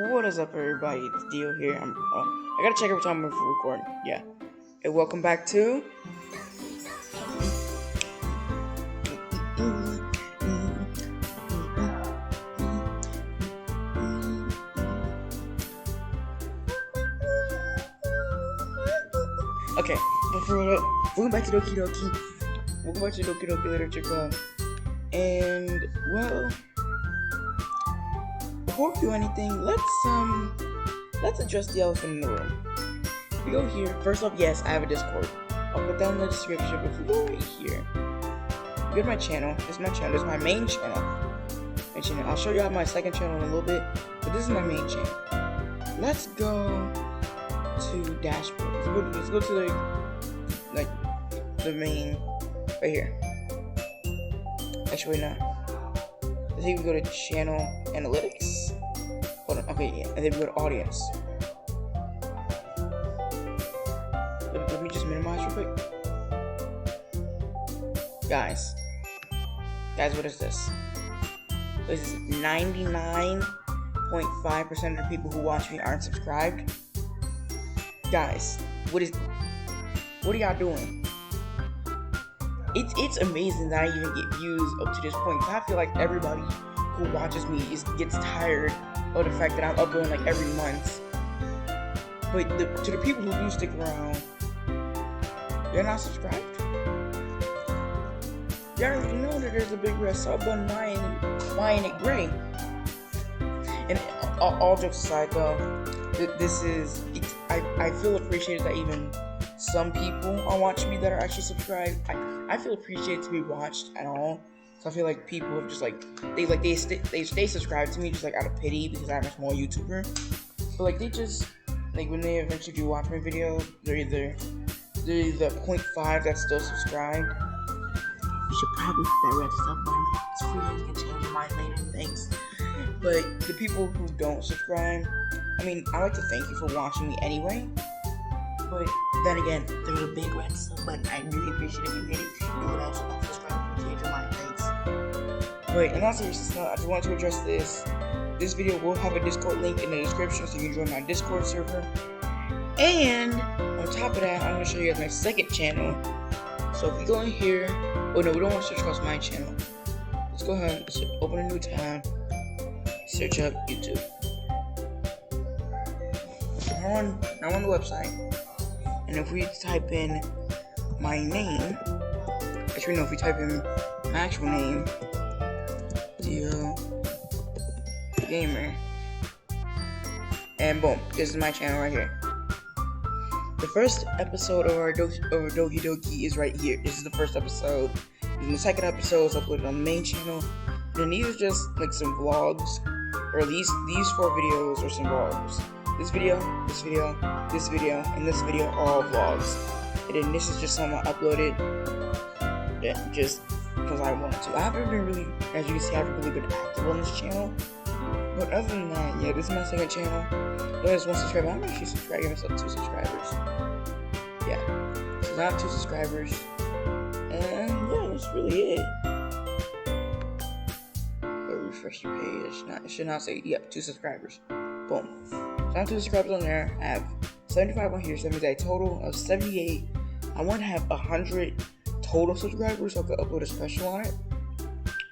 What is up, everybody? It's Dio here. I gotta check every time I'm recording. Yeah. Hey, welcome back to. Okay, welcome back to Doki Doki. Welcome back to Doki Doki Literature Club. And well, before we do anything, let's address the elephant in the room. If we go here, first off, yes, I have a Discord. I'll put that in the description. But if we go right here, go to my channel. This is my channel. This is my main channel. I'll show you my second channel in a little bit, but this is my main channel. Let's go to dashboard. Let's go to the main right here. Actually, no. I think we go to channel analytics. Hold on. Okay, yeah. And then we go to audience. Let me just minimize real quick. Guys, what is this? This is 99.5% of the people who watch me aren't subscribed. Guys, what are y'all doing? It's amazing that I even get views up to this point. I feel like everybody who watches me gets tired of the fact that I'm uploading like every month. But to the people who do stick around, they're not subscribed. You already know that there's a big red sub button. Why ain't it gray? And all jokes aside, though, I feel appreciated that even some people are watching me that are actually subscribed. I feel appreciated to be watched at all. So I feel like people have just they stay subscribed to me just like out of pity because I'm a small YouTuber. But like they just when they eventually do watch my video, they're either 0.5 that's still subscribed. You should probably hit that red sub button. It's free and you can change your mind later. Thanks. But the people who don't subscribe, I mean, I like to thank you for watching me anyway. But then again, there's a big red sub button. I really appreciate if you hit it. You would also subscribe and change your mind. Thanks. But in all seriousness, I just wanted to address this. This video will have a Discord link in the description so you can join my Discord server. And on top of that, I'm going to show you guys my second channel. So if we go in here, oh no, we don't want to search across my channel. Let's go ahead and open a new tab. Search up YouTube. I'm on the website. And if we type in my name, actually no, if we type in my actual name, Dio Gamer, and boom, this is my channel right here. The first episode of our Doki Doki is right here. This is the first episode. And the second episode is uploaded on the main channel. And these are just like some vlogs, or these 4 videos are some vlogs. This video, and this video are all vlogs. And then this is just something I uploaded just because I wanted to. I haven't been really, as you can see, I haven't really been active on this channel. But other than that, yeah, this is my second channel. There's 1 subscriber. I'm actually subscribing myself 2 subscribers. Yeah, so now 2 subscribers. And yeah, that's really it. Refresh your page. It should not say, yep, 2 subscribers. Boom. So I have 2 subscribers on there. I have 75 on here, so that means a total of 78. I want to have 100 total subscribers so I could upload a special on it.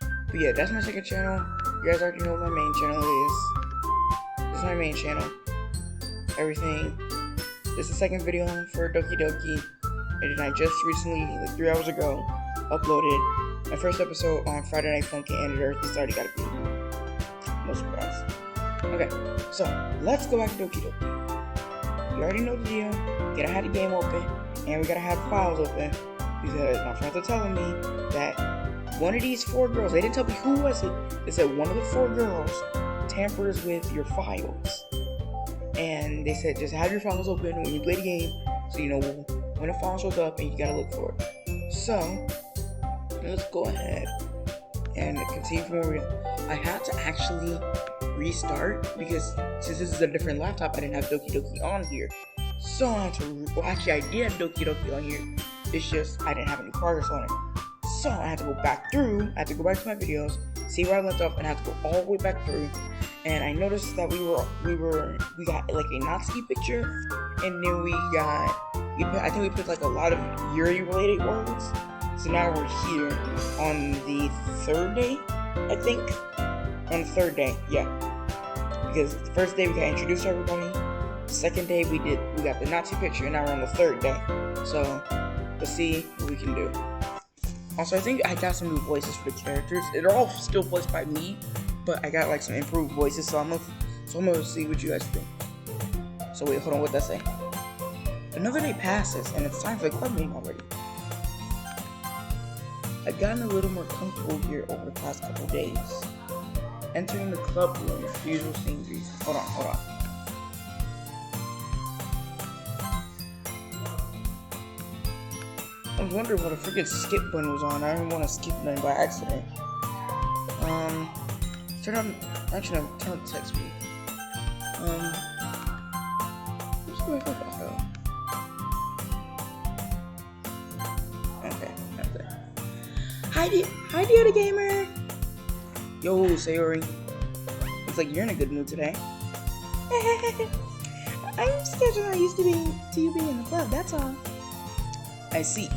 But yeah, that's my second channel. You guys already know what my main channel is. This is my main channel. Everything. This is the second video for Doki Doki. And then I just recently, like 3 hours ago, uploaded my first episode on Friday Night Funkin' and Earth. It's already got to be. No surprise. Okay, so let's go back to Doki Doki. You already know the deal. You gotta have the game open, and we gotta have the files open because my friends are telling me that one of these 4 girls, they didn't tell me who was it. They said one of the 4 girls tampers with your files, and they said just have your files open when you play the game, so you know when a file shows up and you gotta look for it. So let's go ahead and continue from where we are. I had to actually restart because since this is a different laptop, I didn't have Doki Doki on here. So I had to, I did have Doki Doki on here. It's just I didn't have any progress on it. So I had to go back through. I had to go back to my videos, see where I left off, and I had to go all the way back through and I noticed that we got like a Natsuki picture, and then I think we put like a lot of Yuri related words. So now we're here on the third day, I think. On the third day, yeah. Because the first day we got introduced to everybody. The second day we got the Natsuki picture, and now we're on the third day. So let's see what we can do. Also, I think I got some new voices for the characters. They're all still voiced by me, but I got like some improved voices. So I'm gonna see what you guys think. So wait, hold on, what'd that say? Another day passes, and it's time for the club meeting already. I've gotten a little more comfortable here over the past couple days. Entering the club room, the usual sceneries. Hold on. I was wondering what a freaking skip button was on. I didn't want to skip nothing by accident. Turn on text me. Okay, that's it. Hi, Doki Gamer. Yo, Sayori. Looks like you're in a good mood today. I'm still not used to you being in the club. That's all. I see.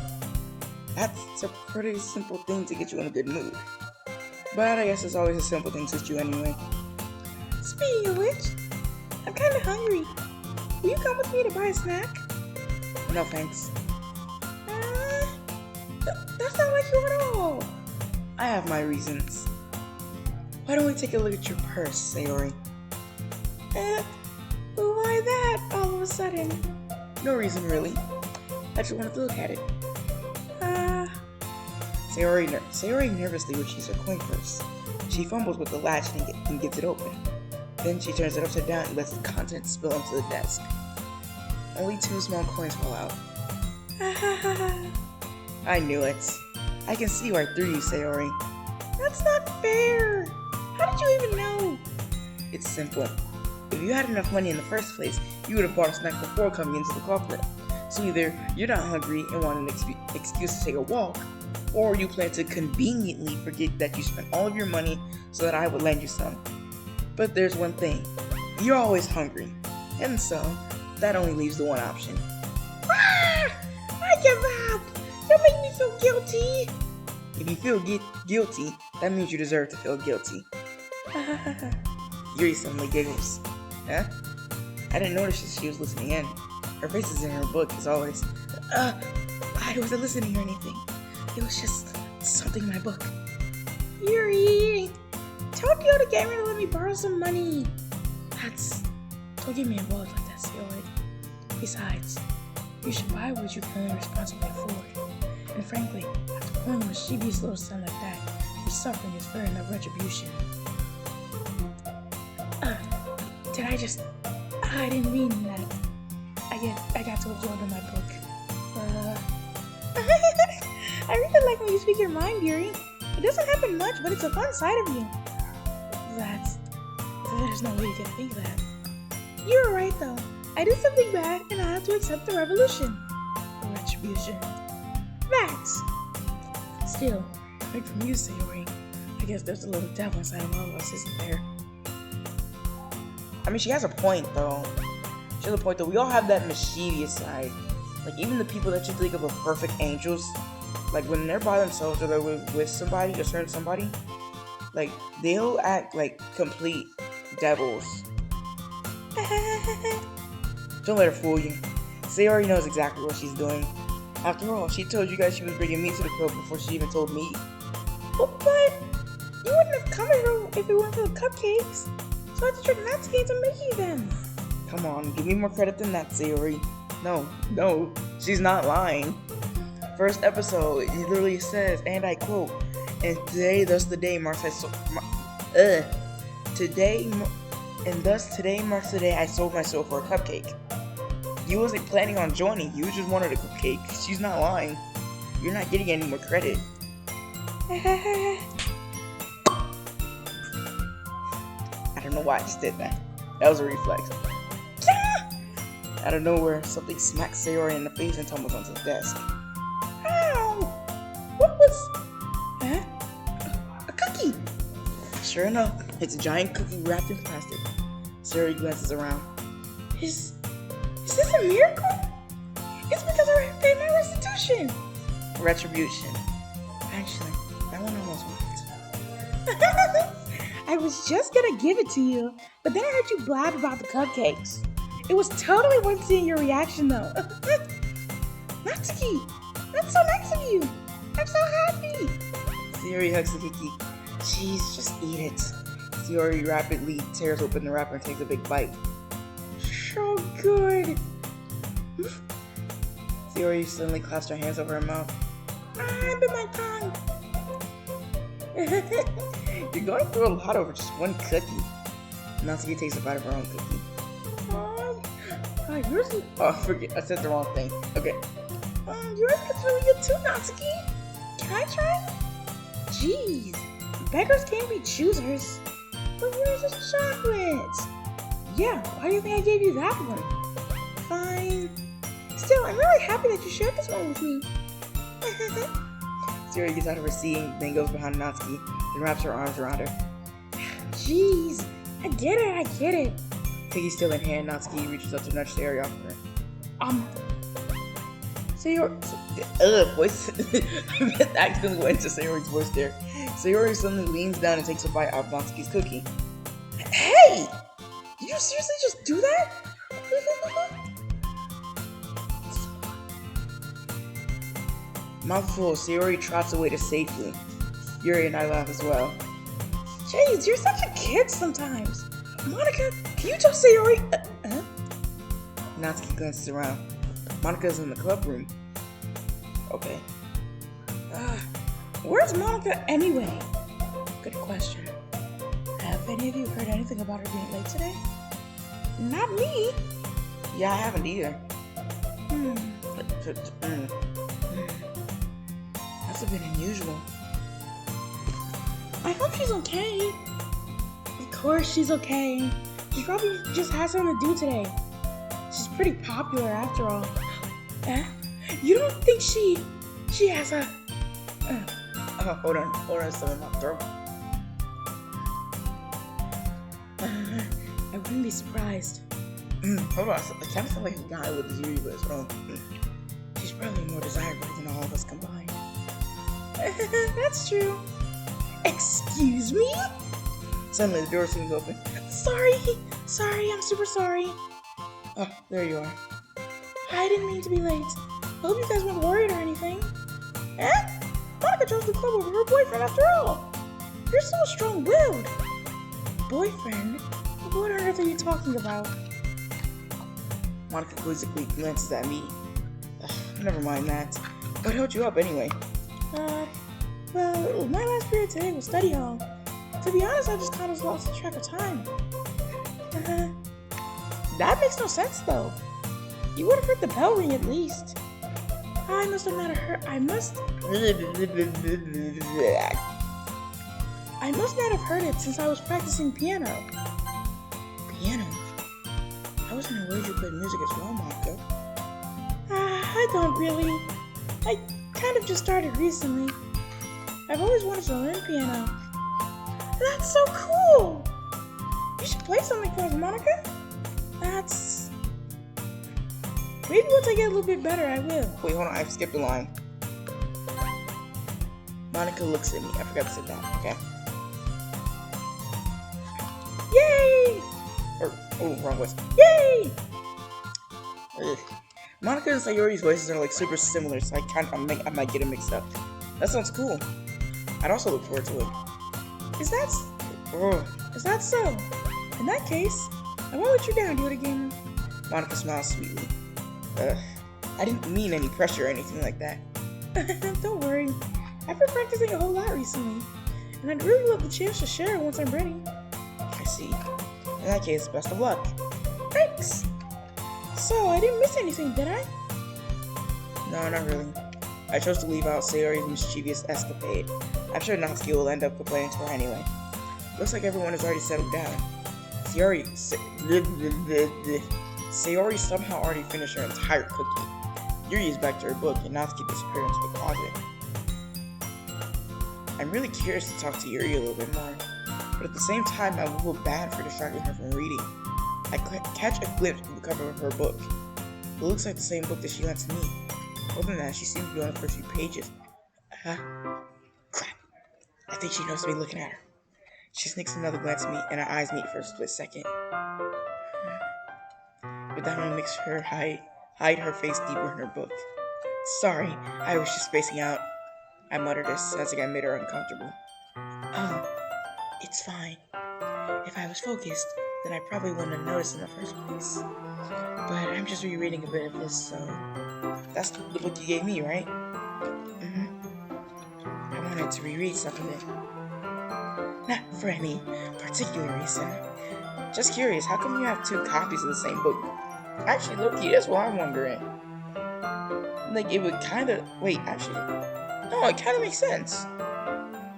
That's a pretty simple thing to get you in a good mood. But I guess it's always a simple thing to get you anyway. Speaking of which, I'm kind of hungry. Will you come with me to buy a snack? No thanks. That's not like you at all. I have my reasons. Why don't we take a look at your purse, Sayori? Why that all of a sudden? No reason really. I just wanted to look at it. Sayori nervously retrieves her coin purse. She fumbles with the latch and gets it open. Then she turns it upside down and lets the contents spill onto the desk. Only 2 small coins fall out. I knew it. I can see right through you, Sayori. That's not fair. How did you even know? It's simple. If you had enough money in the first place, you would have bought a snack before coming into the club. So either you're not hungry and want an excuse to take a walk, or you plan to conveniently forget that you spent all of your money so that I would lend you some. But there's one thing. You're always hungry. And so, that only leaves the one option. I give up! You make me feel guilty! If you feel guilty, that means you deserve to feel guilty. Yuri suddenly giggles. Huh? I didn't notice that she was listening in. Her face is in her book, as always. I wasn't listening or anything. It was just something in my book. Yuri! Tell Doki Gamer to let me borrow some money. Don't give me a wallet like that, Sayori. Besides, you should buy what you can responsibly afford. And frankly, after pulling a mischievous little son like that, your suffering is fair enough retribution. I didn't mean that. I got too absorbed in my book. I really like when you speak your mind, Yuri. It doesn't happen much, but it's a fun side of you. There's no way you can think that. You're right, though. I did something bad, and I have to accept the retribution. Facts. Still, coming from you, Sayori, I guess there's a little devil inside of all of us, isn't there? I mean, she has a point, though. We all have that mischievous side. Like, even the people that you think of as perfect angels, like, when they're by themselves or they're with somebody, a certain somebody, like, they'll act like complete devils. Don't let her fool you. Sayori knows exactly what she's doing. After all, she told you guys she was bringing me to the club before she even told me. But you wouldn't have come if it weren't for the cupcakes. So I had to trick Natsuki into making them. Come on, give me more credit than that, Sayori. No, she's not lying. First episode, it literally says, and I quote, and today, thus the day marks today marks the day I sold my soul for a cupcake. You wasn't planning on joining, you just wanted a cupcake. She's not lying. You're not getting any more credit. I don't know why I just did that. That was a reflex. Out of nowhere, something smacked Sayori in the face and tumbles onto the desk. Ow! What was... Huh? A cookie! Sure enough, It's a giant cookie wrapped in plastic. Sayori glances around. Is this a miracle? It's because I paid my restitution. Retribution. Actually, that one almost worked. I was just gonna give it to you, but then I heard you blab about the cupcakes. It was totally worth seeing your reaction though. Natsuki, that's so nice of you. I'm so happy. Sayori hugs the cookie. Jeez, just eat it. Sayori rapidly tears open the wrapper and takes a big bite. So good. Sayori suddenly clasped her hands over her mouth. I bit my tongue. You're going through a lot over just one cookie. Natsuki takes a bite of her own cookie. Yours is... Oh, forget. I said the wrong thing. Okay. Yours is really good too, Natsuki. Can I try? Jeez. Beggars can't be choosers. But yours is chocolate. Yeah, why do you think I gave you that one? Fine. Still, I'm really happy that you shared this one with me. Sayori gets out of her seat, then goes behind Natsuki and wraps her arms around her. Jeez, I get it. Cookie still in hand, Natsuki reaches up to nudge Sayori off her. Sayori... voice... I accidentally went into Sayori's voice there. Sayori suddenly leans down and takes a bite out of Natsuki's cookie. Hey! Did you seriously just do that? Mouthful, Sayori trots away to safely. Yuri and I laugh as well. Jeez, you're such a kid sometimes. Monica, can you tell Sayori? Natsuki glances around. Monica's in the club room. Okay. Where's Monica anyway? Good question. Have any of you heard anything about her being late today? Not me. Yeah, I haven't either. That's a bit unusual. I hope she's okay. Of course she's okay. She probably just has something to do today. She's pretty popular after all. You don't think she has a... hold on, something in my throat. I wouldn't be surprised. Hold on, I kind of feel like a guy with the Yuri list. She's probably more desirable than all of us combined. That's true. Excuse me? Suddenly the door seems open. Sorry, I'm super sorry. Oh, there you are. I didn't mean to be late. I hope you guys weren't worried or anything. Monica chose the club over her boyfriend after all. You're so strong-willed. Boyfriend? What on earth are you talking about? Monica quizzically glances at me. Never mind that. What held you up anyway? Well, my last period today was study hall. To be honest, I just kind of lost track of time. That makes no sense though. You would have heard the bell ring at least. I must not have heard it since I was practicing piano. Piano? I wasn't aware you played music as well, Monica. I don't really. I kind of just started recently. I've always wanted to learn piano. That's so cool! You should play something for us, Monica. Maybe once I get a little bit better, I will. Wait, hold on, I skipped a line. Monica looks at me. I forgot to sit down, okay? Yay! Wrong voice. Yay! Monica and Sayori's voices are like super similar, so I might get it mixed up. That sounds cool. I'd also look forward to it. Is that so? In that case, I won't let you down, do it again. Monica smiles sweetly. I didn't mean any pressure or anything like that. Don't worry. I've been practicing a whole lot recently, and I'd really love the chance to share it once I'm ready. I see. In that case, best of luck. Thanks! So, I didn't miss anything, did I? No, not really. I chose to leave out Sayori's mischievous escapade. I'm sure Natsuki will end up complaining to her anyway. Looks like everyone has already settled down. Sayori somehow already finished her entire cookie. Yuri is back to her book, and Natsuki disappeared into the closet. I'm really curious to talk to Yuri a little bit more. but at the same time, I will feel bad for distracting her from reading. I catch a glimpse of the cover of her book. It looks like the same book that she lent to me. More than that, she seems to be on the first few pages. Crap. I think she knows me looking at her. She sneaks another glance at me, and our eyes meet for a split second. But that one makes her hide her face deeper in her book. Sorry, I was just spacing out. I muttered as sensing I made her uncomfortable. Oh, it's fine. If I was focused, then I probably wouldn't have noticed in the first place. But I'm just rereading a bit of this, so... That's the book you gave me, right? I wanted to reread some of it. Not for any particular reason. Just curious, how come you have 2 copies of the same book? Actually, Loki, that's what I'm wondering. Like, it would kind of... Wait, actually... No, it kind of makes sense.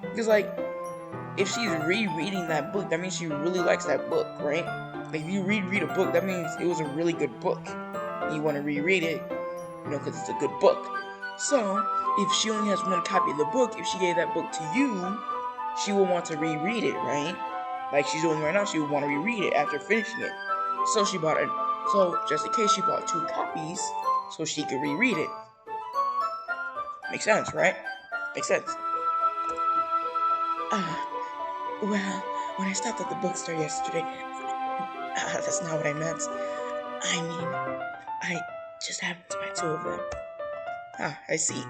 Because, like, if she's rereading that book, that means she really likes that book, right? Like, if you reread a book, that means it was a really good book. You want to reread it, because it's a good book. So, if she only has 1 copy of the book, if she gave that book to you, she will want to reread it, right? Like she's doing right now, she would want to reread it after finishing it. So she bought it. So, just in case, she bought 2 copies so she could reread it. Makes sense, right? Makes sense. Well, when I stopped at the bookstore yesterday, that's not what I meant. I mean, I just happened to buy 2 of them. I see.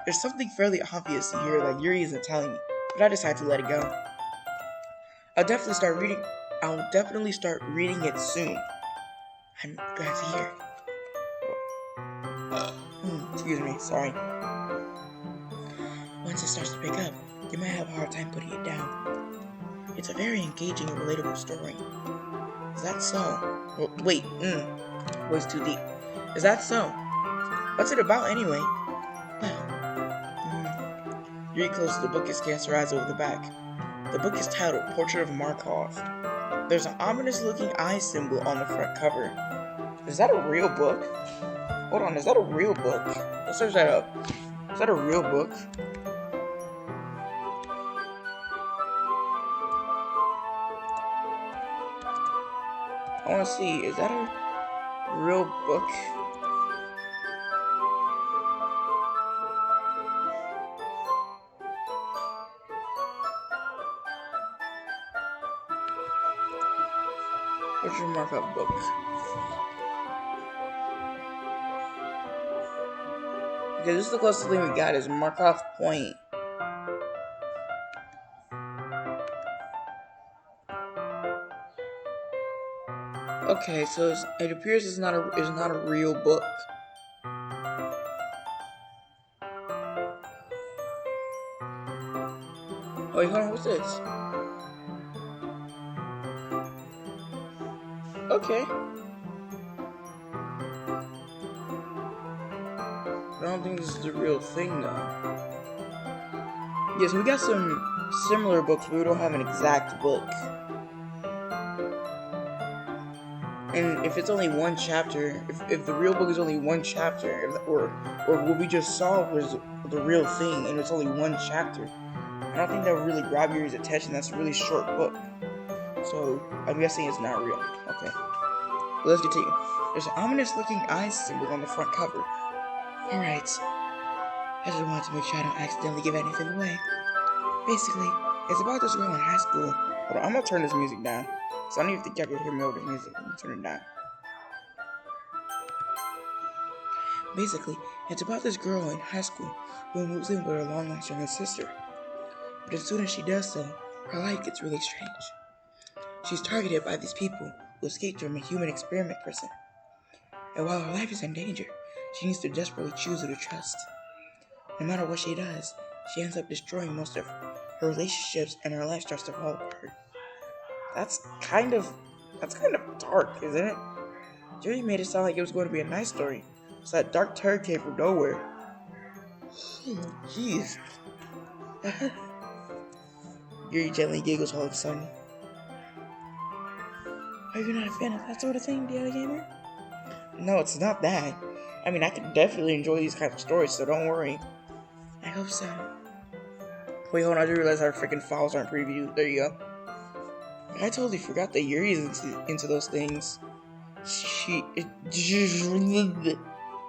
There's something fairly obvious here that Yuri isn't telling me, but I decided to let it go. I'll definitely start reading it soon. I'm glad to hear. Excuse me, sorry. Once it starts to pick up, you might have a hard time putting it down. It's a very engaging and relatable story. Is that so? Well, wait, voice too deep. Is that so? What's it about anyway? Well, Yuri closes the book and scans her eyes over the back. The book is titled Portrait of Markov. There's an ominous-looking eye symbol on the front cover. Is that a real book? Hold on, is that a real book? Let's search that up. Is that a real book? I want to see, is that a real book? What's your Markov book? Okay, this is the closest thing we got is Markov Point. Okay, so it appears it's not a real book. Wait, hold on, what's this? Okay. I don't think this is the real thing, though. Yes, we got some similar books, but we don't have an exact book. And if it's only 1 chapter, if the real book is only 1 chapter, or what we just saw was the real thing, and it's only 1 chapter, I don't think that would really grab your attention. That's a really short book. So, I'm guessing it's not real. Okay. Let's continue. There's an ominous-looking eye symbol on the front cover. Alright. I just wanted to make sure I don't accidentally give anything away. Basically, it's about this girl in high school. Hold on, I'm gonna turn this music down. So I don't even think y'all can hear me over the music. I'm gonna turn it down. Basically, it's about this girl in high school who moves in with her long-lost younger sister. But as soon as she does so, her life gets really strange. She's targeted by these people who escaped from a human experiment prison. And while her life is in danger, she needs to desperately choose who to trust. No matter what she does, she ends up destroying most of her relationships, and her life starts to fall apart. That's kind of dark, isn't it? Jerry made it sound like it was going to be a nice story. So that dark turd came from nowhere. Jeez. Yuri gently giggles all of a sudden. Are you not a fan of that sort of thing, Daily Gamer? No, it's not that. I mean, I can definitely enjoy these kinds of stories, so don't worry. I hope so. Wait, hold on, I just realized our freaking files aren't previewed. There you go. I totally forgot that Yuri is into those things.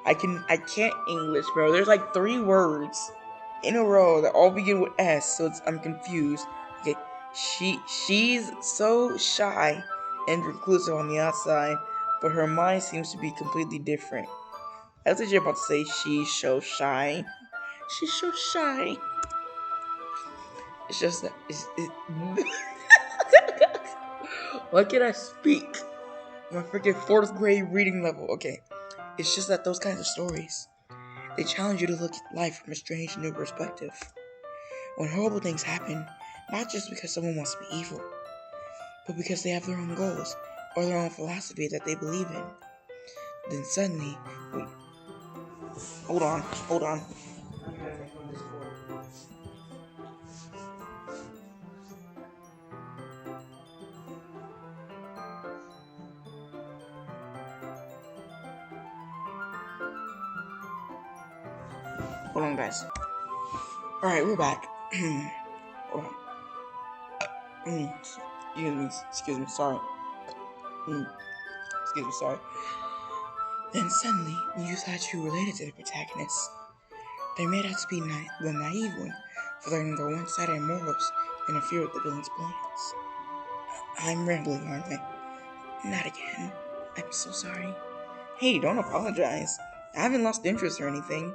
I can't English, bro. There's like 3 words in a row that all begin with S, so I'm confused. Okay, she's so shy and reclusive on the outside, but her mind seems to be completely different. I was actually about to say she's so shy. She's so shy. It's just that why can't I speak? My freaking 4th grade reading level. Okay, it's just that those kinds of stories, they challenge you to look at life from a strange new perspective. When horrible things happen, not just because someone wants to be evil, but because they have their own goals or their own philosophy that they believe in. Then suddenly, wait, hold on. Hold on, guys. Alright, we're back. Hold on. Excuse me, sorry. Then suddenly, you thought you related to the protagonists. They made out to be the naive one, flirting their one-sided morals and interfere with the villain's plans. I'm rambling, aren't I? Not again. I'm so sorry. Hey, don't apologize. I haven't lost interest or anything.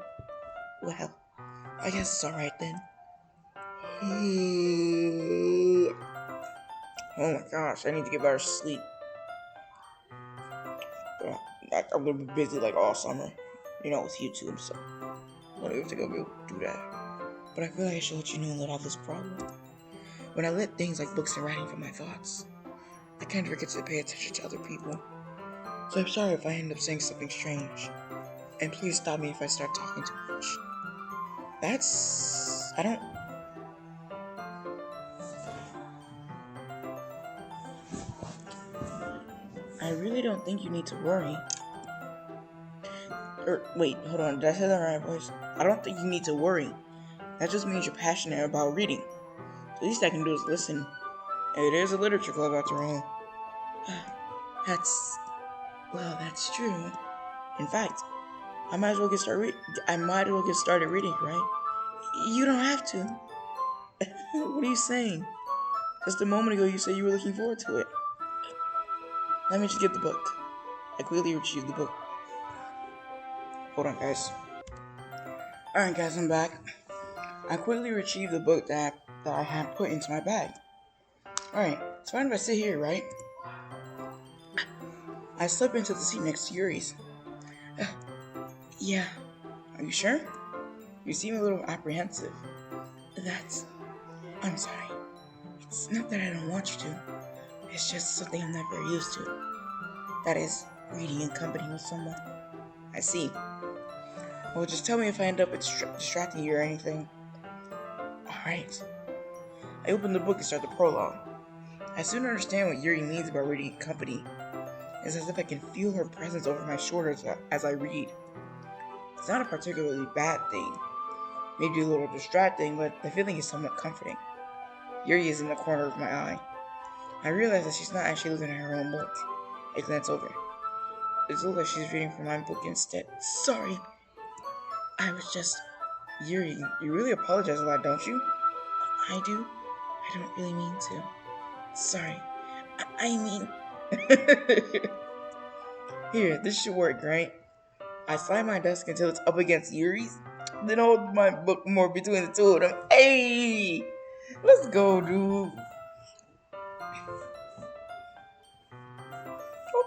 Well, I guess it's alright then. Oh my gosh, I need to get better sleep. I'm gonna be busy like all summer, with YouTube, so I don't have to go do that. But I feel like I should let you know that I have this problem. When I let things like books and writing from my thoughts, I kind of forget to pay attention to other people. So I'm sorry if I end up saying something strange. And please stop me if I start talking too much. I really don't think you need to worry. Wait, hold on, did I say that right, boys? I don't think you need to worry. That just means you're passionate about reading. The least I can do is listen. It is a literature club after all. That's true. In fact, I might as well get started reading, right? You don't have to. What are you saying? Just a moment ago you said you were looking forward to it. Let me just get the book. I quickly retrieved the book. Hold on, guys. Alright, guys, I'm back. I quickly retrieved the book that I had put into my bag. Alright, it's fine if I sit here, right? I slip into the seat next to Yuri's. Yeah. Are you sure? You seem a little apprehensive. I'm sorry. It's not that I don't want you to. It's just something I'm not very used to. That is, reading in company with someone. I see. Well, just tell me if I end up distracting you or anything. Alright. I open the book and start the prologue. I soon understand what Yuri means by reading in company. It's as if I can feel her presence over my shoulders as I read. It's not a particularly bad thing. Maybe a little distracting, but the feeling is somewhat comforting. Yuri is in the corner of my eye. I realize that she's not actually looking at her own book. I glance over. It looks like she's reading from my book instead. Sorry. I was just... Yuri, you really apologize a lot, don't you? I do. I don't really mean to. Sorry. I mean... Here, this should work, right? I slide my desk until it's up against Yuri's, then hold my book more between the two of them. Hey! Let's go, dude.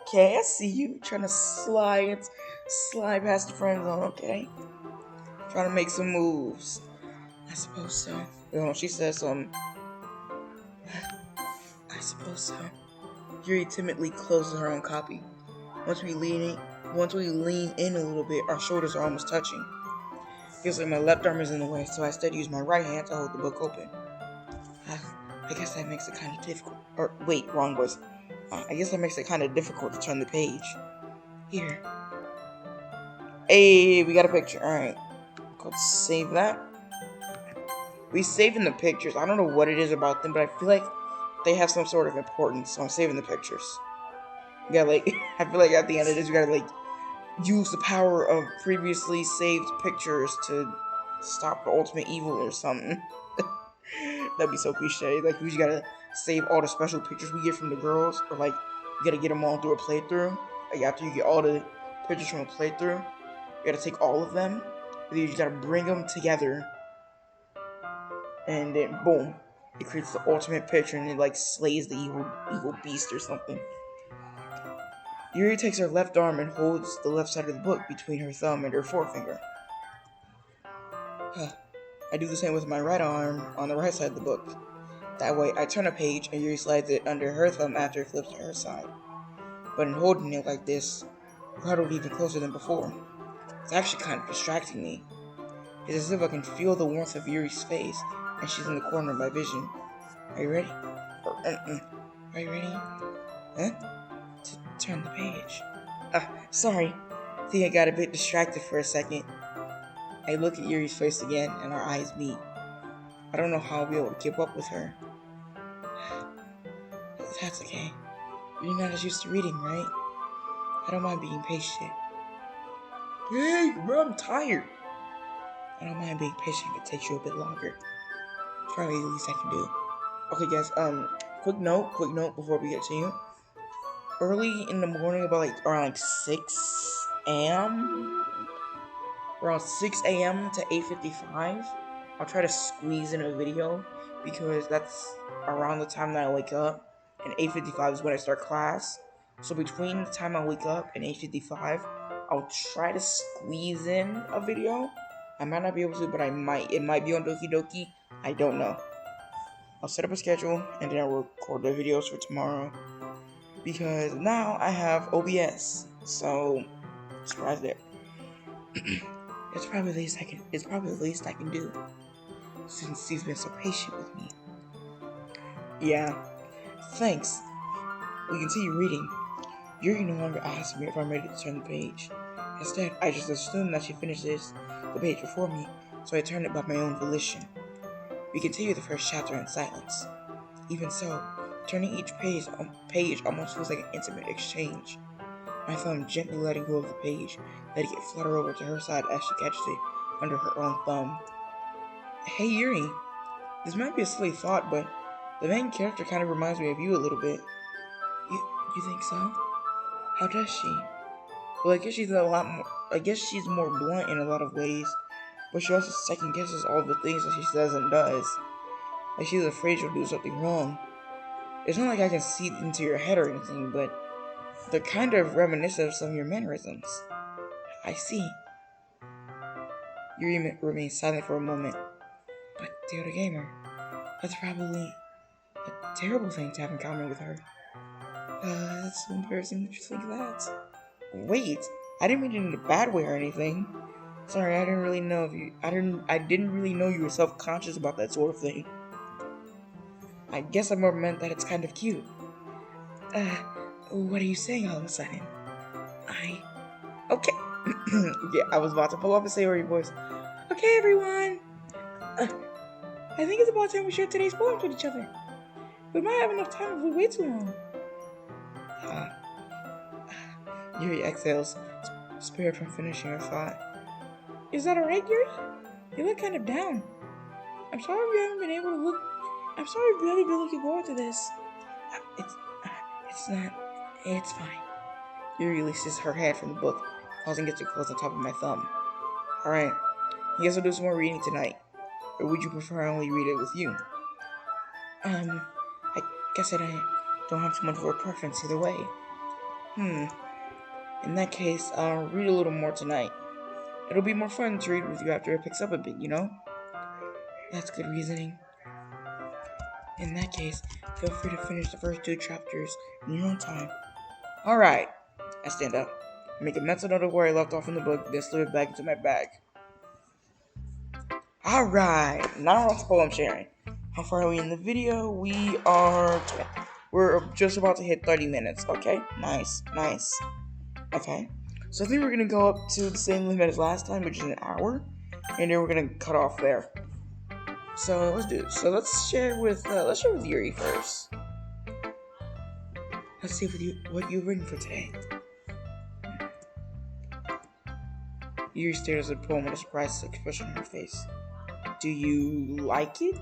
Okay, I see you trying to slide past the friend zone, okay? Trying to make some moves. I suppose so. She says something. I suppose so. Yuri timidly closes her own copy. Once we lean in a little bit, our shoulders are almost touching. Feels like my left arm is in the way, so I instead use my right hand to hold the book open. I guess that makes it kind of difficult. Wait, wrong voice. I guess that makes it kind of difficult to turn the page. Here. Hey, we got a picture. Alright. Let's save that. We saving the pictures. I don't know what it is about them, but I feel like they have some sort of importance, so I'm saving the pictures. You gotta, like, I feel like at the end of this, you gotta, like, use the power of previously saved pictures to stop the ultimate evil or something. That'd be so cliche. Like, we just gotta save all the special pictures we get from the girls, or, like, you gotta get them all through a playthrough. Like, after you get all the pictures from a playthrough, you gotta take all of them, and then you just gotta bring them together, and then, boom, it creates the ultimate picture, and it, like, slays the evil beast or something. Yuri takes her left arm and holds the left side of the book between her thumb and her forefinger. I do the same with my right arm on the right side of the book. That way, I turn a page and Yuri slides it under her thumb after it flips to her side. But in holding it like this, we're huddled even closer than before. It's actually kind of distracting me. It's as if I can feel the warmth of Yuri's face, and she's in the corner of my vision. Are you ready? Are you ready? Huh? To turn the page. Sorry. I think I got a bit distracted for a second. I look at Yuri's face again, and our eyes meet. I don't know how I'll be able to keep up with her. That's okay. You're not as used to reading, right? I don't mind being patient. Hey, bro, I'm tired. I don't mind being patient if it takes you a bit longer. It's probably the least I can do. Okay, guys, quick note before we get to you. Early in the morning, about around 6 a.m., around 6 a.m. to 8:55, I'll try to squeeze in a video, because that's around the time that I wake up, and 8:55 is when I start class. So between the time I wake up and 8:55, I'll try to squeeze in a video. I might not be able to, but I might. It might be on Doki Doki. I don't know. I'll set up a schedule, and then I'll record the videos for tomorrow, because now I have OBS. So, surprise there. It's probably the least I can do, since you've been so patient with me. Yeah, thanks. We continue reading. Yuri no longer asks me if I'm ready to turn the page. Instead, I just assume that she finishes the page before me, so I turn it by my own volition. We continue the first chapter in silence. Even so, turning each page almost feels like an intimate exchange. My thumb gently letting go of the page, letting it flutter over to her side as she catches it under her own thumb. Hey Yuri, this might be a silly thought, but the main character kind of reminds me of you a little bit. You think so? How does she? Well, I guess she's more blunt in a lot of ways, but she also second guesses all the things that she says and does. Like she's afraid she'll do something wrong. It's not like I can see into your head or anything, but they're kind of reminiscent of some of your mannerisms. I see. Yuri remains silent for a moment. But the other gamer, that's probably a terrible thing to have in common with her. That's so embarrassing that you think that. Wait, I didn't mean it in a bad way or anything. Sorry, I didn't really know you were self-conscious about that sort of thing. I guess I more meant that it's kind of cute. What are you saying all of a sudden? Okay. Yeah, I was about to pull off a Sayori voice. Okay, everyone. I think it's about time we share today's poems with each other. We might have enough time if we wait too long. Yuri exhales, spared from finishing her thought. Is that alright, Yuri? You look kind of down. I'm sorry we haven't been looking forward to this. It's fine. Yuri releases her hand from the book, causing it to close on top of my thumb. Alright, I guess I'll do some more reading tonight. Or would you prefer I only read it with you? I guess I don't have too much of a preference either way. In that case, I'll read a little more tonight. It'll be more fun to read with you after it picks up a bit, you know? That's good reasoning. In that case, feel free to finish the first 2 chapters in your own time. Alright. I stand up, make a mental note of where I left off in the book, then slip it back into my bag. Alright, now we're on to poem sharing. How far are we in the video? We're just about to hit 30 minutes, okay? Nice. Okay, so I think we're gonna go up to the same limit as last time, which is an hour, and then we're gonna cut off there. So let's do it. So let's share with Yuri first. Let's see what you've written for today. Yuri stares at the poem with a surprised expression on her face. Do you like it?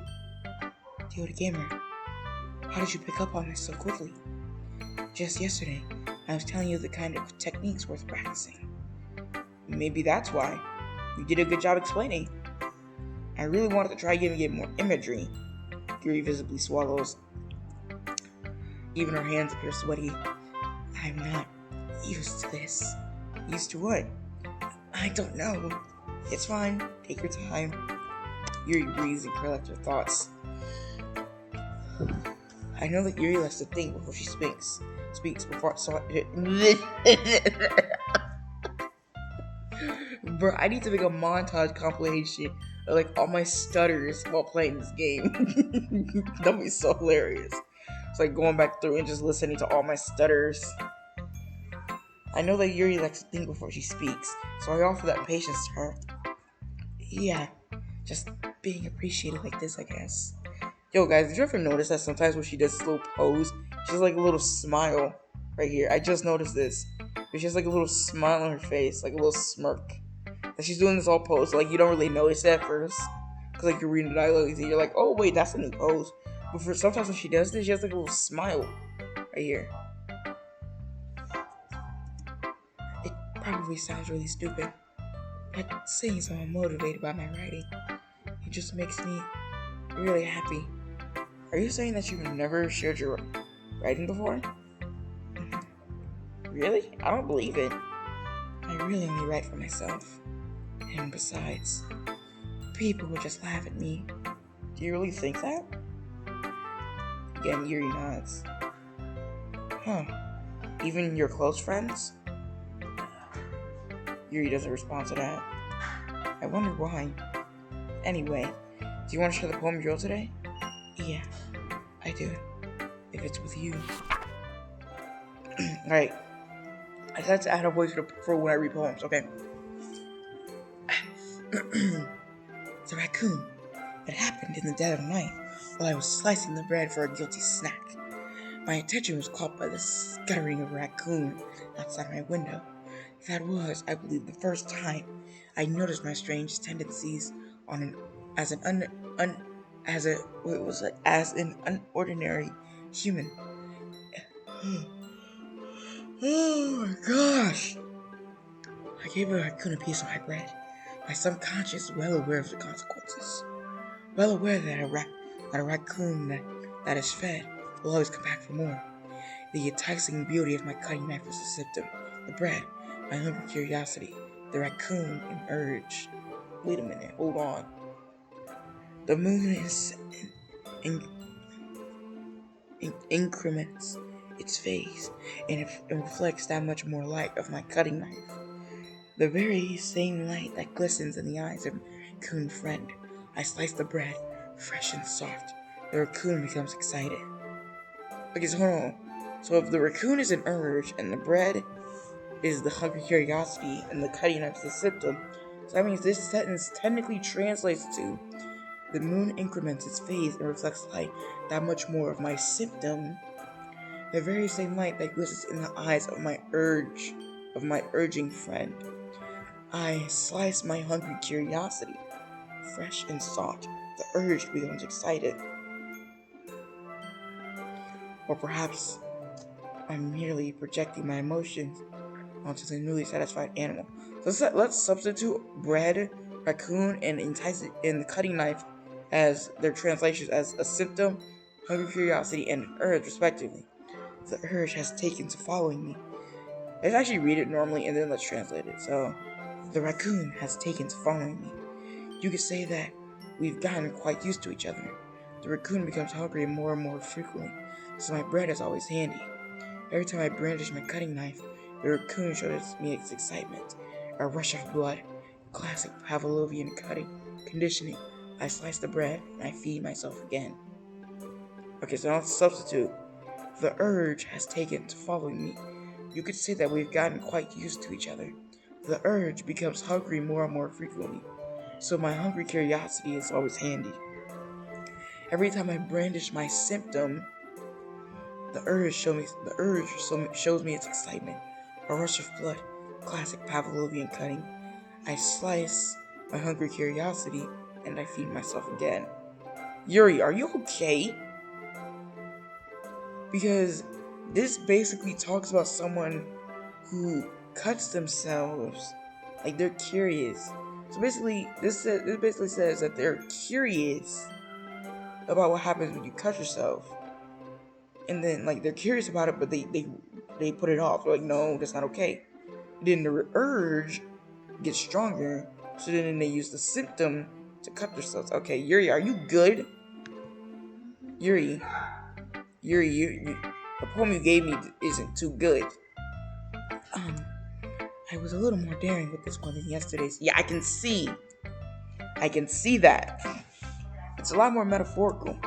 Dear Gamer, how did you pick up on this so quickly? Just yesterday, I was telling you the kind of techniques worth practicing. Maybe that's why. You did a good job explaining. I really wanted to try giving it more imagery. Yuri visibly swallows. Even her hands appear sweaty. I'm not used to this. Used to what? I don't know. It's fine. Take your time. Yuri breathes and collects her thoughts. I know that Yuri likes to think before she speaks. Bro, I need to make a montage compilation of like all my stutters while playing this game. That'd be so hilarious. It's like going back through and just listening to all my stutters. I know that Yuri likes to think before she speaks, so I offer that patience to her. Yeah, just being appreciated like this, I guess. Yo, guys, did you ever notice that sometimes when she does slow pose, she has like a little smile right here? I just noticed this. She has like a little smile on her face, like a little smirk. And she's doing this all pose, so, like you don't really notice it at first, because like you're reading the dialogue and you're like, oh wait, that's a new pose. But for sometimes when she does this, she has like a little smile right here. It probably sounds really stupid, but seeing someone motivated by my writing, it just makes me really happy. Are you saying that you've never shared your writing before? Really? I don't believe it. I really only write for myself. And besides, people would just laugh at me. Do you really think that? Again, Yuri nods. Huh. Even your close friends? Yuri doesn't respond to that. I wonder why. Anyway, do you want to share the poem you wrote today? Yeah, I do. If it's with you. Alright. I decided to add a voice for when I read poems, okay? The raccoon. It happened in the dead of night while I was slicing the bread for a guilty snack. My attention was caught by the scuttering of a raccoon outside my window. That was, I believe, the first time I noticed my strange tendencies as an unordinary human. Oh my gosh! I gave a raccoon a piece of my bread. My subconscious, well aware of the consequences. Well aware that a raccoon that is fed will always come back for more. The enticing beauty of my cutting knife was a symptom. The bread, my hungry curiosity, the raccoon, an urge. Wait a minute, hold on. The moon increments its phase, and it reflects that much more light of my cutting knife. The very same light that glistens in the eyes of my raccoon friend. I slice the bread, fresh and soft. The raccoon becomes excited. Okay, so hold on. So if the raccoon is an urge, and the bread is the hungry curiosity, and the cutting knife is the symptom, so that means this sentence technically translates to the moon increments its phase and reflects light that much more of my symptom. The very same light that glistens in the eyes of my urging friend. I slice my hungry curiosity, fresh and soft. The urge becomes excited. Or perhaps I'm merely projecting my emotions onto the newly satisfied animal. So let's substitute bread, raccoon, and the cutting knife as their translations as a symptom, hungry curiosity, and an urge, respectively. The urge has taken to following me. Let's actually read it normally and then let's translate it. So, the raccoon has taken to following me. You could say that we've gotten quite used to each other. The raccoon becomes hungry more and more frequently, so my bread is always handy. Every time I brandish my cutting knife, the raccoon shows me its excitement. A rush of blood, classic Pavlovian conditioning. I slice the bread and I feed myself again. Okay, so now let's substitute. The urge has taken to following me. You could say that we've gotten quite used to each other. The urge becomes hungry more and more frequently, so my hungry curiosity is always handy. Every time I brandish my symptom, shows me its excitement. A rush of blood, classic Pavlovian cutting. I slice my hungry curiosity, and I feed myself again. Yuri, are you okay? Because this basically talks about someone who cuts themselves, like they're curious. So basically, this basically says that they're curious about what happens when you cut yourself, and then like they're curious about it, but they put it off. They're like, no, that's not okay. Then the urge gets stronger, so then they use the symptom to cut themselves. Okay, Yuri, are you good? Yuri, the poem you gave me isn't too good. I was a little more daring with this one than yesterday's. Yeah, I can see that. It's a lot more metaphorical.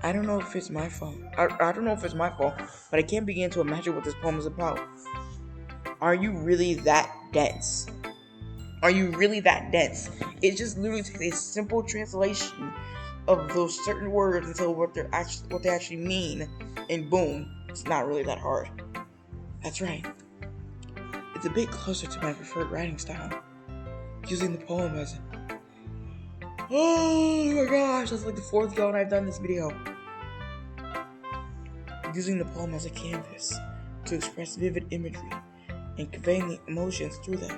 I don't know if it's my fault. I don't know if it's my fault, but I can't begin to imagine what this poem is about. Are you really that dense? Are you really that dense? It just literally takes a simple translation of those certain words and tell what they actually mean, and boom, it's not really that hard. That's right. It's a bit closer to my preferred writing style. Using the poem as oh my gosh, that's like the fourth go and I've done this video. Using the poem as a canvas to express vivid imagery and conveying the emotions through them.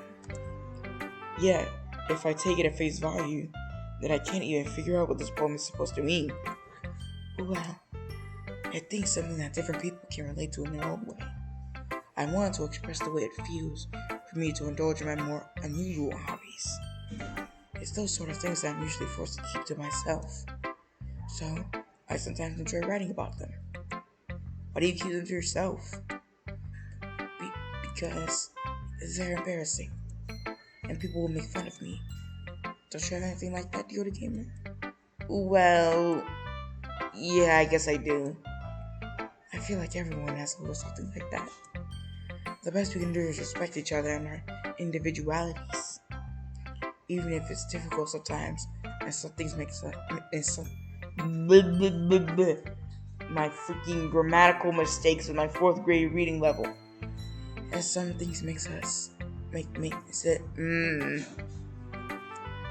Yeah, if I take it at face value, then I can't even figure out what this poem is supposed to mean. Well, I think something that different people can relate to in their own way. I wanted to express the way it feels for me to indulge in my more unusual hobbies. It's those sort of things that I'm usually forced to keep to myself. So, I sometimes enjoy writing about them. Why do you keep them to yourself? Because they're embarrassing. And people will make fun of me. Don't you have anything like that, Doki Gamer? Well, yeah, I guess I do. I feel like everyone has a little something like that. The best we can do is respect each other and our individualities. Even if it's difficult sometimes, and some things make sense. My freaking grammatical mistakes in my 4th grade reading level. And some things make it.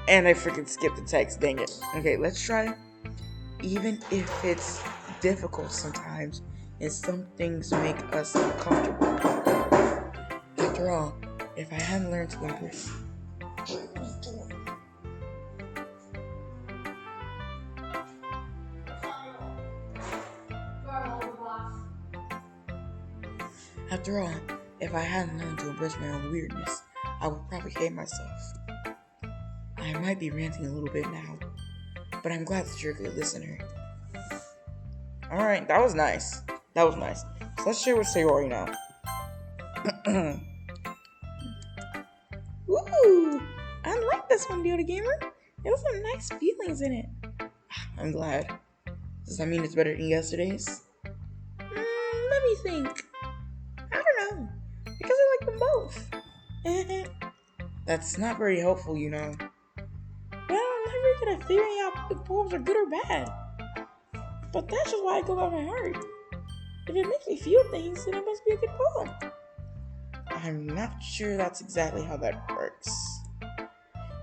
And I freaking skipped the text, dang it. Okay, let's try. Even if it's difficult sometimes, and some things make us uncomfortable. After all, if I hadn't learned to embrace. After all, if I hadn't learned to embrace my own weirdness, I would probably hate myself. I might be ranting a little bit now, but I'm glad that you're a good listener. Alright, that was nice. So let's share with Sayori now. Ooh, I like this one, Doki Gamer. There's some nice feelings in it. I'm glad. Does that mean it's better than yesterday's? Let me think. I don't know. Because I like them both. That's not very helpful, you know. Well, I'm never good at figuring out if poems are good or bad. But that's just why I go by my heart. If it makes me feel things, then it must be a good poem. I'm not sure that's exactly how that works.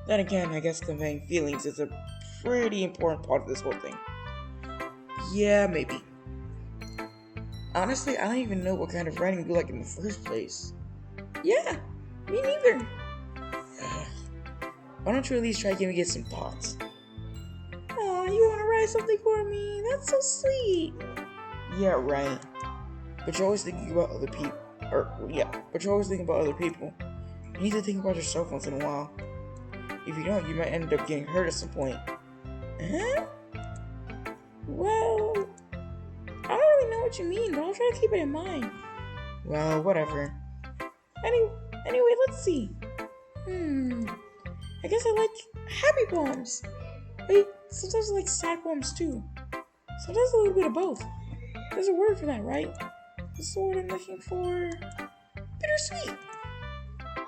Then again, I guess conveying feelings is a pretty important part of this whole thing. Yeah, maybe. Honestly, I don't even know what kind of writing you like in the first place. Yeah, me neither. Why don't you at least try giving it some thoughts? Aw, you want to write something for me? That's so sweet. Yeah, right. But you're always thinking about other people. But you're always thinking about other people. You need to think about yourself once in a while. If you don't, you might end up getting hurt at some point. Huh? Well, I don't really know what you mean, but I'll try to keep it in mind. Well, whatever. Anyway, let's see. I guess I like happy poems. Wait, sometimes I like sad poems too. Sometimes a little bit of both. There's a word for that, right? What's the word I'm looking for? Bittersweet.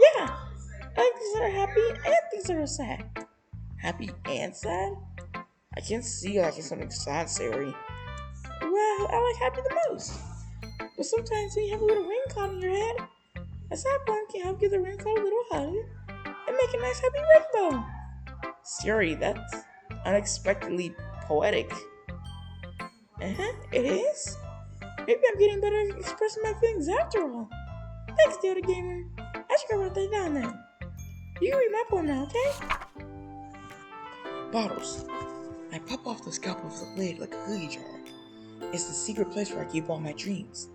Yeah, I like things that are happy and things that are sad. Happy and sad? I can't see like it's something sad, Sari. Well, I like happy the most. But sometimes when you have a little ring caught in your head, a sad poem can help give the ring caught a little hug and make a nice happy rainbow. Yuri, that's unexpectedly poetic. It is? Maybe I'm getting better at expressing my feelings after all. Thanks, Dota Gamer. I should go write that down then. You can read my poem now, okay? Bottles. I pop off the scalp of the lid like a cookie jar. It's the secret place where I keep all my dreams.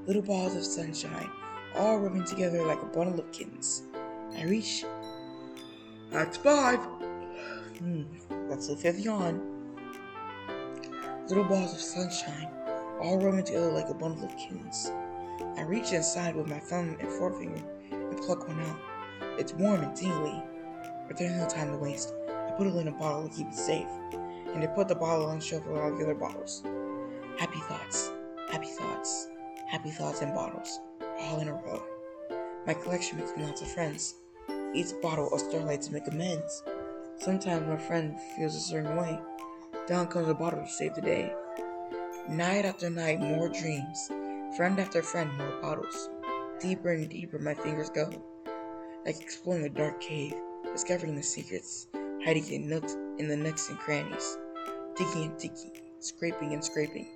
Little balls of sunshine, all rubbing together like a bundle of kittens. I reach. That's 5. That's the 5th yawn. Little balls of sunshine, all rubbing together like a bundle of kittens. I reach inside with my thumb and forefinger and pluck one out. It's warm and tingly, but there's no time to waste. I put it in a bottle to keep it safe, and I put the bottle on the shelf with all the other bottles. Happy thoughts, happy thoughts, happy thoughts in bottles, all in a row. My collection makes me lots of friends. Each bottle a starlight to make amends. Sometimes my friend feels a certain way. Down comes a bottle to save the day. Night after night, more dreams. Friend after friend, more bottles. Deeper and deeper my fingers go. Like exploring a dark cave, discovering the secrets, hiding in the nooks and crannies. Digging and digging, scraping and scraping.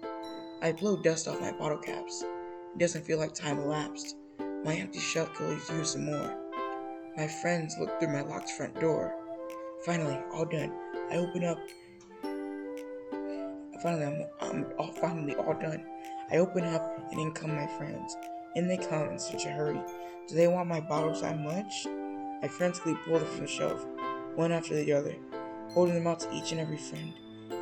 I blow dust off my bottle caps. It doesn't feel like time elapsed. My empty shelf could use some more. My friends look through my locked front door. Finally, all done. I open up. I'm finally all done. I open up, and in come my friends. In they come in such a hurry. Do they want my bottles that much? I frantically pull them from the shelf, one after the other, holding them out to each and every friend,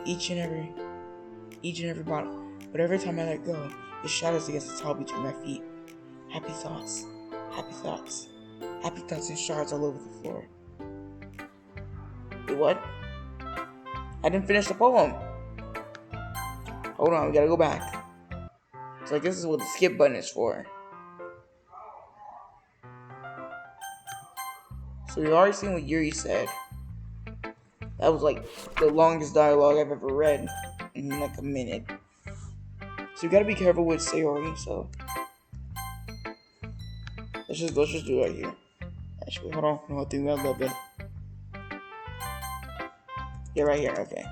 each and every bottle. But every time I let go, it shatters against the towel between my feet. Happy thoughts, happy thoughts, happy thoughts in shards all over the floor. Wait, what? I didn't finish the poem. Hold on, we gotta go back. So I guess this is what the skip button is for. So we already seen what Yuri said. That was like the longest dialogue I've ever read in like a minute. So you gotta be careful with Sayori, so let's just do it right here. Actually, hold on, I'll do that a little bit. Yeah, right here, okay.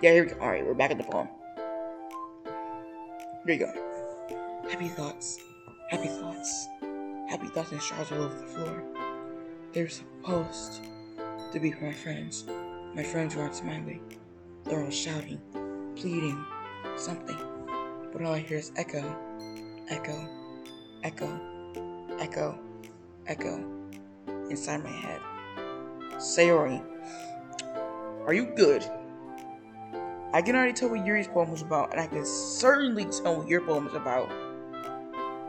Yeah, here we go. Alright, we're back at the poem. Here you go. Happy thoughts, happy thoughts, happy thoughts in shards all over the floor. They're supposed to be for my friends who aren't smiling. They're all shouting, pleading, something. But all I hear is echo, echo, echo, echo, echo, inside my head. Sayori, are you good? I can already tell what Yuri's poem was about, and I can certainly tell what your poem is about.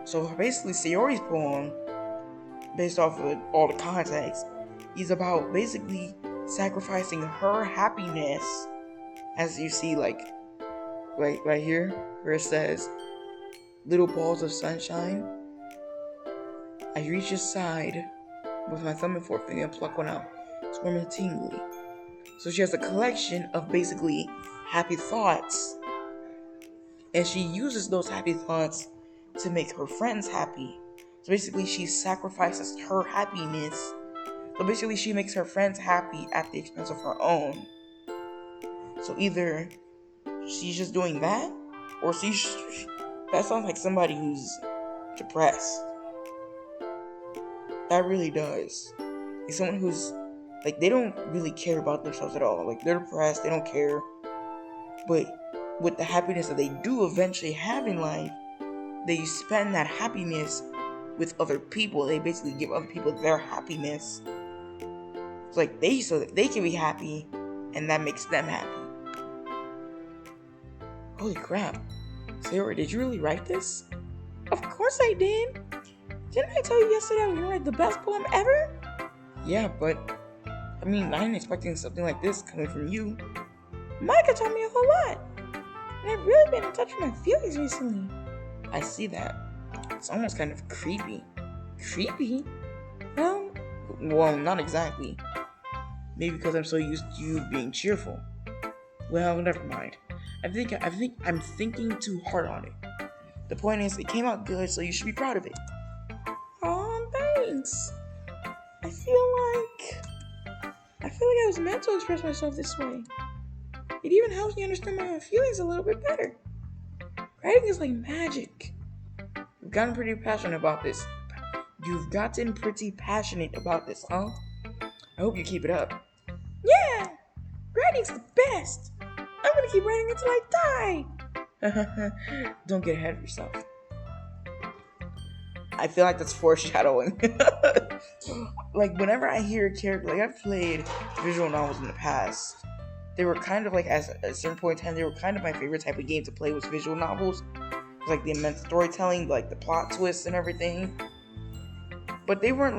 So basically, Sayori's poem, based off of all the context, is about basically sacrificing her happiness, as you see, like, right here, where it says, little balls of sunshine. I reach aside with my thumb and forefinger and pluck one out. It's warm and tingly. So she has a collection of basically happy thoughts, and she uses those happy thoughts to make her friends happy. So basically she sacrifices her happiness. So basically she makes her friends happy at the expense of her own. So either she's just doing that, or that sounds like somebody who's depressed. That really does. It's someone who's like, they don't really care about themselves at all. Like, they're depressed, they don't care. But with the happiness that they do eventually have in life, they spend that happiness with other people. They basically give other people their happiness. It's like so that they can be happy, and that makes them happy. Holy crap. Sarah, did you really write this? Of course I did. Didn't I tell you yesterday I was gonna write the best poem ever? Yeah, but I mean, I didn't expect something like this coming from you. Micah told me a whole lot, and I've really been in touch with my feelings recently. I see that. It's almost kind of creepy. Creepy? Well, not exactly. Maybe because I'm so used to you being cheerful. Well, never mind. I think I'm thinking too hard on it. The point is, it came out good, so you should be proud of it. Aw, thanks. I feel like I was meant to express myself this way. It even helps me understand my own feelings a little bit better. Writing is like magic. You've gotten pretty passionate about this. Huh? I hope you keep it up. Yeah! Writing's the best! I'm gonna keep writing until I die! Don't get ahead of yourself. I feel like that's foreshadowing. Like, whenever I hear a character, like, I've played visual novels in the past. They were kind of like, at a certain point in time, they were kind of my favorite type of game to play was visual novels. Like, the immense storytelling, like, the plot twists and everything. But they weren't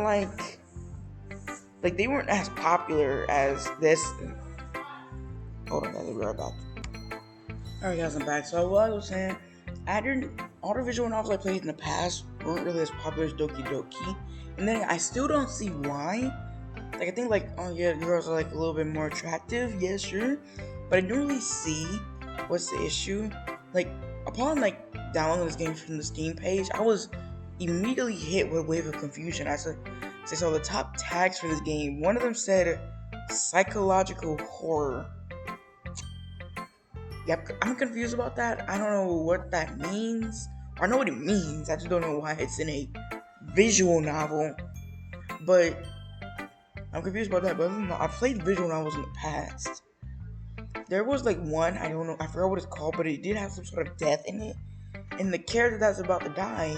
they weren't as popular as this. Hold on, guys, I'll be right back. Alright, guys, I'm back. So, what I was saying, all the visual novels I played in the past weren't really as popular as Doki Doki. And then I still don't see why. Like, I think, like, oh yeah, girls are, like, a little bit more attractive. Yeah, sure. But I don't really see what's the issue. Like, upon, like, downloading this game from the Steam page, I was immediately hit with a wave of confusion. I saw the top tags for this game. One of them said psychological horror. Yep, I'm confused about that. I don't know what that means. I know what it means. I just don't know why it's in a visual novel. But I'm confused about that. But I've played visual novels in the past. There was like one, I don't know, I forgot what it's called, but it did have some sort of death in it. And the character that's about to die,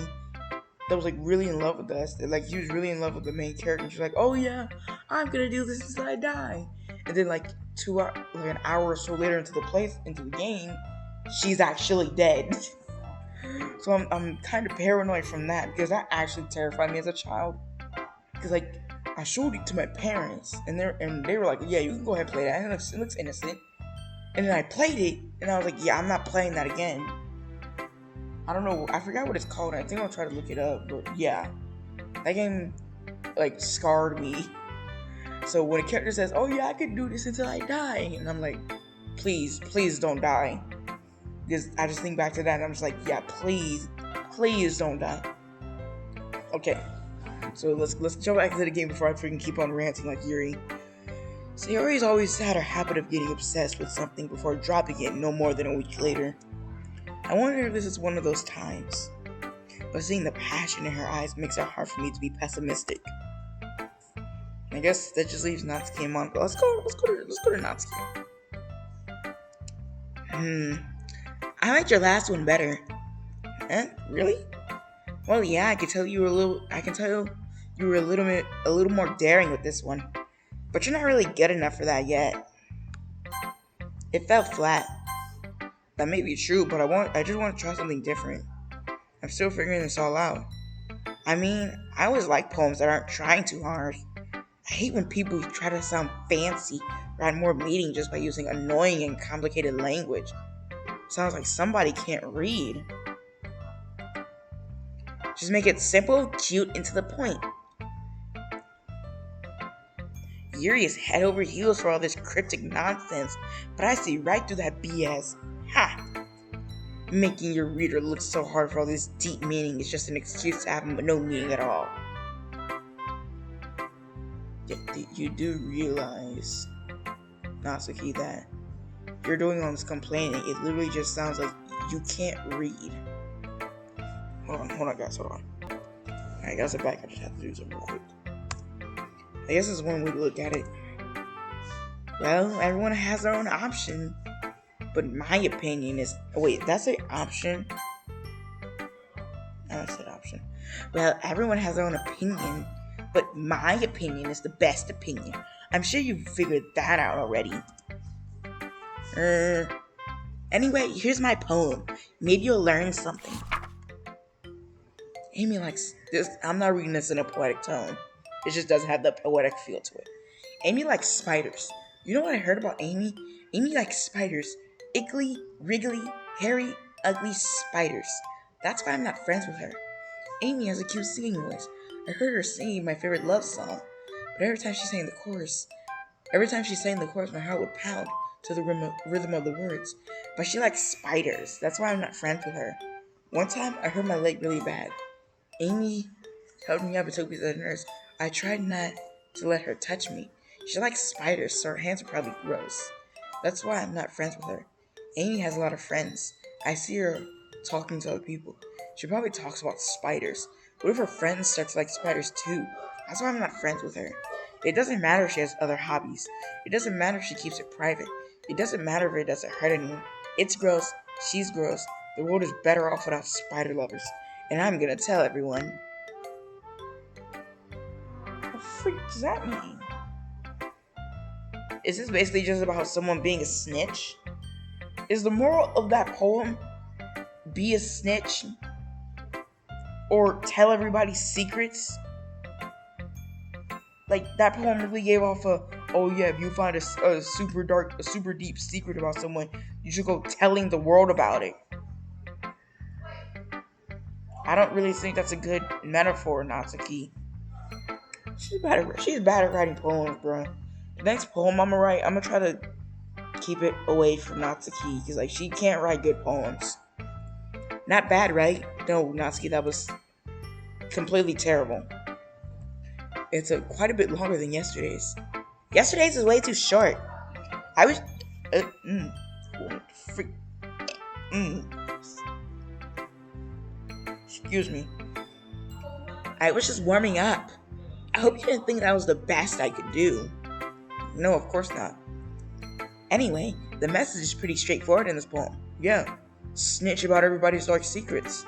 that was like really in love with us. Like, he was really in love with the main character. And she's like, oh yeah, I'm gonna do this until I die. And then like an hour or so later into the game, she's actually dead. So I'm kind of paranoid from that, because that actually terrified me as a child. Because like, I showed it to my parents, and they were like, yeah, you can go ahead and play that. It looks innocent. And then I played it, and I was like, yeah, I'm not playing that again. I don't know, I forgot what it's called. I think I'll try to look it up, but yeah. That game, like, scarred me. So when a character says, oh yeah, I could do this until I die, and I'm like, please don't die. Because I just think back to that, and I'm just like, yeah, please don't die. Okay, so let's jump back into the game before I freaking keep on ranting like Yuri. So Yuri's always had a habit of getting obsessed with something before dropping it no more than a week later. I wonder if this is one of those times. But seeing the passion in her eyes makes it hard for me to be pessimistic. I guess that just leaves Natsuki and Monica. Let's go to Natsuki. I liked your last one better. Really? Well, yeah, I can tell you were a little more daring with this one. But you're not really good enough for that yet. It fell flat. That may be true, but I just want to try something different. I'm still figuring this all out. I mean, I always like poems that aren't trying too hard. I hate when people try to sound fancy or add more meaning just by using annoying and complicated language. Sounds like somebody can't read. Just make it simple, cute, and to the point. Yuri is head over heels for all this cryptic nonsense, but I see right through that BS. Ha! Making your reader look so hard for all this deep meaning is just an excuse to have no meaning at all. You do realize, Natsuki, that you're doing all this complaining. It literally just sounds like you can't read. Hold on, guys, hold on. Alright, guys, I'm back. I just have to do something real quick. I guess there's one way to look at it. Well, everyone has their own option. But my opinion is... Wait, that's an option? I said option. Well, everyone has their own opinion. But my opinion is the best opinion. I'm sure you've figured that out already. Anyway, here's my poem. Maybe you'll learn something. Amy likes this. I'm not reading this in a poetic tone. It just doesn't have the poetic feel to it. Amy likes spiders. You know what I heard about Amy? Amy likes spiders. Iggly, wriggly, hairy, ugly spiders. That's why I'm not friends with her. Amy has a cute singing voice. I heard her singing my favorite love song, but every time she sang the chorus, Every time she sang the chorus, my heart would pound to the rhythm of the words. But she likes spiders. That's why I'm not friends with her. One time, I hurt my leg really bad. Amy held me up and took me to the nurse. I tried not to let her touch me. She likes spiders, so her hands are probably gross. That's why I'm not friends with her. Amy has a lot of friends. I see her talking to other people. She probably talks about spiders. What if her friends start to like spiders too? That's why I'm not friends with her. It doesn't matter if she has other hobbies. It doesn't matter if she keeps it private. It doesn't matter if it doesn't hurt anyone. It's gross. She's gross. The world is better off without spider lovers. And I'm gonna tell everyone. What the freak does that mean? Is this basically just about someone being a snitch? Is the moral of that poem be a snitch? Or tell everybody secrets? Like, that poem really gave off a, oh yeah, if you find a super dark, a super deep secret about someone, you should go telling the world about it. I don't really think that's a good metaphor, Natsuki. She's bad at writing poems, bro. The next poem I'm gonna try to keep it away from Natsuki, because like she can't write good poems. Not bad, right? No, Natsuki, that was completely terrible. It's quite a bit longer than yesterday's. Yesterday's is way too short. I was excuse me. I was just warming up. I hope you didn't think that was the best I could do. No, of course not. Anyway, the message is pretty straightforward in this poem. Yeah, snitch about everybody's dark secrets.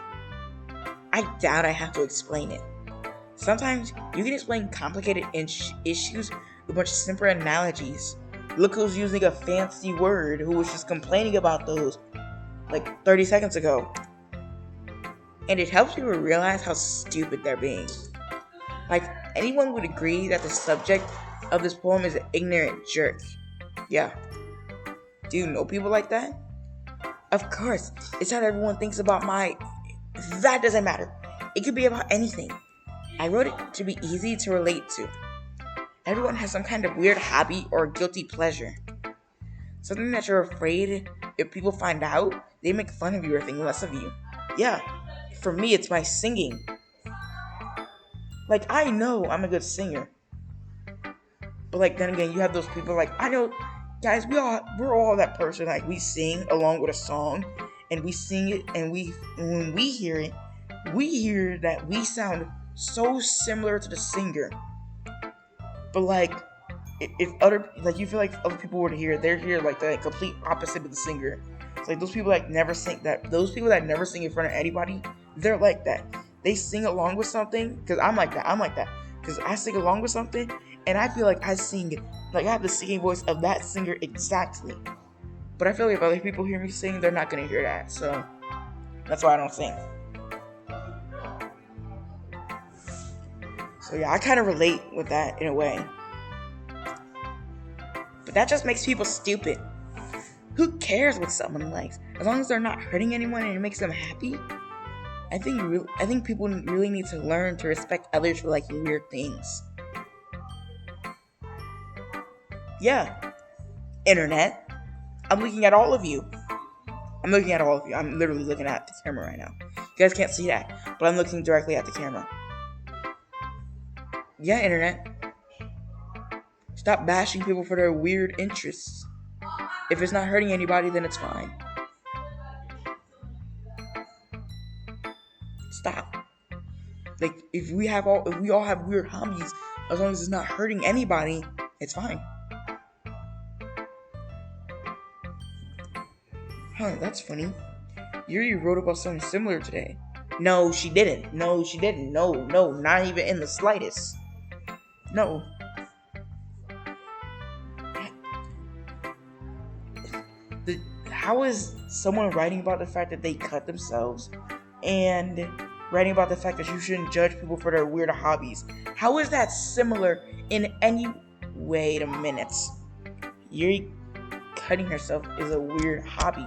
I doubt I have to explain it. Sometimes you can explain complicated issues with a bunch of simple analogies. Look who's using a fancy word who was just complaining about those like 30 seconds ago. And it helps people realize how stupid they're being. Like, anyone would agree that the subject of this poem is an ignorant jerk. Yeah. Do you know people like that? Of course, it's not everyone thinks about That doesn't matter. It could be about anything. I wrote it to be easy to relate to. Everyone has some kind of weird hobby or guilty pleasure. Something that you're afraid if people find out, they make fun of you or think less of you. Yeah, for me it's my singing. Like, I know I'm a good singer. But like, then again, you have those people like, I know, guys, we're all that person, like, we sing along with a song, and we sing it, and when we hear that we sound so similar to the singer. But like, if you feel like other people were to hear, they're here like the complete opposite of the singer. It's like those people that never sing in front of anybody, they're like that. They sing along with something, because I'm like that. Because I sing along with something, and I feel like I have the singing voice of that singer exactly. But I feel like if other people hear me sing, they're not going to hear that. So, that's why I don't sing. So yeah, I kind of relate with that in a way. But that just makes people stupid. Who cares what someone likes? As long as they're not hurting anyone and it makes them happy. I think people really need to learn to respect others for liking weird things. Yeah. Internet. I'm looking at all of you. I'm literally looking at the camera right now. You guys can't see that, but I'm looking directly at the camera. Yeah, Internet. Stop bashing people for their weird interests. If it's not hurting anybody, then it's fine. Stop. Like, if we all have weird hobbies, as long as it's not hurting anybody, it's fine. Huh, that's funny. Yuri wrote about something similar today. No, she didn't. No, not even in the slightest. No. How is someone writing about the fact that they cut themselves and writing about the fact that you shouldn't judge people for their weird hobbies? How is that similar in any... Wait a minute. Yuri cutting herself is a weird hobby.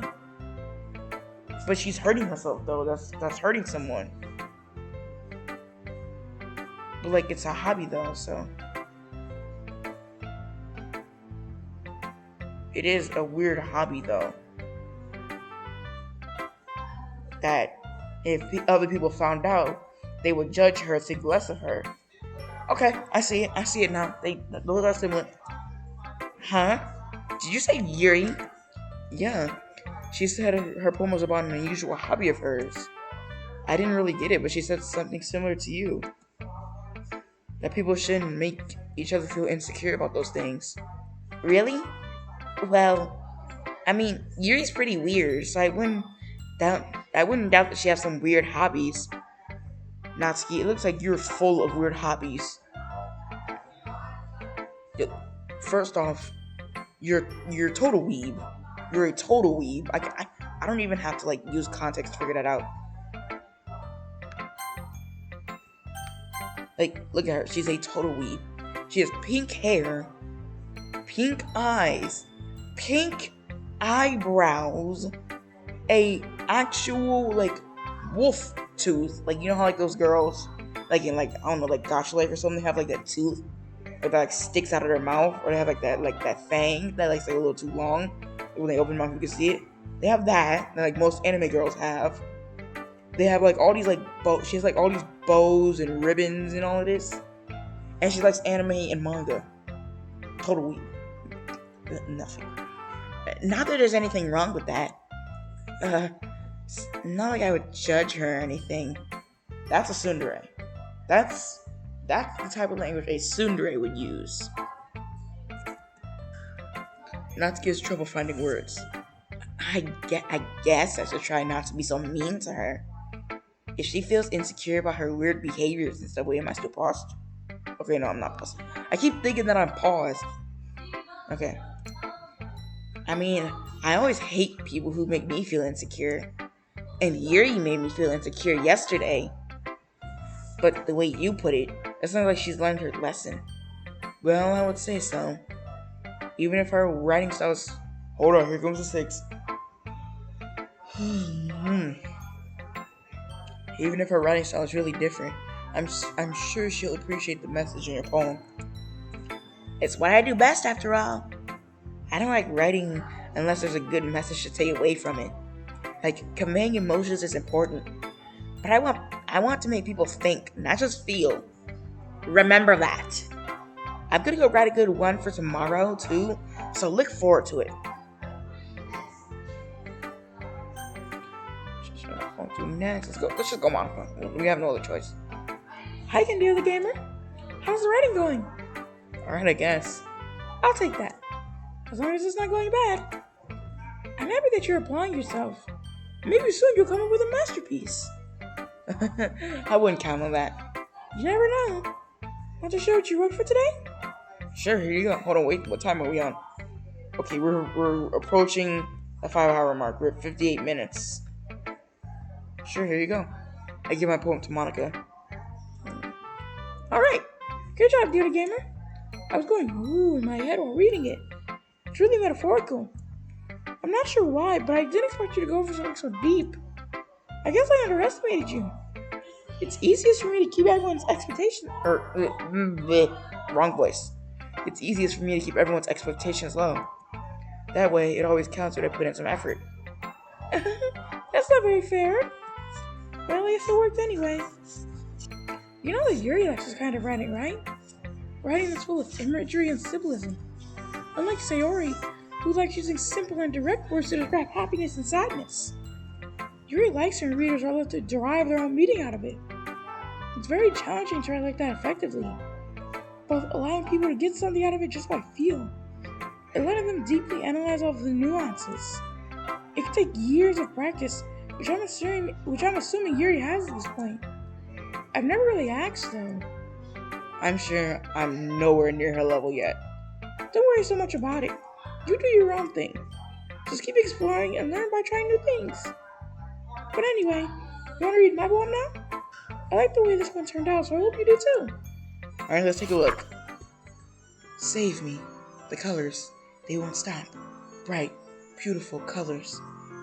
But she's hurting herself, though. That's hurting someone. But like, it's a hobby though, so It is a weird hobby, though, that if other people found out, they would judge her, think less of her. Okay, I see it. I see it now. Those are similar. Huh? Did you say Yuri? Yeah. She said her poem was about an unusual hobby of hers. I didn't really get it, but she said something similar to you. That people shouldn't make each other feel insecure about those things. Really? Well, I mean, Yuri's pretty weird, so doubt I wouldn't doubt that she has some weird hobbies. Natsuki, it looks like you're full of weird hobbies. First off, you're a total weeb. You're a total weeb. I don't even have to like use context to figure that out. Like, look at her. She's a total weeb. She has pink hair, pink eyes, pink eyebrows, a actual like wolf tooth. Like, you know how like those girls, like in like, I don't know, like Gosh Life or something, have like that tooth that like sticks out of their mouth, or they have like that fang that like a little too long. When they open their mouth, you can see it. They have that like most anime girls have. They have like all these like she has like all these bows and ribbons and all of this, and she likes anime and manga. Total weeb. Nothing. Not that there's anything wrong with that. Not like I would judge her or anything. That's a tsundere. That's the type of language a tsundere would use. Natsuki has trouble finding words. I guess I should try not to be so mean to her. If she feels insecure about her weird behaviors and stuff, wait, am I still paused? Okay, no, I'm not paused. I keep thinking that I'm paused. Okay. I mean, I always hate people who make me feel insecure. And Yuri made me feel insecure yesterday. But the way you put it, it sounds like she's learned her lesson. Well, I would say so. Even if her writing style is... Hold on, here comes the 6. Even if her writing style is really different, I'm sure she'll appreciate the message in your poem. It's what I do best, after all. I don't like writing unless there's a good message to take away from it. Like, conveying emotions is important, but I want to make people think, not just feel. Remember that. I'm gonna go write a good one for tomorrow too, so look forward to it. What to do next? Let's just go on. We have no other choice. Hi, dear the gamer. How's the writing going? Alright, I guess. I'll take that. As long as it's not going bad. I'm happy that you're applying yourself. Maybe soon you'll come up with a masterpiece. I wouldn't count on that. You never know. Want to share what you wrote for today? Sure, here you go. Hold on, wait. What time are we on? Okay, we're approaching the 5-hour mark. We're at 58 minutes. Sure, here you go. I give my poem to Monica. Alright. Good job, dear gamer. I was going ooh in my head while reading it. It's really metaphorical. I'm not sure why, but I didn't expect you to go for something so deep. I guess I underestimated you. It's easiest for me to keep everyone's expectations... wrong voice. It's easiest for me to keep everyone's expectations low. That way, it always counts when I put in some effort. That's not very fair. Well, I guess it worked anyway. You know that Yuri likes this kind of writing, right? Writing that's full of imagery and symbolism. Unlike Sayori, who likes using simple and direct words to describe happiness and sadness. Yuri likes when readers are able to derive their own meaning out of it. It's very challenging to write like that effectively, both allowing people to get something out of it just by feel, and letting them deeply analyze all of the nuances. It could take years of practice, which I'm assuming Yuri has at this point. I've never really asked, though. I'm sure I'm nowhere near her level yet. Don't worry so much about it. You do your own thing. Just keep exploring and learn by trying new things. But anyway, you want to read my poem now? I like the way this one turned out, so I hope you do too. Alright, let's take a look. Save me. The colors, they won't stop. Bright, beautiful colors.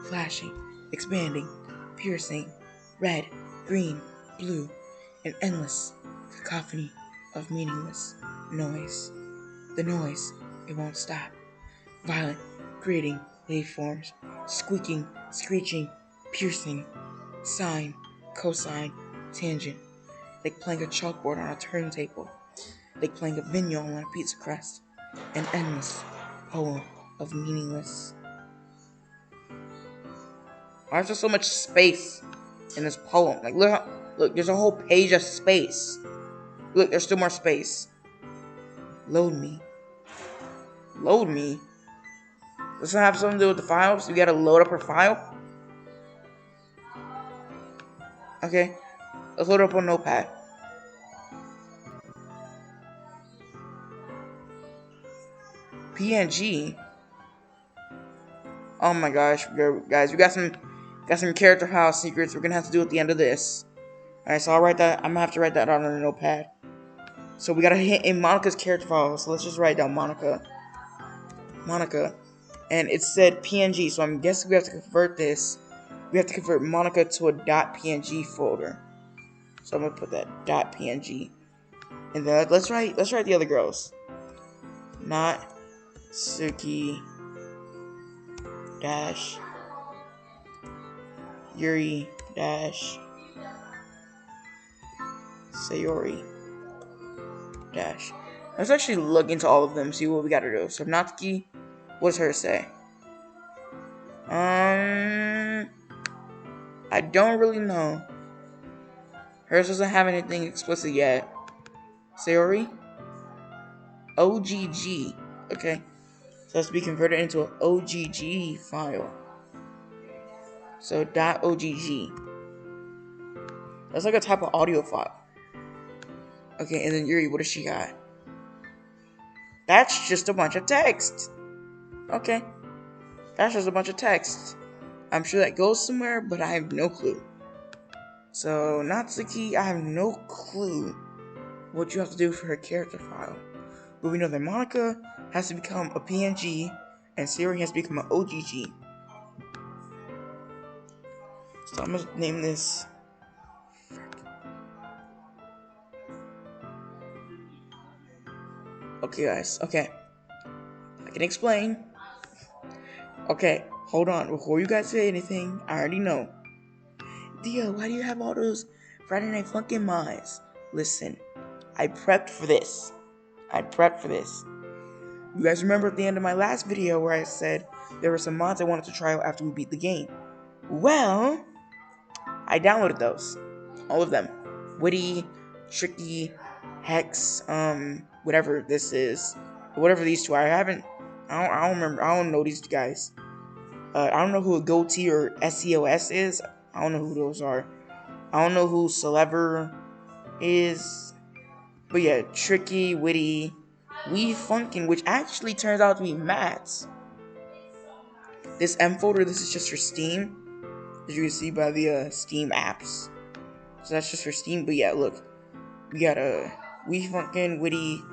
Flashing, expanding, piercing. Red, green, blue. An endless cacophony of meaningless noise. The noise, it won't stop. Violent, creating waveforms, squeaking, screeching, piercing, sine, cosine, tangent, like playing a chalkboard on a turntable, like playing a vigneron on a pizza crust, an endless poem of meaningless. Why is there so much space in this poem? Like, look, there's a whole page of space. Look, there's still more space. Load me. Load me? Does that have something to do with the files? You gotta load up her file? Okay, let's load up on Notepad. PNG? Oh my gosh, guys, we got some character file secrets we're gonna have to do at the end of this. Alright, so I'm gonna have to write that on a notepad. So we gotta hit in Monica's character file, so let's just write down Monica. And it said PNG, so I'm guessing we have to convert this. We have to convert Monica to a .png folder. So I'm gonna put that .png. And then let's write the other girls. Not Suki dash Yuri dash Sayori dash. Let's actually look into all of them, see what we gotta do. So Natsuki, what does her say? I don't really know. Hers doesn't have anything explicit yet. Sayori? OGG. Okay. So it has to be converted into an OGG file. So .ogg. That's like a type of audio file. Okay, and then Yuri, what does she got? That's just a bunch of text. Okay. That's just a bunch of text. I'm sure that goes somewhere, but I have no clue. So, Natsuki, I have no clue what you have to do for her character file. But we know that Monica has to become a PNG, and Sayori has to become an OGG. So I'm gonna name this. Okay, guys. Okay, I can explain. Okay, hold on. Before you guys say anything, I already know. Dio, why do you have all those Friday Night Funkin' mods? Listen, I prepped for this. You guys remember at the end of my last video where I said there were some mods I wanted to try out after we beat the game? Well, I downloaded those. All of them. Witty, Tricky, Hex, whatever this is. Whatever these two are. I don't remember. I don't know these guys. I don't know who a Goatee or SEOS is. I don't know who those are. I don't know who Celever is. But yeah, Tricky, Witty, We Funkin', which actually turns out to be Matt's. This M folder, this is just for Steam. As you can see by the Steam apps. So that's just for Steam. But yeah, look. We got We Funkin', Witty,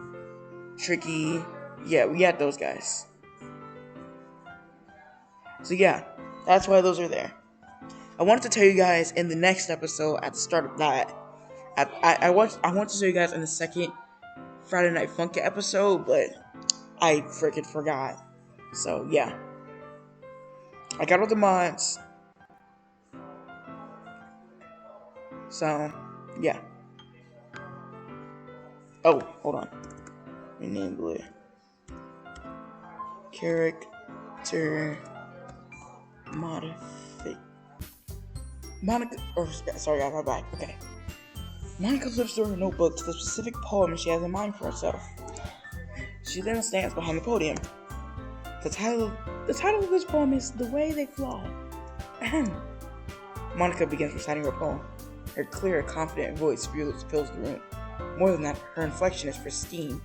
Tricky. Yeah, we got those guys. So yeah, that's why those are there. I wanted to tell you guys in the next episode at the start of that. I want to show you guys in the second Friday Night Funkin' episode, but I freaking forgot. So yeah, I got all the mods. So yeah. Oh, hold on. Enable it. Character modify. Monica. Oh, sorry, I got my back. Okay. Monica flips through her notebook to the specific poem she has in mind for herself. She then stands behind the podium. The title of this poem is "The Way They Fly." Ahem. Monica begins reciting her poem. Her clear, confident voice fills the room. More than that, her inflection is pristine.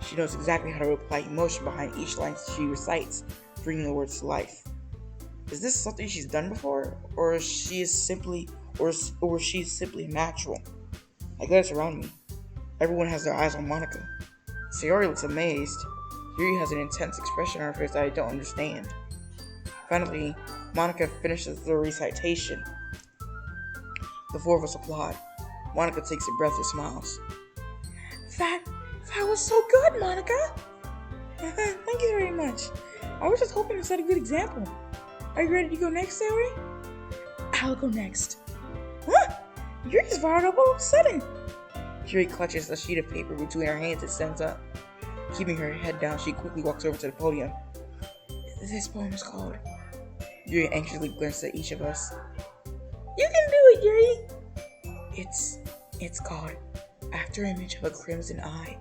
She knows exactly how to apply emotion behind each line she recites, bringing the words to life. Is this something she's done before, or is she simply natural? I glance around me. Everyone has their eyes on Monica. Sayori looks amazed. Yuri has an intense expression on her face that I don't understand. Finally, Monica finishes the recitation. The four of us applaud. Monica takes a breath and smiles. That was so good, Monica! Thank you very much. I was just hoping to set a good example. Are you ready to go next, Yuri? I'll go next. Huh? Yuri's fired up all of a sudden. Yuri clutches a sheet of paper between her hands and stands up. Keeping her head down, she quickly walks over to the podium. This poem is called... Yuri anxiously glances at each of us. You can do it, Yuri! It's called After Image of a Crimson Eye.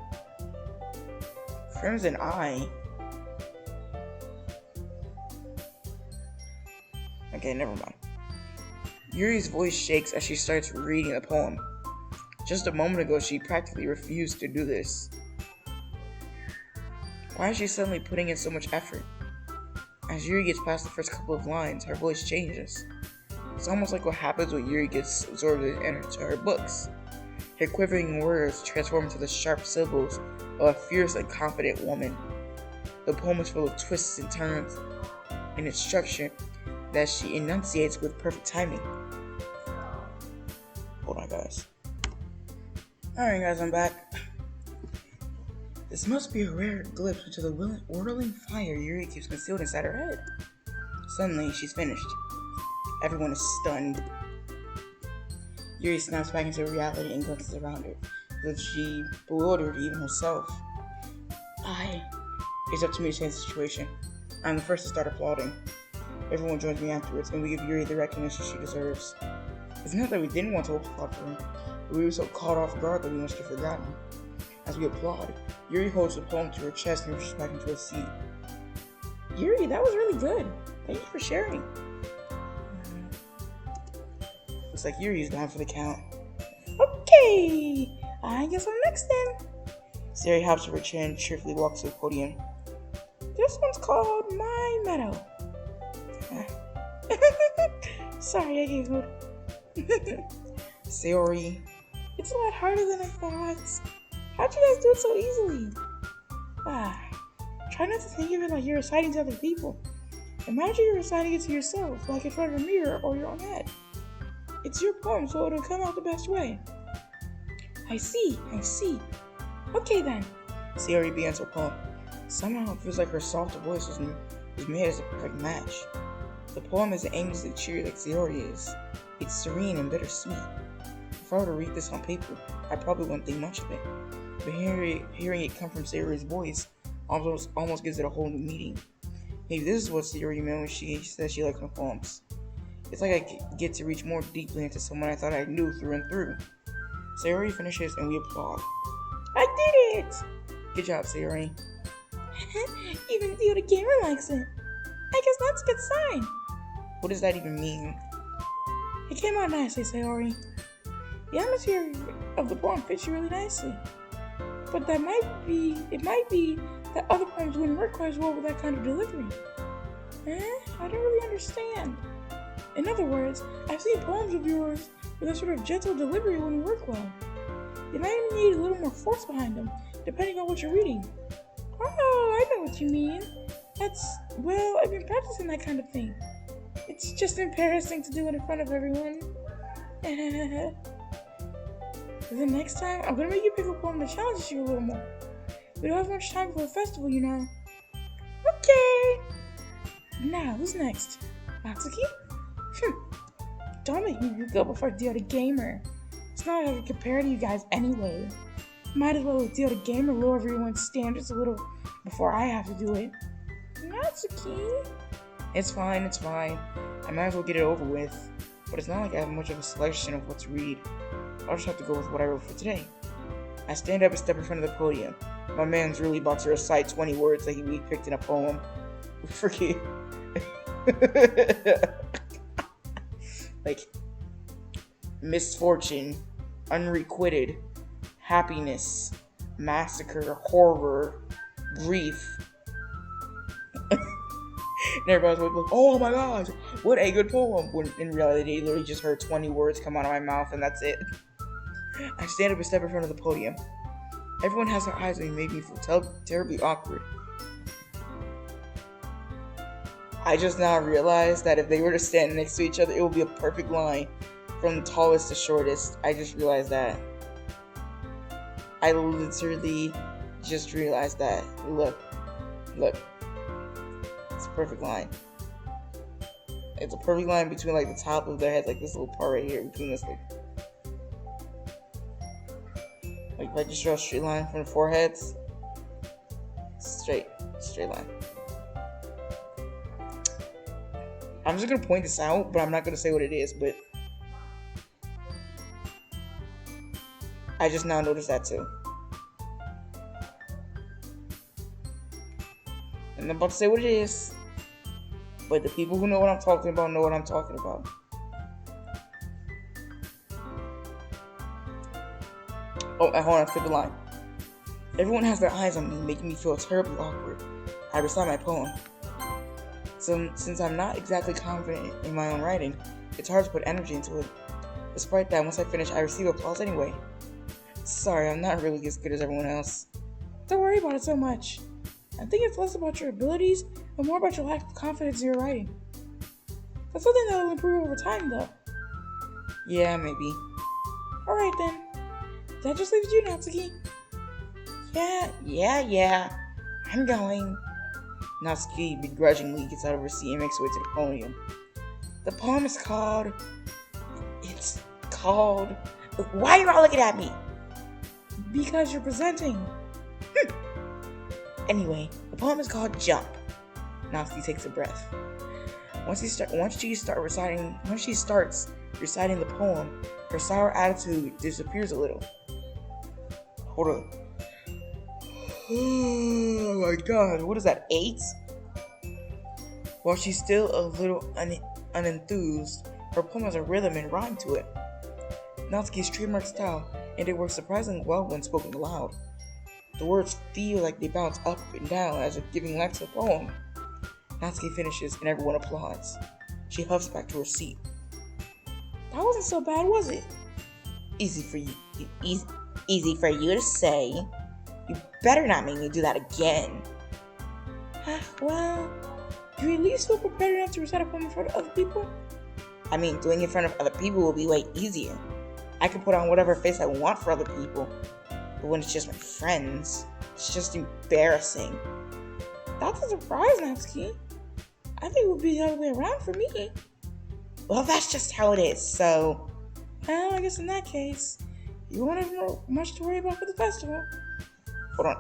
Crimson Eye? Okay, never mind. Yuri's voice shakes as she starts reading the poem. Just a moment ago, she practically refused to do this. Why is she suddenly putting in so much effort? As Yuri gets past the first couple of lines, her voice changes. It's almost like what happens when Yuri gets absorbed into her books. Her quivering words transform into the sharp syllables of a fierce and confident woman. The poem is full of twists and turns in its structure that she enunciates with perfect timing. Hold on, guys. Alright, guys, I'm back. This must be a rare glimpse into the whirling fire Yuri keeps concealed inside her head. Suddenly, she's finished. Everyone is stunned. Yuri snaps back into reality and glances around her, as if she bewildered even herself. It's up to me to change the situation. I'm the first to start applauding. Everyone joins me afterwards, and we give Yuri the recognition she deserves. It's not that we didn't want to applaud for her, but we were so caught off guard that we must have forgotten. As we applaud, Yuri holds the poem to her chest and rushes back into her seat. Yuri, that was really good. Thank you for sharing. Looks like Yuri's down for the count. Okay, I guess I'm next then. Sari hops over her chair and cheerfully walks to the podium. This one's called My Meadow. Sorry, I giggled. Sayori, it's a lot harder than I thought. How'd you guys do it so easily? Try not to think of it like you're reciting to other people. Imagine you're reciting it to yourself, like in front of a mirror or your own head. It's your poem, so it'll come out the best way. I see. Okay then. Sayori begins her poem. Somehow it feels like her soft voice is made as a perfect match. The poem isn't aimlessly cheery like Sayori is. It's serene and bittersweet. If I were to read this on paper, I probably wouldn't think much of it. But hearing it come from Sayori's voice almost gives it a whole new meaning. Maybe this is what Sayori meant when she said she liked my poems. It's like I get to reach more deeply into someone I thought I knew through and through. Sayori finishes and we applaud. I did it! Good job, Sayori. Even Theo the Gamer likes it. I guess that's a good sign. What does that even mean? It came out nicely, Sayori. The atmosphere of the poem fits you really nicely. But it might be that other poems wouldn't work quite as well with that kind of delivery. I don't really understand. In other words, I've seen poems of yours with a sort of gentle delivery wouldn't work well. You might even need a little more force behind them, depending on what you're reading. Oh, I know what you mean. I've been practicing that kind of thing. It's just embarrassing to do it in front of everyone. The next time, I'm gonna make you pick a poem that challenges you a little more. We don't have much time for a festival, you know. Okay. Now, who's next? Natsuki? Don't make me go before Dio the Gamer. It's not like I can compare to you guys anyway. Might as well let Dio the Gamer lower everyone's standards a little before I have to do it. Natsuki? It's fine. I might as well get it over with. But it's not like I have much of a selection of what to read. I'll just have to go with what I wrote for today. I stand up and step in front of the podium. My man's really about to recite 20 words that we picked in a poem. Forget. Like, misfortune, unrequited, happiness, massacre, horror, grief. And everybody's like, oh my gosh, what a good poem. When in reality, I literally just heard 20 words come out of my mouth and that's it. I stand up and step in front of the podium. Everyone has their eyes on me, making me feel terribly awkward. I just now realized that if they were to stand next to each other, it would be a perfect line from the tallest to shortest. I just realized that. I literally just realized that. Look. perfect line. It's a perfect line between like the top of their heads, like this little part right here between this like if I just draw a straight line from the foreheads, straight line. I'm just gonna point this out, but I'm not gonna say what it is. But I just now noticed that too. And I'm about to say what it is, but the people who know what I'm talking about know what I'm talking about. Oh, and hold on, skip the line. Everyone has their eyes on me, making me feel terribly awkward. I recite my poem. So, since I'm not exactly confident in my own writing, it's hard to put energy into it. Despite that, once I finish, I receive applause anyway. Sorry, I'm not really as good as everyone else. Don't worry about it so much. I think it's less about your abilities and more about your lack of confidence in your writing. That's something that will improve over time, though. Yeah, maybe. Alright then. That just leaves you, Natsuki. Yeah. I'm going. Natsuki begrudgingly gets out of her seat and makes her way to the podium. The poem is called... It's called... Why are you all looking at me? Because you're presenting. Anyway, the poem is called Jump. Natsuki takes a breath. Once she starts reciting the poem, her sour attitude disappears a little. Hold on. Oh my god, what is that, 8? While she's still a little unenthused, her poem has a rhythm and rhyme to it. Natsuki's trademark style, and it works surprisingly well when spoken aloud. The words feel like they bounce up and down as if giving life to the poem. Natsuki finishes and everyone applauds. She huffs back to her seat. That wasn't so bad, was it? Easy for you to say. You better not make me do that again. Well, do you at least feel prepared enough to recite a poem in front of other people? I mean, doing it in front of other people will be way easier. I can put on whatever face I want for other people. But when it's just my friends, it's just embarrassing. That's a surprise, Natsuki. I think it would be the other way around for me. Well, that's just how it is, so... Well, I guess in that case, you won't have much to worry about for the festival. Hold on.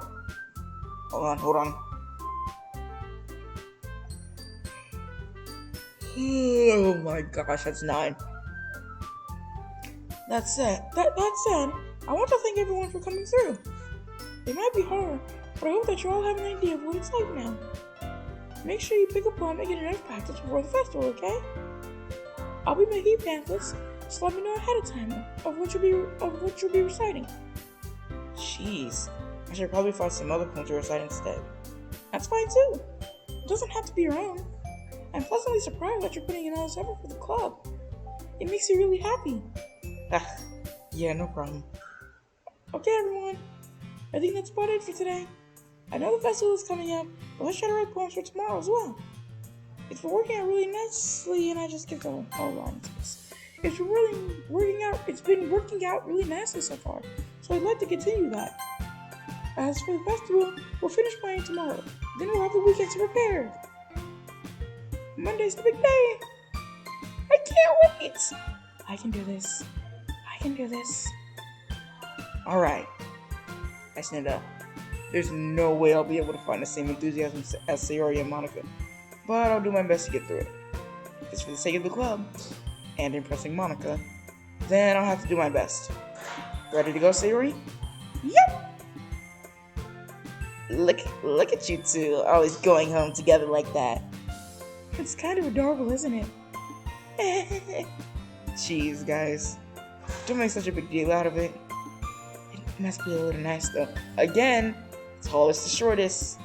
Oh my gosh, that's 9. That said, I want to thank everyone for coming through. It might be hard, but I hope that you all have an idea of what it's like now. Make sure you pick a poem and get enough practice before the festival, okay? I'll be making pamphlets, so let me know ahead of time of what you'll be reciting. Jeez, I should probably find some other poems to recite instead. That's fine too. It doesn't have to be your own. I'm pleasantly surprised that you're putting in all this effort for the club. It makes me really happy. Yeah, no problem. Okay, everyone. I think that's about it for today. I know the festival is coming up, but let's try to write poems for tomorrow as well. It's been working out really nicely, and I just give the whole line to this. It's been working out really nicely so far, so I'd like to continue that. As for the festival, we'll finish playing tomorrow. Then we'll have the weekend to prepare. Monday's the big day. I can't wait. I can do this. Alright. I stand up. There's no way I'll be able to find the same enthusiasm as Sayori and Monica, but I'll do my best to get through it. If it's for the sake of the club, and impressing Monica, then I'll have to do my best. Ready to go, Sayori? Yep! Look at you two, always going home together like that. It's kind of adorable, isn't it? Jeez, guys. Don't make such a big deal out of it. It must be a little nice, though. Again, tallest to shortest.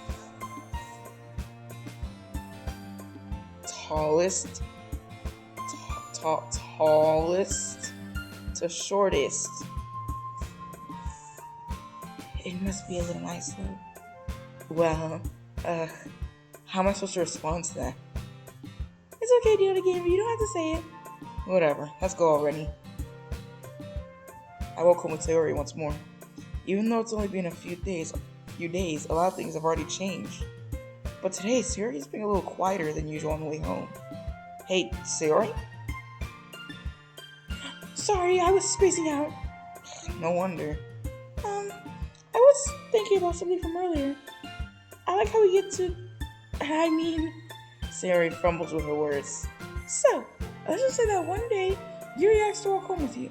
Tallest to shortest. It must be a little nice, though. Well, how am I supposed to respond to that? It's okay, dear gamer, you don't have to say it. Whatever, let's go already. I woke home with Sayori once more. Even though it's only been a few days, a lot of things have already changed. But today, Sayori's being a little quieter than usual on the way home. Hey, Sayori? Sorry, I was spacing out. No wonder. I was thinking about something from earlier. I like how we get to... Sayori fumbles with her words. So, let's just say that one day, Yuri asked to walk home with you.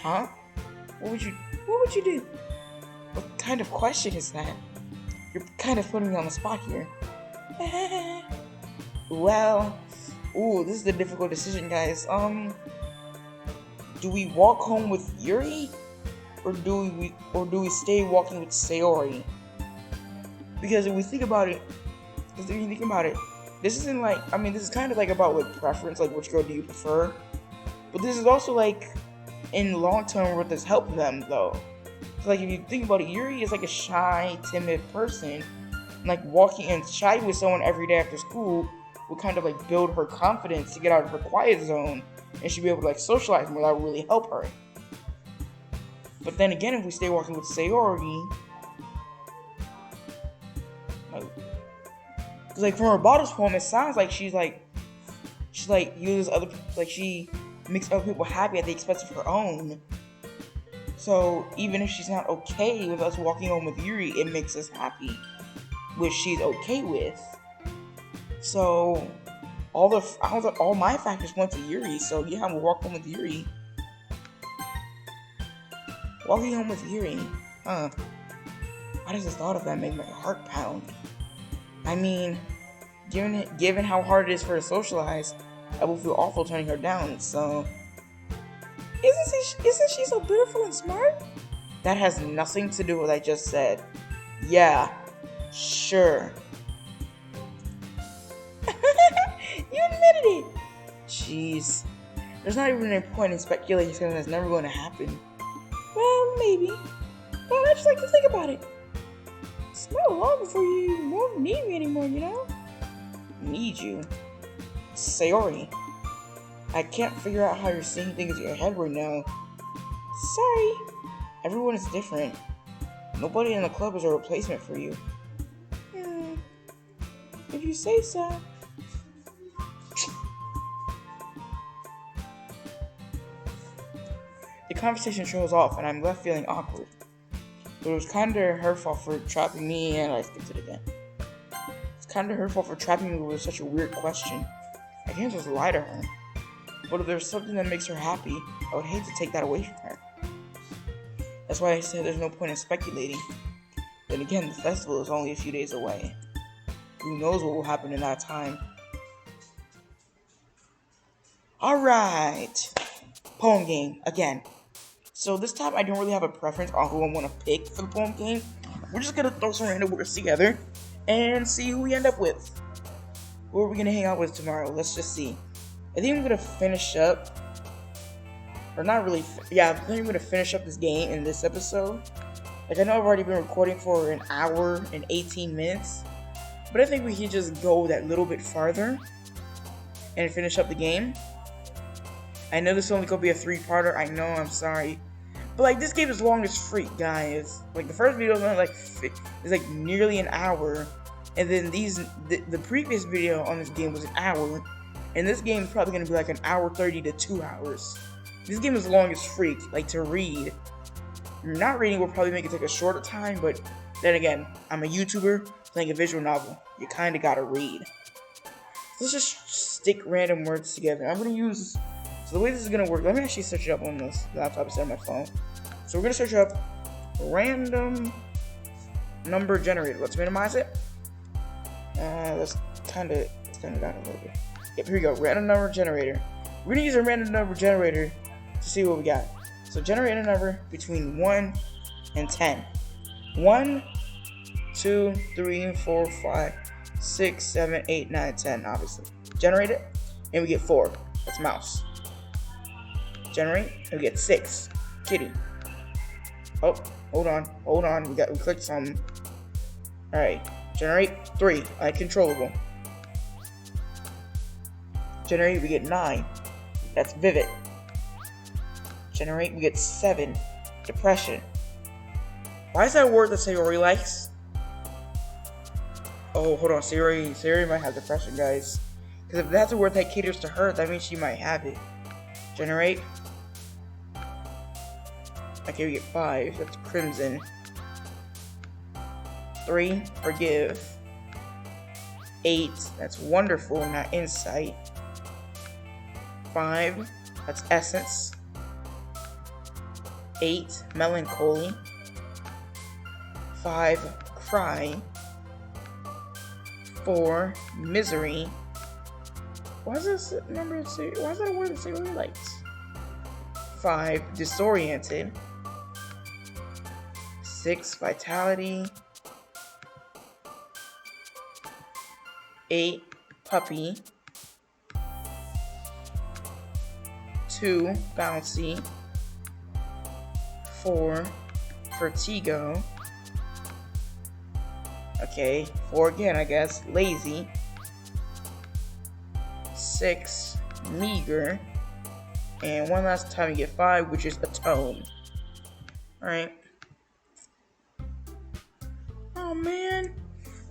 Huh? What would you do? What kind of question is that? You're kind of putting me on the spot here. Well, this is a difficult decision, guys. Do we walk home with Yuri? Or do we stay walking with Sayori? Because if you think about it, this isn't like, this is kind of like about like preference, like which girl do you prefer? But this is also like, in the long term, would this help them though? So, like if you think about it, Yuri is like a shy, timid person. Like walking and chatting with someone every day after school would kind of like build her confidence to get out of her quiet zone, and she'd be able to like socialize more. That would really help her. But then again, if we stay walking with Sayori, like from her bottle's poem, it sounds like she uses other, like she makes other people happy at the expense of her own. So even if she's not okay with us walking home with Yuri, it makes us happy, which she's okay with. So all my factors went to Yuri. So yeah, we'll walk home with Yuri. Walking home with Yuri, Why does the thought of that make my heart pound? Given how hard it is for her to socialize, I will feel awful turning her down. So, isn't she so beautiful and smart? That has nothing to do with what I just said. Yeah, sure. You admitted it. Jeez, there's not even any point in speculating something that's never going to happen. Well, maybe, but I just like to think about it. It's not long before you won't need me anymore, you know? Need you? Sayori, I can't figure out how you're seeing things in your head right now. Sorry. Everyone is different. Nobody in the club is a replacement for you. If you say so. The conversation shows off, and I'm left feeling awkward. But it was kinda her fault for trapping me, and I skipped it again. It's kinda her fault for trapping me with such a weird question. I can't just lie to her. But if there's something that makes her happy, I would hate to take that away from her. That's why I said there's no point in speculating. Then again, the festival is only a few days away. Who knows what will happen in that time? Alright. Poem game, again. So this time I don't really have a preference on who I want to pick for the poem game. We're just going to throw some random words together and see who we end up with. Who are we going to hang out with tomorrow? Let's just see. I think I'm going to finish up, or not really, I think I'm going to finish up this game in this episode. Like, I know I've already been recording for an hour and 18 minutes, but I think we can just go that little bit farther and finish up the game. I know this is only going to be a 3-parter, I know, I'm sorry. But, like, this game is long as freak, guys. Like, the first video is like nearly an hour, and then the previous video on this game was an hour, and this game is probably going to be like an hour 30 to 2 hours. This game is long as freak, like, to read. Not reading will probably make it take a shorter time, but then again, I'm a YouTuber playing a visual novel. You kind of gotta read. Let's just stick random words together. I'm gonna use, so the way this is gonna work, let me actually search it up on this laptop instead of my phone. So we're gonna search up random number generator. Let's minimize it. Let's kind of down a little bit. Yep, here we go, random number generator. We're gonna use a random number generator to see what we got. So generate a number between 1 and 10. 1, 2, 3, 4, 5, 6, 7, 8, 9, 10, obviously. Generate it, and we get 4. That's mouse. Generate, and we get 6. Kitty. Oh, hold on. We clicked something. Alright. Generate 3. Uncontrollable. Generate, we get 9. That's vivid. Generate, we get 7. Depression. Why is that a word that Sayori likes? Oh, hold on. Siri might have depression, guys. Because if that's a word that caters to her, that means she might have it. Generate. Okay, we get 5. That's crimson. 3, forgive. 8, that's wonderful, not insight. 5, that's essence. 8, melancholy. 5, cry. 4, misery. Why is this number? Why is that a word that Siri likes? 5, disoriented. 6, vitality. 8, puppy. 2, bouncy. 4, vertigo. Okay, 4 again, I guess. Lazy. 6, meager. And one last time you get 5, which is atone. Alright. Oh man.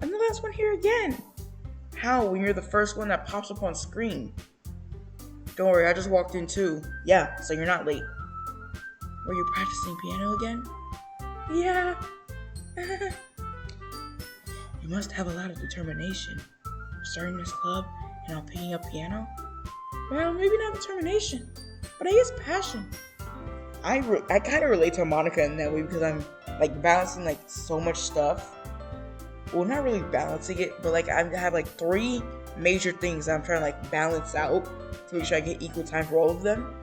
And the last one here again. How when you're the first one that pops up on screen? Don't worry, I just walked in too. Yeah, so you're not late. Were you practicing piano again? Yeah. You must have a lot of determination. Starting this club and now picking up piano? Well, maybe not determination, but I guess passion. I kind of relate to Monica in that way because I'm like balancing like so much stuff. Well, not really balancing it, but like I have like 3 major things that I'm trying to like balance out to make sure I get equal time for all of them.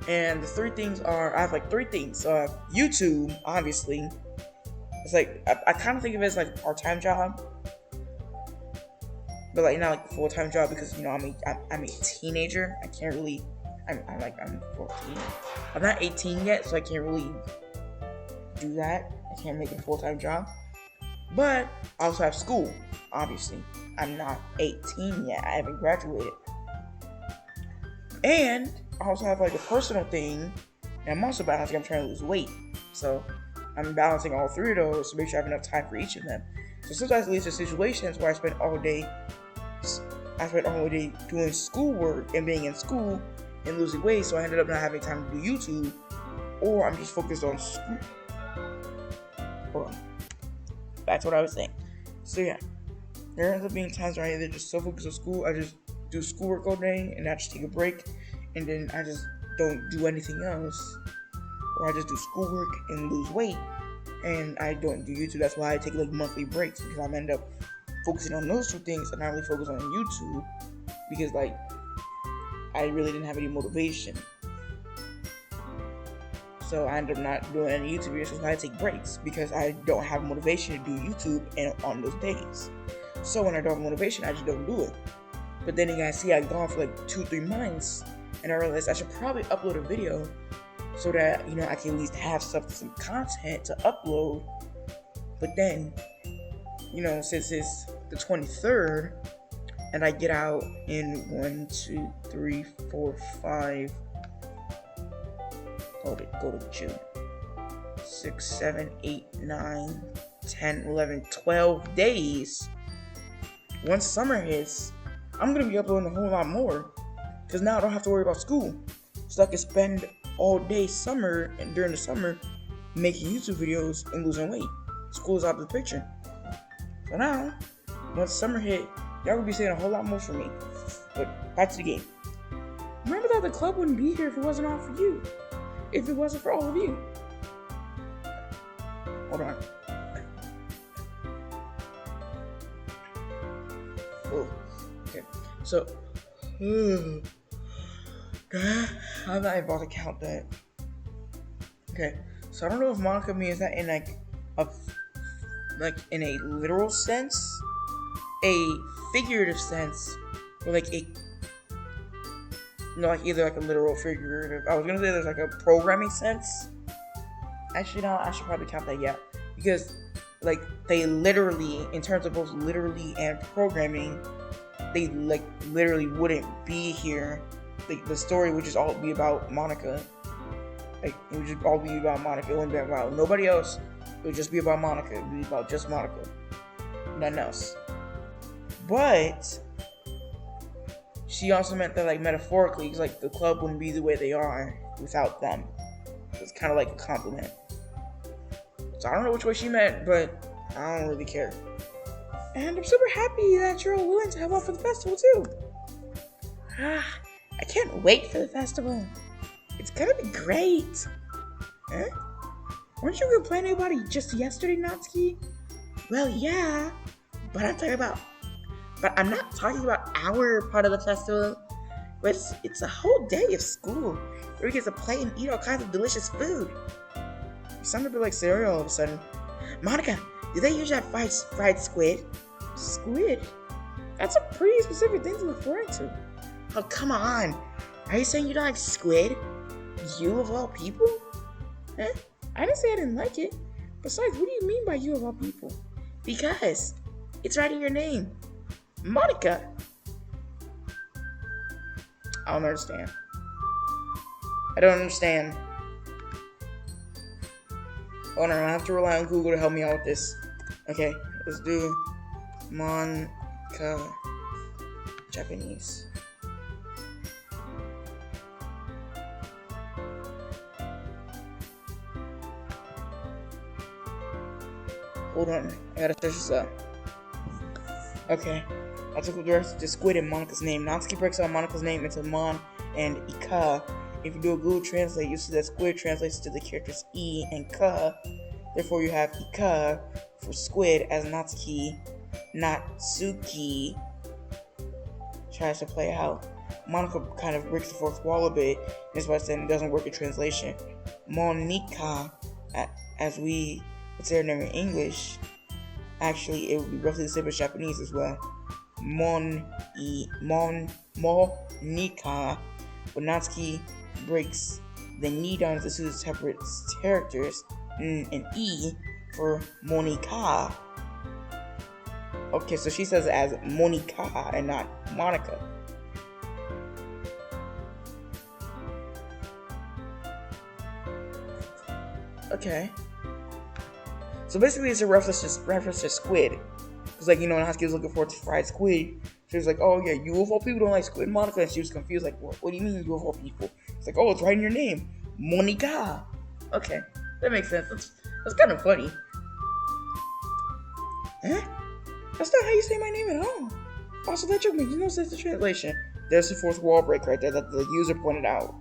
And the 3 things are, I have like 3 things. So I have YouTube, obviously. It's like, I kind of think of it as like a part-time job. But like not like a full-time job because, you know, I'm a teenager. I can't really, I'm 14. I'm not 18 yet, so I can't really do that. I can't make it a full-time job. But I also have school, obviously. I'm not 18 yet. I haven't graduated. And I also have like a personal thing. And I'm also balancing, I'm trying to lose weight. So I'm balancing all 3 of those to make sure I have enough time for each of them. So sometimes it leads to situations where I spend all day doing schoolwork and being in school and losing weight. So I ended up not having time to do YouTube. Or I'm just focused on school. Hold on. That's what I was saying. So yeah, there ends up being times where I either just so focused on school, I just do schoolwork all day, and I just take a break, and then I just don't do anything else, or I just do schoolwork and lose weight, and I don't do YouTube. That's why I take like monthly breaks, because I end up focusing on those 2 things and not really focus on YouTube, because like I really didn't have any motivation. So I end up not doing any YouTube videos, so I take breaks because I don't have motivation to do YouTube and on those days. So when I don't have motivation, I just don't do it. But then you guys see I've gone for like 2-3 months, and I realized I should probably upload a video so that, you know, I can at least have some content to upload. But then, you know, since it's the 23rd, and I get out in 1, 2, 3, 4, 5. Go to June. 6, 7, 8, 9, 10, 11, 12 days. Once summer hits, I'm going to be uploading a whole lot more. Because now I don't have to worry about school. So I can spend all day summer and during the summer making YouTube videos and losing weight. School's out of the picture. So now, once summer hit, y'all will be seeing a whole lot more from me. But back to the game. Remember that the club wouldn't be here if it wasn't all for you. If it wasn't for all of you. Hold on. Oh, okay. So, I'm not about to count that. Okay, so I don't know if Monica means that in like in a literal sense, a figurative sense, or like a like either like a literal or figurative. I was gonna say there's like a programming sense. Actually, no, I should probably count that, yeah. Because, like, they literally, in terms of both literally and programming, they, like, literally wouldn't be here. Like, the story would just all be about Monica. Like, it would just all be about Monica. It wouldn't be about nobody else. It would just be about Monica. It would be about just Monica. nothing else. But she also meant that, like, metaphorically, because, like, the club wouldn't be the way they are without them. It's kind of like a compliment. So I don't know which way she meant, but I don't really care. And I'm super happy that you're all willing to help out for the festival too. I can't wait for the festival. It's gonna be great. Huh? Weren't you complaining about it just yesterday, Natsuki? Well, yeah, but I'm not talking about our part of the festival. But it's a whole day of school where we get to play and eat all kinds of delicious food. You sound a bit like cereal all of a sudden. Monica, do they usually have fried squid? Squid? That's a pretty specific thing to look forward to. Oh, come on. Are you saying you don't like squid? You of all people? Huh? I didn't say I didn't like it. Besides, what do you mean by you of all people? Because it's right in your name. Monica. I don't understand. I don't understand. Hold on, I have to rely on Google to help me out with this. Okay, let's do Monica Japanese. Hold on, I gotta search this up. Okay, I took the rest of the squid in Monica's name. Natsuki breaks out Monica's name into Mon and Ika. If you do a Google Translate, you see that squid translates to the characters E and Ka. Therefore, you have Ika for squid as Natsuki. Tries to play out. Monica kind of breaks the fourth wall a bit, and that's why I said it doesn't work in translation. Monica, as we would say her name in English, actually it would be roughly the same as Japanese as well. Monica. But Natsuki breaks the ni down into two separate characters, N and E, for Monica. Okay, so she says it as Monica and not Monica. Okay. So basically it's a reference to squid. Because, like, when Natsuki was looking forward to fried squid, she was like, oh yeah, you of all people don't like squid, Monica? And she was confused, like, what do you mean you of all people? It's like, oh, it's right in your name. Monica. Okay, that makes sense. That's kind of funny. Huh? That's not how you say my name at all. Also, that joke makes no sense in translation. There's the fourth wall break right there that the user pointed out.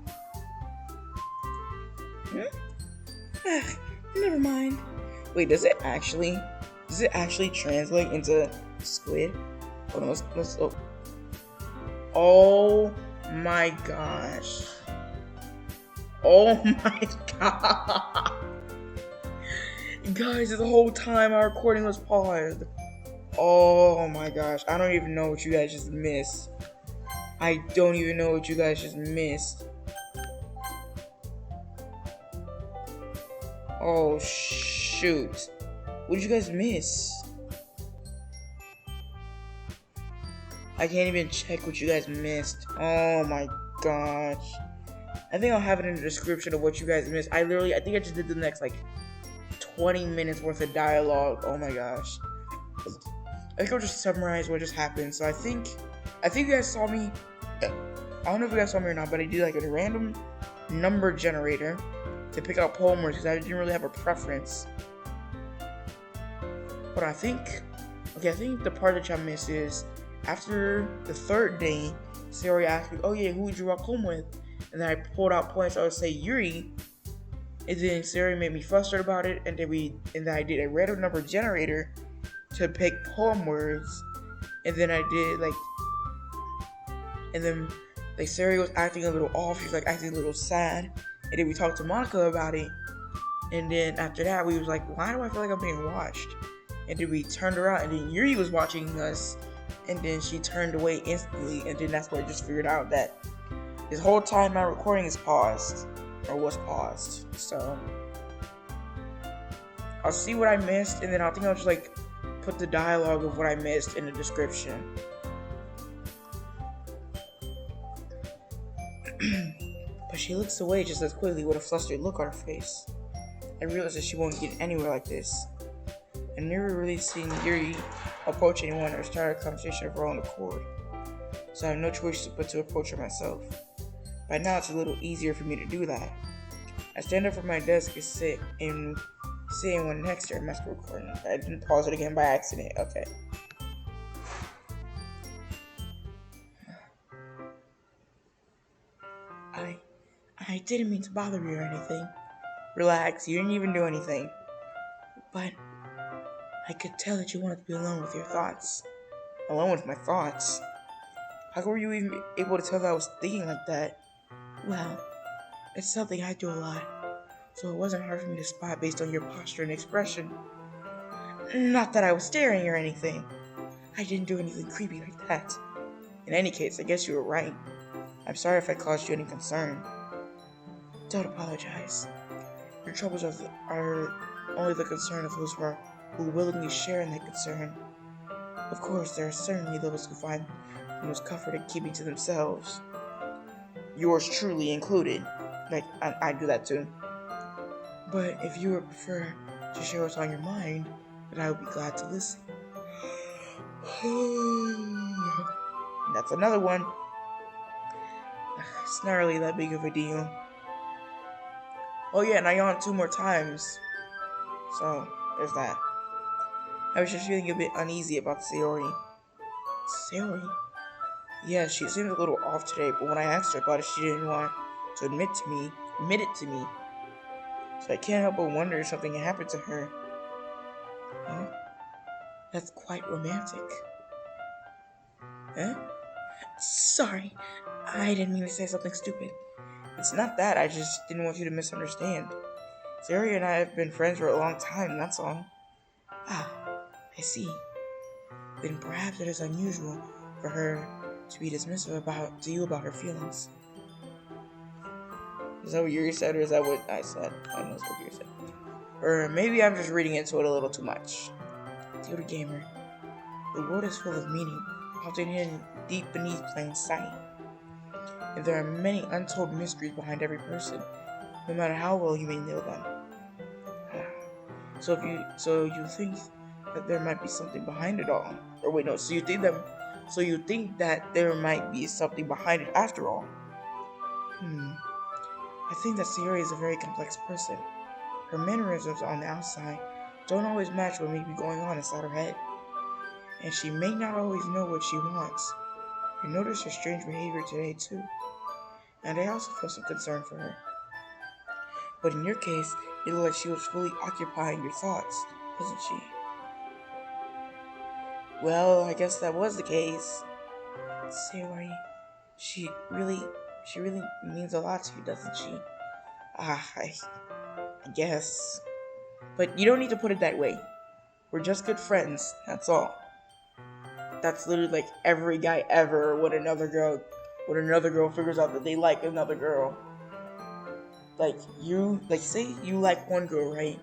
Never mind. Wait, does it actually translate into squid? Hold on, let's oh my gosh. Oh my god. Guys, the whole time our recording was paused. Oh my gosh, I don't even know what you guys just missed. Oh shoot. What did you guys miss? I can't even check what you guys missed. Oh my gosh. I think I'll have it in the description of what you guys missed. I think I just did the next, like, 20 minutes worth of dialogue. Oh my gosh. I think I'll just summarize what just happened. So I think you guys saw me. I don't know if you guys saw me or not, but I did, like, a random number generator to pick out poem words because I didn't really have a preference. But I think the part that y'all missed is after the third day, Sayori asked me, oh yeah, who would you walk home with? And then I pulled out points. I would say Yuri. And then Sayori made me frustrated about it. And then I did a random number generator to pick poem words. And then Sayori was acting a little off. She was, like, acting a little sad. And then we talked to Monica about it. And then after that, we was like, why do I feel like I'm being watched? And then we turned around, and then Yuri was watching us, and then she turned away instantly, and then that's where I just figured out that this whole time my recording is paused, or was paused. So I'll see what I missed, and then I'll just, like, put the dialogue of what I missed in the description. But she looks away just as quickly with a flustered look on her face. I realized that she won't get anywhere like this. I've never really seen Yuri approach anyone or start a conversation of her own accord, so I have no choice but to approach her myself. By now, it's a little easier for me to do that. I stand up from my desk and sit one next to her. My screen recording. I didn't pause it again by accident. Okay. I didn't mean to bother you or anything. Relax, you didn't even do anything. But I could tell that you wanted to be alone with your thoughts. Alone with my thoughts? How were you even able to tell that I was thinking like that? Well, it's something I do a lot, so it wasn't hard for me to spot based on your posture and expression. Not that I was staring or anything. I didn't do anything creepy like that. In any case, I guess you were right. I'm sorry if I caused you any concern. Don't apologize. Your troubles are only the concern of those who willingly share in that concern. Of course, there are certainly those who find the most comfort in keeping to themselves. Yours truly included. Like, I do that too. But if you would prefer to share what's on your mind, then I would be glad to listen. That's another one. It's not really that big of a deal. Oh yeah, and I yawned 2 more times. So, there's that. I was just feeling a bit uneasy about Sayori. Sayori? Yeah, she seemed a little off today, but when I asked her about it, she didn't want to admit it to me. So I can't help but wonder if something happened to her. Huh? That's quite romantic. Huh? Sorry, I didn't mean to say something stupid. It's not that, I just didn't want you to misunderstand. Sayori and I have been friends for a long time, that's all. Ah, I see. Then perhaps it is unusual for her to be dismissive to you about her feelings. Is that what Yuri said, or is that what I said? I don't know what Yuri said. Or maybe I'm just reading into it a little too much. Dear gamer, the world is full of meaning, often hidden deep beneath plain sight. And there are many untold mysteries behind every person, no matter how well you may know them. So you think that there might be something behind it all? Or wait, no. So you think that there might be something behind it after all? I think that Sayori is a very complex person. Her mannerisms on the outside don't always match what may be going on inside her head, and she may not always know what she wants. I noticed her strange behavior today too, and I also feel some concern for her. But in your case, it looked like she was fully occupying your thoughts, wasn't she? Well, I guess that was the case. Sayori, she really means a lot to you, doesn't she? I guess. But you don't need to put it that way. We're just good friends, that's all. That's literally like every guy ever when another girl figures out that they like another girl. Say you like one girl, right?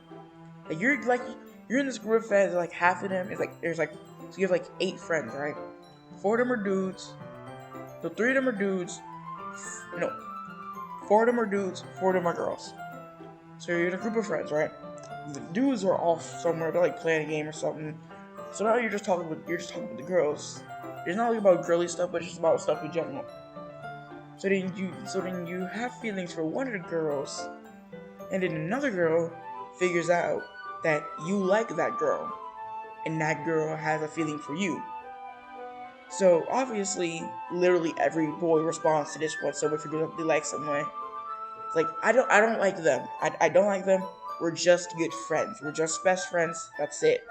You're in this group of friends, like half of them is so you have 8 friends, right? 4 of them are dudes. So 3 of them are dudes. No. 4 of them are dudes, 4 of them are girls. So you're in a group of friends, right? The dudes are off somewhere, they're playing a game or something. So now you're just talking with the girls. It's not about girly stuff, but it's just about stuff in general. So then you have feelings for one of the girls, and then another girl figures out that you like that girl, and that girl has a feeling for you. So obviously, literally every boy responds to this when someone figures out they like someone. It's I don't like them. I don't like them. We're just good friends. We're just best friends. That's it.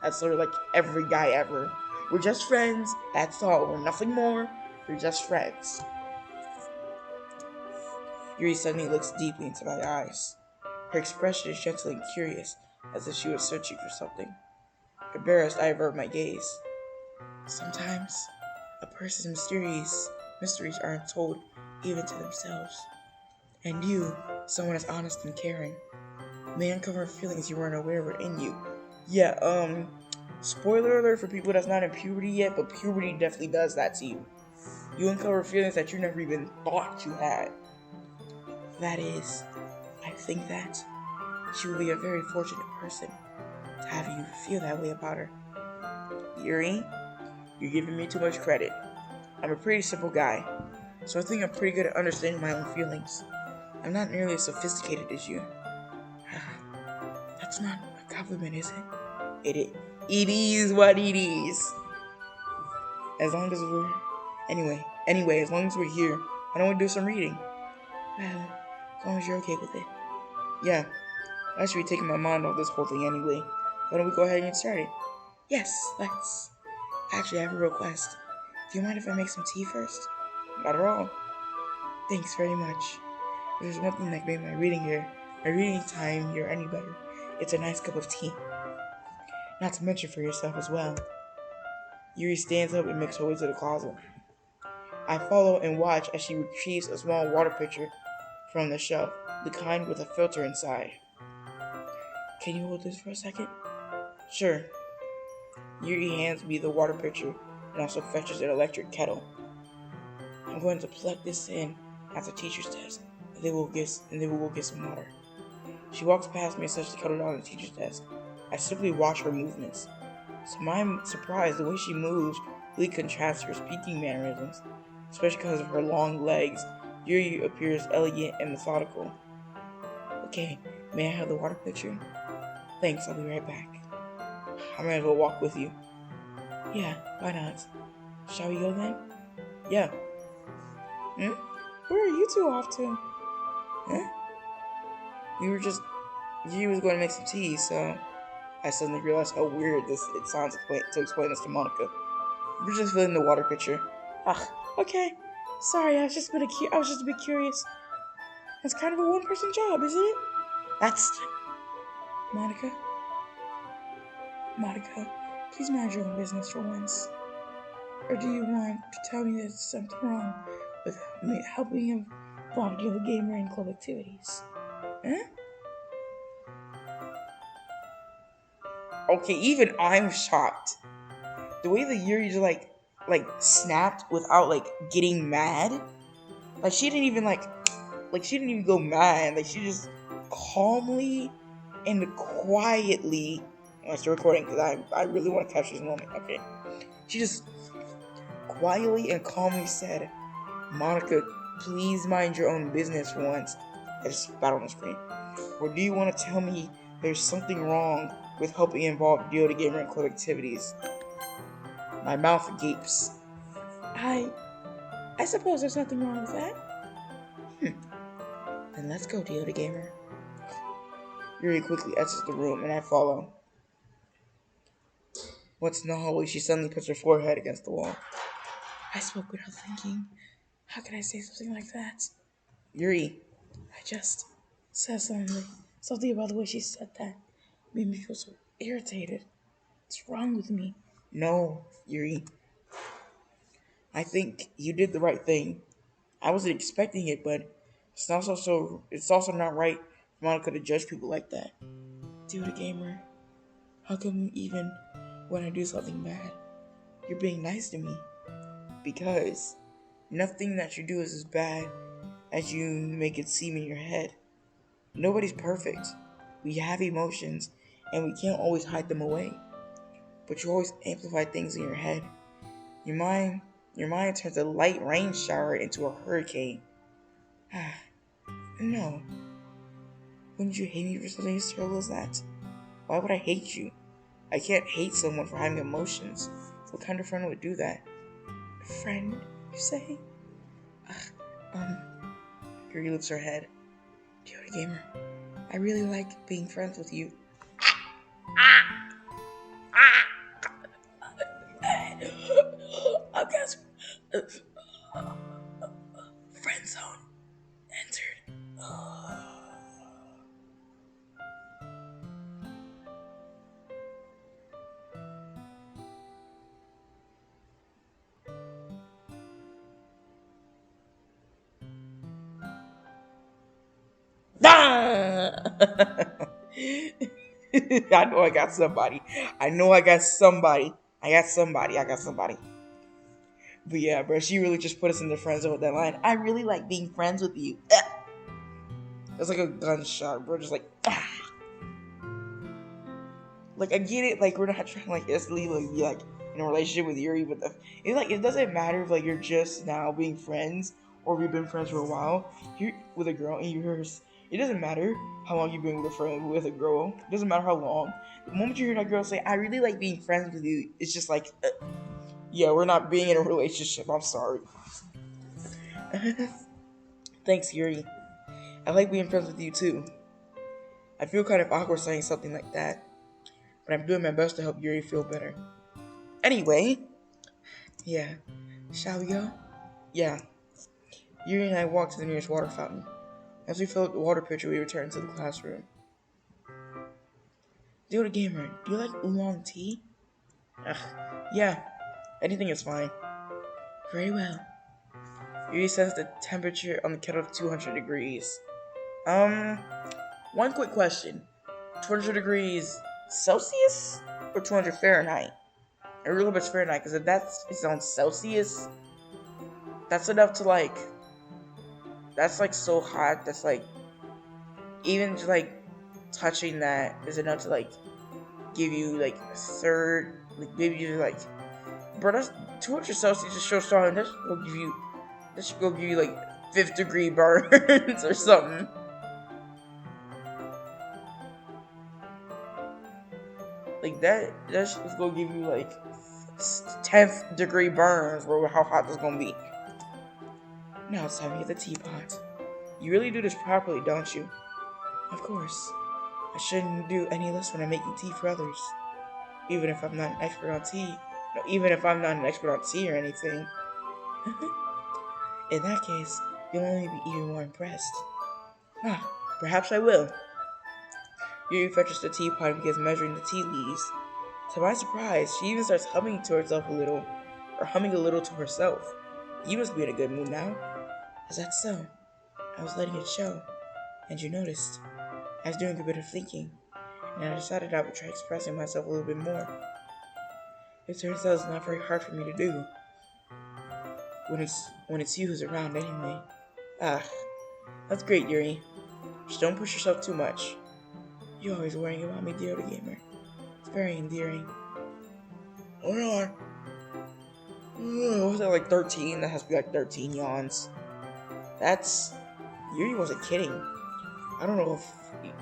That's sort of every guy ever. We're just friends. That's all. We're nothing more. We're just friends. Yuri suddenly looks deeply into my eyes. Her expression is gentle and curious, as if she was searching for something. Embarrassed, I avert my gaze. Sometimes, a person's mysteries aren't told even to themselves. And you, someone as honest and caring, may uncover feelings you weren't aware were in you. Yeah, spoiler alert for people that's not in puberty yet, but puberty definitely does that to you. You uncover feelings that you never even thought you had. That is, I think that she will be a very fortunate person to have you feel that way about her. Yuri, you're giving me too much credit. I'm a pretty simple guy, so I think I'm pretty good at understanding my own feelings. I'm not nearly as sophisticated as you. That's not a compliment, is it? It is what it is. As long as we're... Anyway, as long as we're here, why don't we do some reading? Well, as long as you're okay with it. Yeah, I should be taking my mind off this whole thing anyway. Why don't we go ahead and get started? Yes, let's. Actually, I have a request. Do you mind if I make some tea first? Not at all. Thanks very much. If there's one thing that made my reading time here any better, it's a nice cup of tea. Not to mention for yourself as well. Yuri stands up and makes her way to the closet. I follow and watch as she retrieves a small water pitcher from the shelf, the kind with a filter inside. Can you hold this for a second? Sure. Yuri hands me the water pitcher and also fetches an electric kettle. I'm going to plug this in at the teacher's desk, and then we'll go get some water. She walks past me and sets the kettle down on the teacher's desk. I simply watch her movements. To my surprise, the way she moves really contrasts to her speaking mannerisms, especially because of her long legs. Yuri appears elegant and methodical. Okay, may I have the water pitcher? Thanks, I'll be right back. I might as well walk with you. Yeah, why not? Shall we go then? Yeah. Where are you two off to? Huh? Yuri was going to make some tea, so I suddenly realized how weird it sounds to explain this to Monica. We're just filling the water pitcher. Okay. Sorry, I was just a bit curious. That's kind of a one-person job, isn't it? That's... Monica, please mind your own business for once. Or do you want to tell me there's something wrong with me helping involve the gamer in club activities? Huh? Okay, even I'm shocked. The way that Yuri just like snapped without like getting mad. Like she didn't even go mad. Like she just calmly and quietly. I'm still recording because I really want to capture this moment. Okay. She just quietly and calmly said, Monica, please mind your own business for once. I just spat on the screen. Or do you want to tell me there's something wrong with helping involve Doki Gamer and club activities? My mouth gapes. I suppose there's nothing wrong with that. Then let's go, Doki Gamer. Yuri quickly exits the room and I follow. Once in the hallway, she suddenly puts her forehead against the wall. I spoke without thinking. How could I say something like that? Yuri. I just said something about the way she said that. Made me feel so irritated. What's wrong with me? No, Yuri. I think you did the right thing. I wasn't expecting it, but it's also not right for Monica to judge people like that. Doki Gamer, how come even when I do something bad, you're being nice to me? Because nothing that you do is as bad as you make it seem in your head. Nobody's perfect. We have emotions, and we can't always hide them away. But you always amplify things in your head. Your mind turns a light rain shower into a hurricane. No. Wouldn't you hate me for something as terrible as that? Why would I hate you? I can't hate someone for having emotions. What kind of friend would do that? Friend, you say? Yuri lifts her head. Doki Gamer, I really like being friends with you. I guess friend zone entered. I know I got somebody. But yeah, bro, she really just put us in the friend zone with that line. I really like being friends with you. It's like a gunshot, bro. Just like, Like, I get it. Like, we're not trying to, like, instantly, like, be like, in a relationship with Yuri, but it's like it doesn't matter if like you're just now being friends or if you've been friends for a while. You're with a girl and it doesn't matter how long you've been with a girl. It doesn't matter how long. The moment you hear that girl say, "I really like being friends with you," it's just like, yeah, we're not being in a relationship. I'm sorry. Thanks, Yuri. I like being friends with you too. I feel kind of awkward saying something like that, but I'm doing my best to help Yuri feel better. Anyway, yeah, shall we go? Yeah. Yuri and I walked to the nearest water fountain. As we filled the water pitcher, we returned to the classroom. Dear Gamer, do you like oolong tea? Ugh, yeah, anything is fine. Very well. Yuri sets the temperature on the kettle to 200 degrees. One quick question. 200 degrees Celsius or 200 Fahrenheit? I really hope it's Fahrenheit, because if that's its on Celsius, that's enough to like, that's like so hot, that's like, even just like touching that is enough to like give you like a third, like maybe you like, bro, that's 200 Celsius is so strong, that should go give you like 5th degree burns or something. Like that should go give you like 10th degree burns, or how hot this gonna be. Now it's time to get the teapot. You really do this properly, don't you? Of course. I shouldn't do any less when I'm making tea for others. Even if I'm not an expert on tea. No, even if I'm not an expert on tea or anything. In that case, you'll only be even more impressed. Perhaps I will. Yuri fetches the teapot and begins measuring the tea leaves. To my surprise, she even starts humming to herself a little, or humming a little to herself. You must be in a good mood now. Is that so? I was letting it show, and you noticed. I was doing a bit of thinking, and I decided I would try expressing myself a little bit more. It turns out it's not very hard for me to do. When it's you who's around anyway. That's great, Yuri. Just don't push yourself too much. You're always worrying about me, dear the gamer. It's very endearing. Hold on. What was that, like 13? That has to be like 13 yawns. Yuri wasn't kidding. I don't know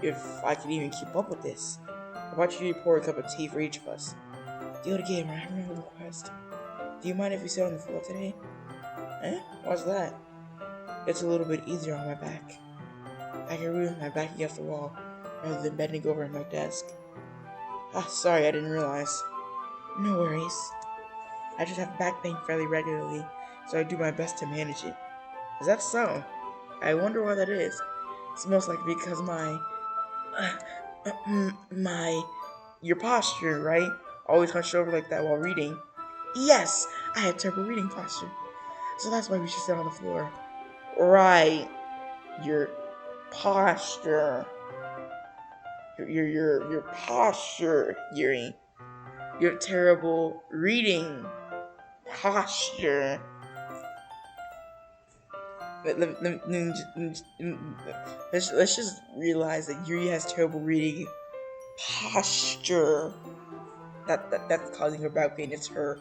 if I can even keep up with this. How about you pour a cup of tea for each of us? Dear the gamer, I have another request. Do you mind if we sit on the floor today? What's that? It's a little bit easier on my back. I can read with my back against the wall, rather than bending over at my desk. Sorry, I didn't realize. No worries. I just have back pain fairly regularly, so I do my best to manage it. Is that so? I wonder why that is. It's most likely because your posture, right? Always hunched over like that while reading. Yes, I have terrible reading posture. So that's why we should sit on the floor. Right. Your posture. Your posture, Yuri. Your terrible reading posture. Let's just realize that Yuri has terrible reading posture. That's causing her back pain. It's her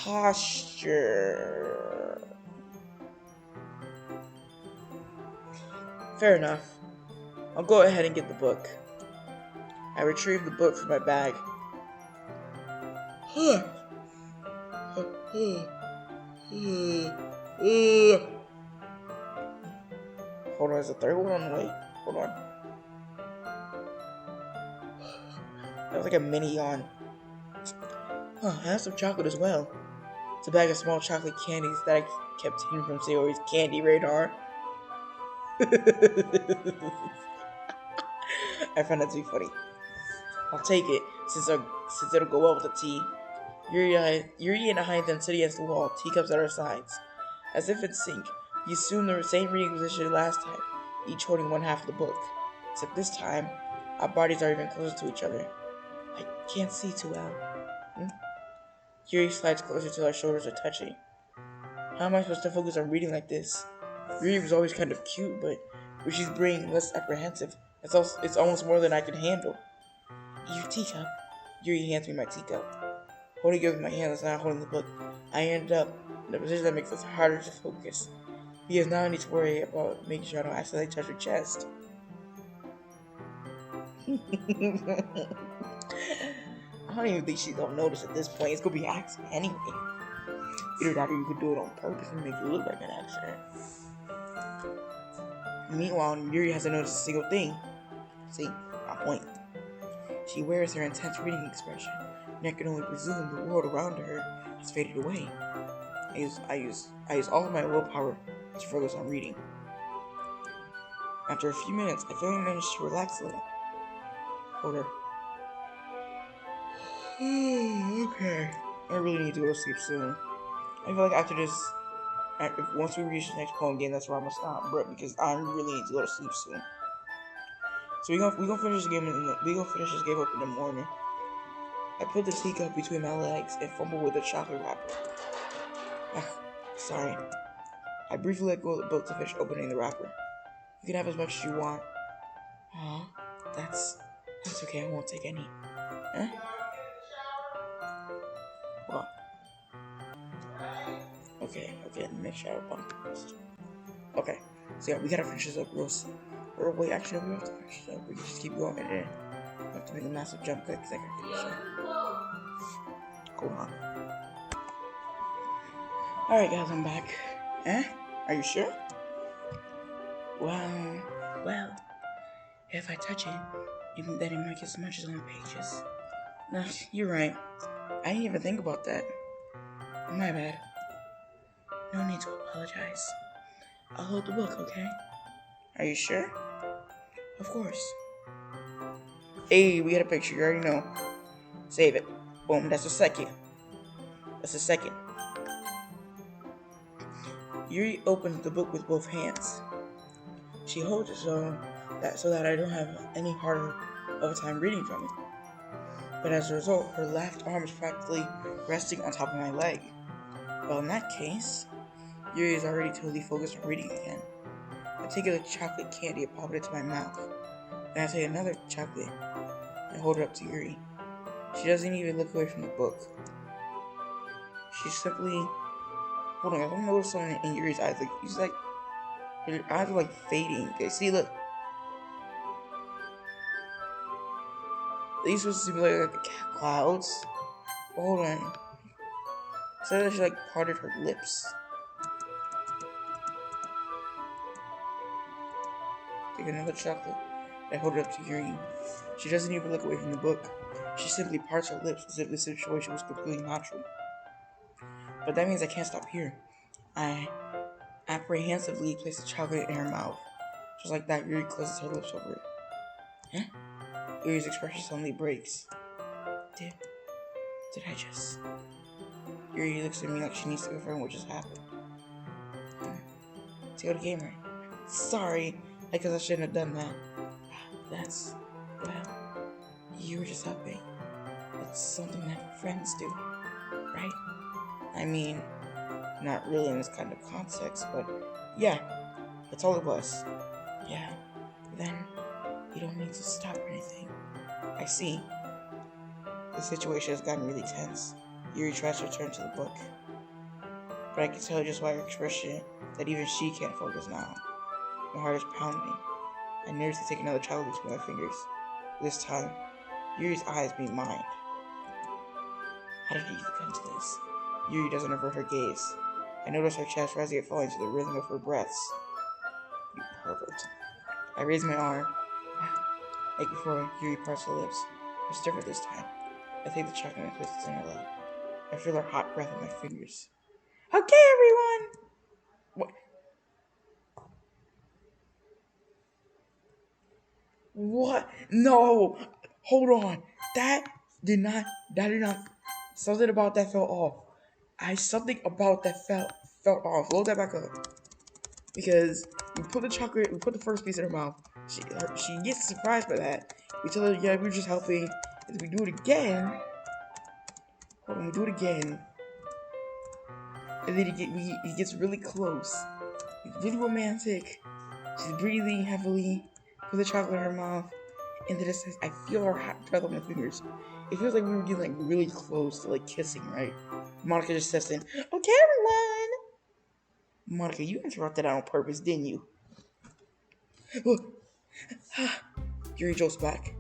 posture. Fair enough. I'll go ahead and get the book. I retrieved the book from my bag. Hold on, is the third one on the way? Hold on. That was like a mini yawn. I have some chocolate as well. It's a bag of small chocolate candies that I kept hidden from Sayori's candy radar. I found that to be funny. I'll take it, since it'll go well with the tea. Yuri and I then sit against the wall, teacups at our sides. As if in sync, we assume the same reading position last time, each holding one half of the book. Except this time, our bodies are even closer to each other. I can't see too well. Yuri slides closer till our shoulders are touching. How am I supposed to focus on reading like this? Yuri was always kind of cute, but when she's being less apprehensive, it's almost more than I can handle. Your teacup. Yuri hands me my teacup. holding it with my hand that's not holding the book. I end up in a position that makes it harder to focus. Because now I need to worry about making sure I don't accidentally touch her chest. I don't even think she don't notice at this point. It's gonna be an accident anyway. Either that or you could do it on purpose and make it look like an accident. Meanwhile, Yuri hasn't noticed a single thing. See, my point. She wears her intense reading expression, and I can only presume the world around her has faded away. I use all of my willpower to focus on reading. After a few minutes, I finally managed to relax a little. Hold her. Okay. I really need to go to sleep soon. I feel like after this, once we reach the next poem game, that's where I'm gonna stop, bro. Because I really need to go to sleep soon. So we gonna finish the game up in the morning. I put the teacup between my legs and fumbled with the chocolate wrapper. Sorry. I briefly let go of the book to finish opening the wrapper. You can have as much as you want. Aw, that's okay. I won't take any. Huh? Hold on. Okay, make sure I first. Okay, so yeah, we gotta finish this up or wait, actually, we don't have to finish this up. We can just keep going and then we have to make a massive jump cut because I gotta finish it. Hold on. Alright, guys, I'm back. Are you sure? Well, if I touch it, then it might get smudges on the pages. No, you're right. I didn't even think about that. My bad. No need to apologize. I'll hold the book, okay? Are you sure? Of course. Hey, we got a picture. You already know. Save it. Boom, that's the second. Yuri opens the book with both hands. She holds it so that I don't have any harder of a time reading from it. But as a result, her left arm is practically resting on top of my leg. Well, in that case, Yuri is already totally focused on reading again. I take a chocolate candy and pop it into my mouth. Then I take another chocolate and hold it up to Yuri. She doesn't even look away from the book. She simply... Hold on, I don't notice something in Yuri's eyes. Her eyes are like fading. Okay, see, look. These supposed to be like the clouds. Hold on. It said that she like parted her lips. Take another chocolate and hold it up to Yuri. She doesn't even look away from the book. She simply parts her lips as if the situation was completely natural. But that means I can't stop here. I apprehensively place the chocolate in her mouth. Just like that, Yuri closes her lips over it. Huh? Yuri's expression suddenly breaks. Did I just... Yuri looks at me like she needs to confirm what just happened. Take out the game, right? Sorry, I guess I shouldn't have done that. Well, you were just helping. That's something that friends do, right? I mean, not really in this kind of context, but yeah, that's all it was. Yeah, then you don't need to stop or anything. I see. The situation has gotten really tense. Yuri tries to return to the book, but I can tell just by her expression that even she can't focus now. My heart is pounding. I nervously take another chocolate between my fingers. This time, Yuri's eyes meet mine. How did it even come to this? Yuri doesn't avert her gaze. I notice her chest rising and falling to the rhythm of her breaths. You pervert. I raise my arm. Like before, Yuri parts her lips. It's different this time. I take the chocolate and place it in her lap. I feel her hot breath on my fingers. Okay, everyone! What? No! Hold on. That did not, something about that fell off. Something about that fell off. Load that back up. Because we put the first piece in her mouth. She gets surprised by that. We tell her, yeah, we're just helping. And we do it again. Hold on, we do it again. And then he gets really close. It's really romantic. She's breathing heavily. Put the chocolate in her mouth. And then it says, I feel her hot breath on my fingers. It feels like we were getting like really close to like kissing, right? Monica just steps in. Okay, everyone. Monica, you interrupted that on purpose, didn't you? Yuri jolts back.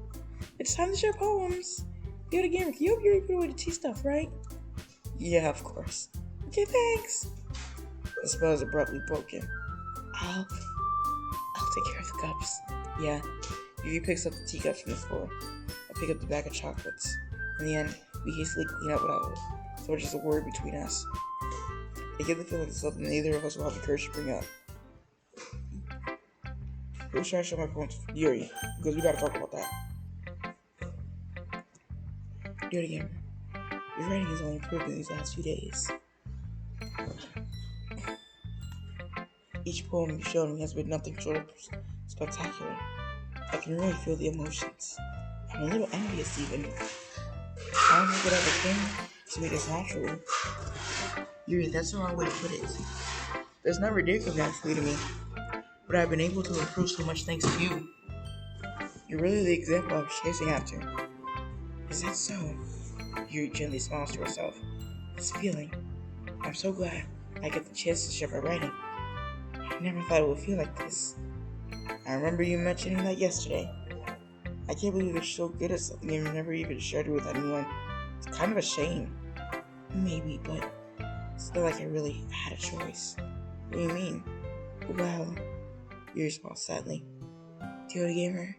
It's time to share poems. You're the gamer. Can you help Yuri put away the tea stuff, right? Yeah, of course. Okay, thanks. The spell is abruptly broken. I'll take care of the cups. Yeah. Yuri picks up the teacups from the floor. I pick up the bag of chocolates. In the end, we hastily clean up without so just a word between us. I get the feeling it's something neither of us will have the courage to bring up. Who's trying to show my poems to Yuri? Because we gotta talk about that. Yuri gamer, your writing has only improved in these last few days. Each poem you've shown me has been nothing short of spectacular. I can really feel the emotions. I'm a little envious even. I don't think it ever came to me this naturally. Yuri, that's the wrong way to put it. There's never did come naturally to me, but I've been able to improve so much thanks to you. You're really the example I was chasing after. Is that so? Yuri gently smiles to herself. This feeling. I'm so glad I get the chance to share my writing. I never thought it would feel like this. I remember you mentioning that yesterday. I can't believe you're so good at something and you never even shared it with anyone. It's kind of a shame. Maybe, but it's not like I really had a choice. What do you mean? Well, Yuri smiles sadly. Doki gamer,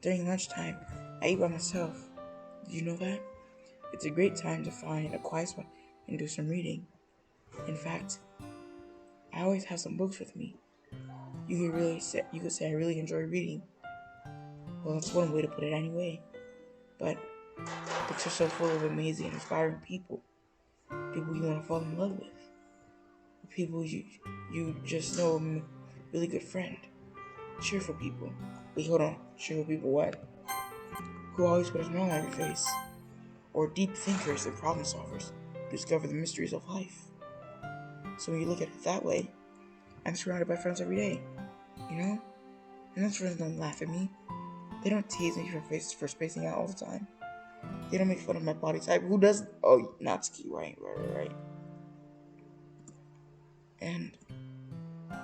during lunchtime, I eat by myself. Did you know that? It's a great time to find a quiet spot and do some reading. In fact, I always have some books with me. You could say I really enjoy reading. Well, that's one way to put it anyway. But books are so full of amazing and inspiring people. People you want to fall in love with. People you just know a really good friend. Cheerful people. Wait, hold on. Cheerful people what? Who always put a smile on your face. Or deep thinkers and problem solvers who discover the mysteries of life. So when you look at it that way, I'm surrounded by friends every day. You know? And those friends don't laugh at me. They don't tease me for spacing out all the time. They don't make fun of my body type. Who doesn't? Oh, Natsuki, right. And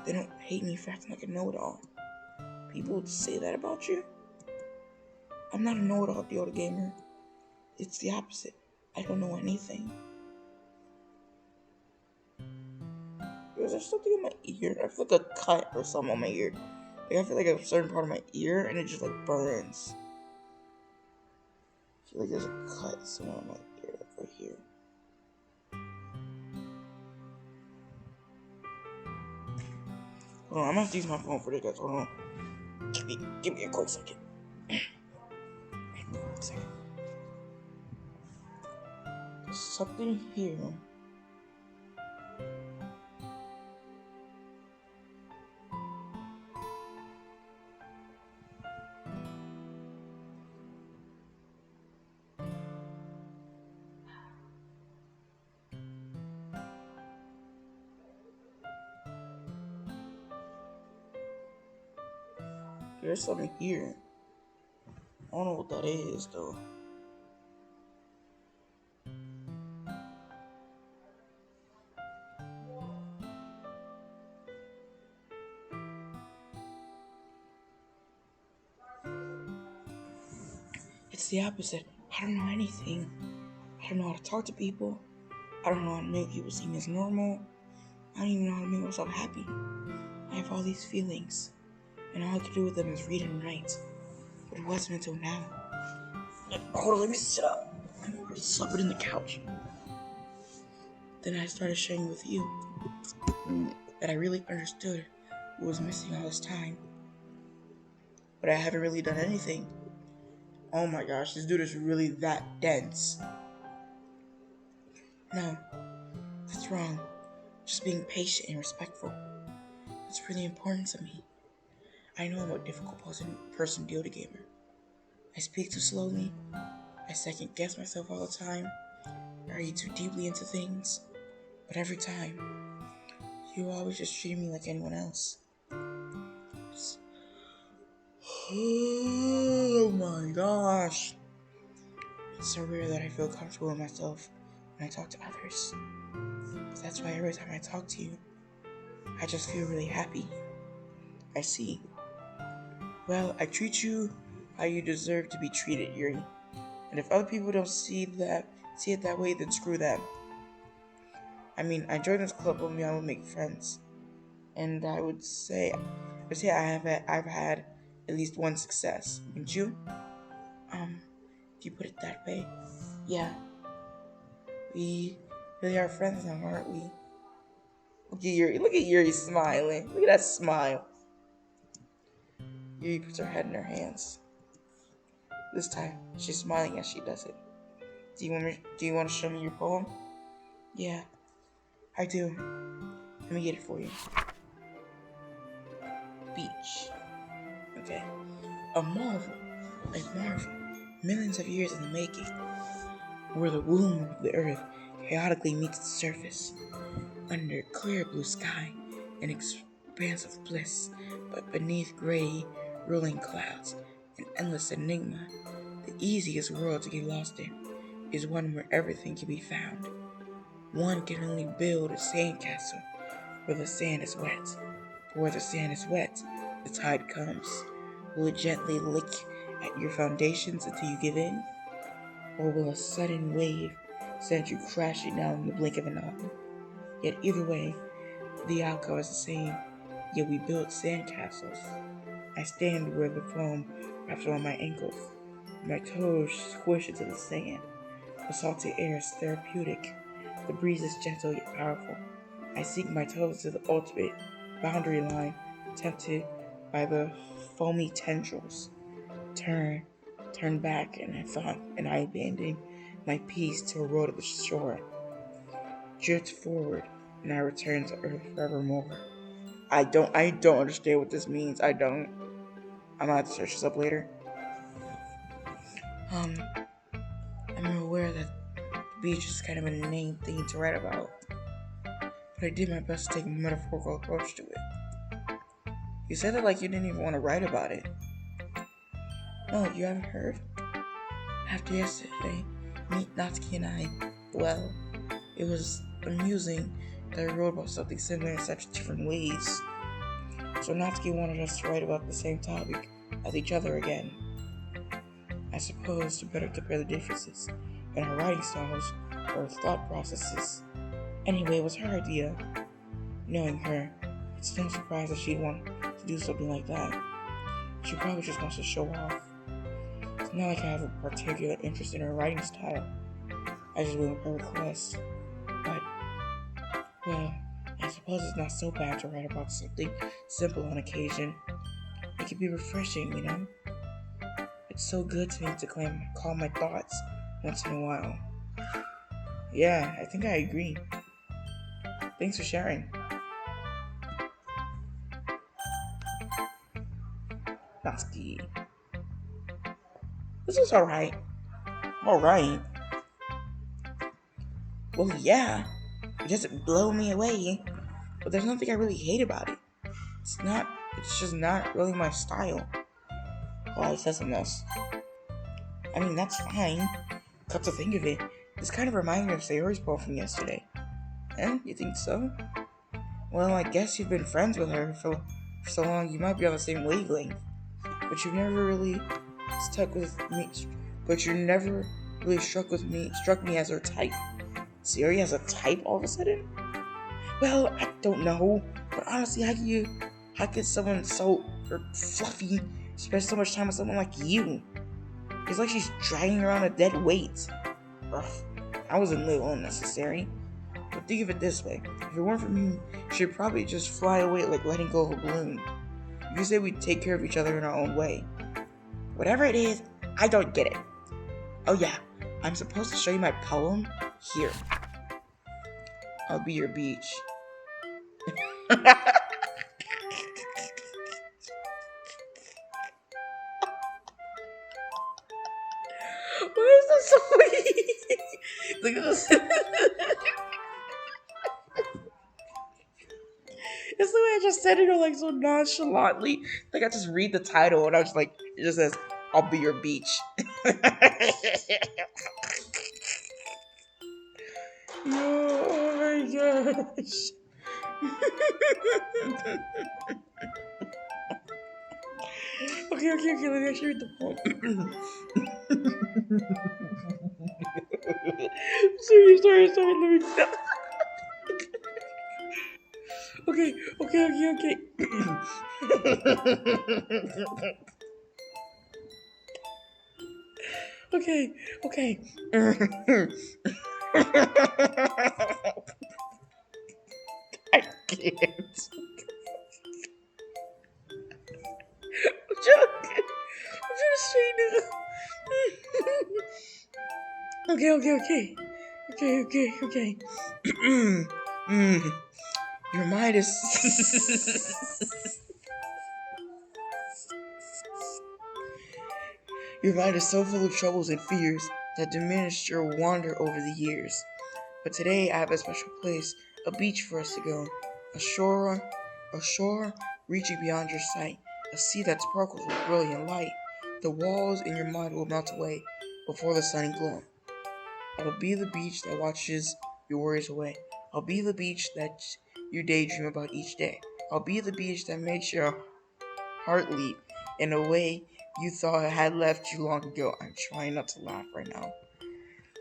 they don't hate me for acting like a know-it-all. People would say that about you? I'm not a know-it-all, Doki gamer. It's the opposite. I don't know anything. Is there something in my ear? I feel like a cut or something on my ear. Like I feel like a certain part of my ear and it just like burns. I feel like there's a cut somewhere on my ear, like right here. Hold on, I'm gonna have to use my phone for this, guys. Hold on. Give me a quick second. There's something here. There's something here. I don't know what that is, though. It's the opposite. I don't know anything. I don't know how to talk to people. I don't know how to make people see me as normal. I don't even know how to make myself happy. I have all these feelings, and all I can do with them is read and write. But it wasn't until now. Hold on, let me sit up. I suffered in the couch. Then I started sharing with you that I really understood what was missing all this time. But I haven't really done anything. Oh my gosh, this dude is really that dense. No, that's wrong. Just being patient and respectful. It's really important to me. I know I'm a difficult person, Doki gamer. I speak too slowly. I second guess myself all the time. I read too deeply into things. But every time, you always just treat me like anyone else. Oh my gosh. It's so rare that I feel comfortable with myself when I talk to others. But that's why every time I talk to you, I just feel really happy. I see. Well, I treat you how you deserve to be treated, Yuri. And if other people don't see it that way, then screw them. I mean, I joined this club with me, I will make friends. And I would say I've had at least one success. Wouldn't you? If you put it that way. Yeah. We really are friends now, aren't we? Look at Yuri smiling. Look at that smile. Yuri puts her head in her hands. This time, she's smiling as she does it. Do you want to show me your poem? Yeah, I do. Let me get it for you. Beach. Okay. A marvel, millions of years in the making, where the womb of the earth chaotically meets the surface, under clear blue sky, an expanse of bliss, but beneath gray, rolling clouds, an endless enigma. The easiest world to get lost in is one where everything can be found. One can only build a sandcastle where the sand is wet. But where the sand is wet, the tide comes. Will it gently lick at your foundations until you give in? Or will a sudden wave send you crashing down in the blink of an eye? Yet either way, the outcome is the same. Yet we build sandcastles. I stand where the foam wraps around my ankles. My toes squish into the sand. The salty air is therapeutic. The breeze is gentle yet powerful. I sink my toes to the ultimate boundary line, tempted by the foamy tendrils. Turn back, and I abandon my peace to a road of the shore. Drift forward, and I return to earth forevermore. I don't understand what this means. I don't. I'm gonna have to search this up later. I'm aware that the beach is kind of an inane thing to write about, but I did my best to take a metaphorical approach to it. You said it like you didn't even want to write about it. No, you haven't heard? After yesterday, Natsuki and I, well, it was amusing that I wrote about something similar in such different ways. So Natsuki wanted us to write about the same topic as each other again. I suppose to better compare the differences in our writing styles or thought processes. Anyway, it was her idea. Knowing her, it's no surprise that she'd want to do something like that. She probably just wants to show off. It's not like I have a particular interest in her writing style. I just went with her request. But, well, I suppose it's not so bad to write about something simple on occasion. It can be refreshing, you know? It's so good to me to calm my thoughts once in a while. Yeah, I think I agree. Thanks for sharing. Natsuki. This was alright. Alright. Well, yeah. It doesn't blow me away. But there's nothing I really hate about it. It's just not really my style. Oh, it says something else. I mean, that's fine. Come to think of it, this kind of reminds me of Sayori's poem from yesterday. You think so? Well, I guess you've been friends with her for so long, you might be on the same wavelength. But you've never really struck me as her type. Sayori has a type all of a sudden? Well, I don't know. But honestly, how could someone so fluffy spend so much time with someone like you? It's like she's dragging around a dead weight. Ugh, I was a little unnecessary. But think of it this way. If it weren't for me, she'd probably just fly away like letting go of a balloon. You say we take care of each other in our own way. Whatever it is, I don't get it. Oh yeah, I'm supposed to show you my poem? Here. I'll be your beach. Why is that so funny? Look at this. It's the way I just said it, like so nonchalantly. Like I just read the title and I was like, it just says, I'll be your beach. No, oh my gosh. Okay, let me actually read the poem. sorry, let me stop. Okay. Okay. I can't. I'm joking. I'm just straighten up. Okay. Your mind is. Your mind is so full of troubles and fears that diminished your wonder over the years. But today I have a special place, a beach for us to go, a shore reaching beyond your sight, a sea that sparkles with brilliant light. The walls in your mind will melt away before the sunny glow. I'll be the beach that watches your worries away. I'll be the beach that you daydream about each day. I'll be the beach that makes your heart leap in a way you thought had left you long ago. I'm trying not to laugh right now.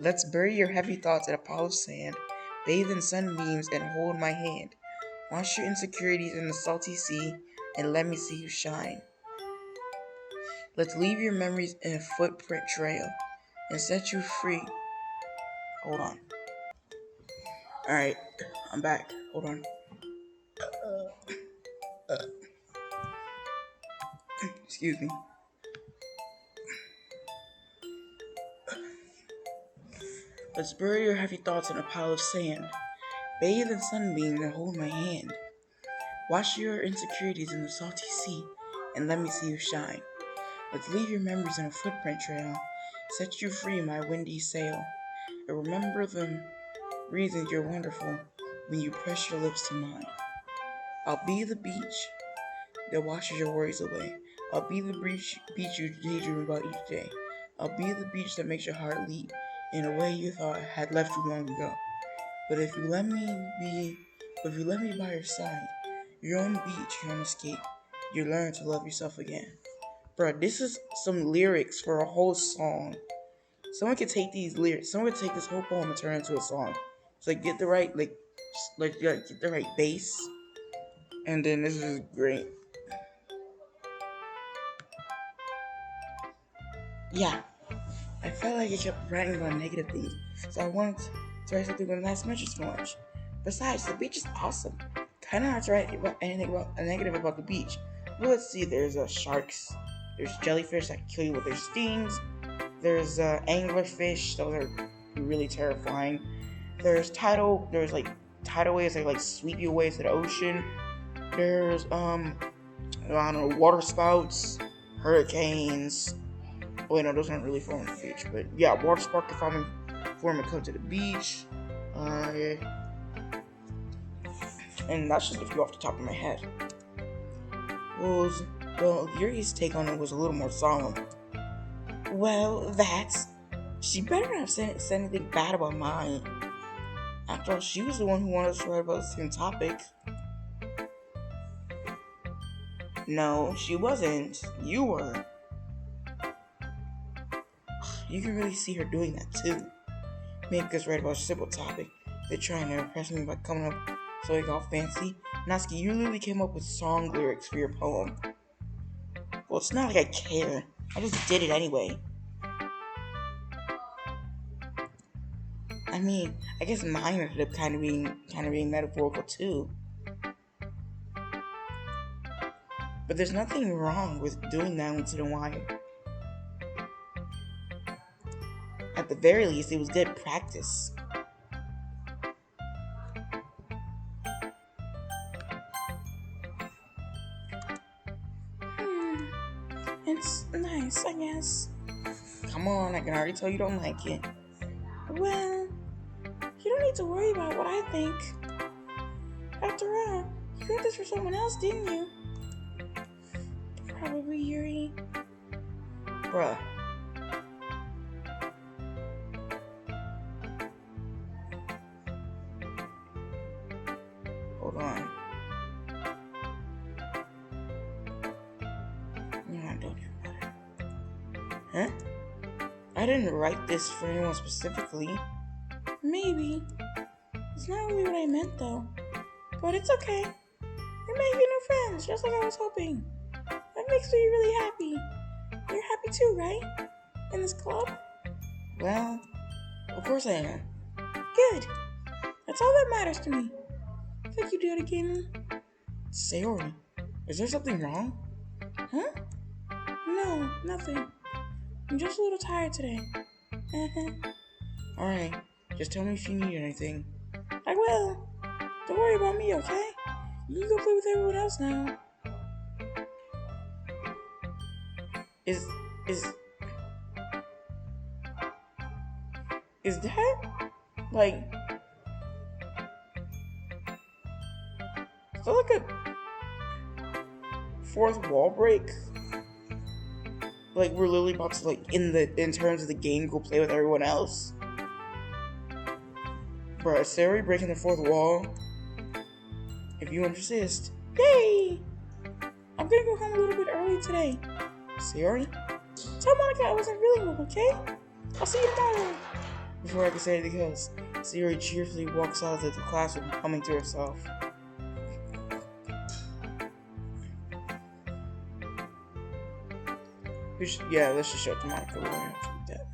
Let's bury your heavy thoughts in a pile of sand, bathe in sunbeams and hold my hand. Wash your insecurities in the salty sea and let me see you shine. Let's leave your memories in a footprint trail and set you free. Hold on. Alright, I'm back. Hold on. Excuse me. Let's bury your heavy thoughts in a pile of sand. Bathe in sunbeams and hold my hand. Wash your insecurities in the salty sea and let me see you shine. Let's leave your memories in a footprint trail. Set you free, my windy sail. And remember the reasons you're wonderful when you press your lips to mine. I'll be the beach that washes your worries away. I'll be the beach you daydream about each day. I'll be the beach that makes your heart leap in a way you thought had left you long ago. But if you let me by your side, your own beach, your own escape, you learn to love yourself again. Bruh, this is some lyrics for a whole song. Someone could take these lyrics, someone could take this whole poem and turn it into a song. So get the right, get the right bass, and then this is great. Yeah, I felt like I kept writing about negative things, so I wanted to write something with nice mention so much. Besides, the beach is awesome. Kind of hard to write about anything about a negative about the beach. Well, let's see. There's sharks. There's jellyfish that kill you with their stings. There's anglerfish. Those are really terrifying. There's tidal waves that like sweep you away to the ocean. There's I don't know, water spouts, hurricanes. Wait, no, those aren't really forming the beach, but yeah, water spout can form and come to the beach. And that's just a few off the top of my head. Well, Yuri's take on it was a little more solemn. Well, she better not have said anything bad about mine. After all, she was the one who wanted us to write about the same topic. No, she wasn't. You were. You can really see her doing that too. Make us write about a simple topic. They're trying to impress me by coming up something all fancy. Natsuki, you literally came up with song lyrics for your poem. Well, it's not like I care. I just did it anyway. I mean, I guess mine ended up kind of being metaphorical too. But there's nothing wrong with doing that once in a while. At the very least, it was good practice. It's nice, I guess. Come on, I can already tell you don't like it. Well, you don't need to worry about what I think. After all, you wrote this for someone else, didn't you? Probably Yuri. Bruh. Hold on. You're not talking about it. Huh? I didn't write this for anyone specifically. Maybe. It's not really what I meant though. But it's okay. You're making new friends, just like I was hoping. That makes me really happy. You're happy too, right? In this club? Well, of course I am. Good. That's all that matters to me. Thank you, Doki Doki. Sayori, is there something wrong? Huh? No, nothing. I'm just a little tired today. Alright, just tell me if you need anything. I will. Don't worry about me, okay? You can go play with everyone else now. Is that, like, is that like a fourth wall break? Like, we're literally about to, like, in terms of the game, go play with everyone else? Bruh, is Sayori breaking the fourth wall? If you insist. Yay! I'm gonna go home a little bit early today. Sayori? Tell Monica I wasn't feeling well, okay? I'll see you tomorrow. Before I can say anything else, Sayori cheerfully walks out of the classroom, humming to herself. Let's just show it to Monica. We don't have to do that.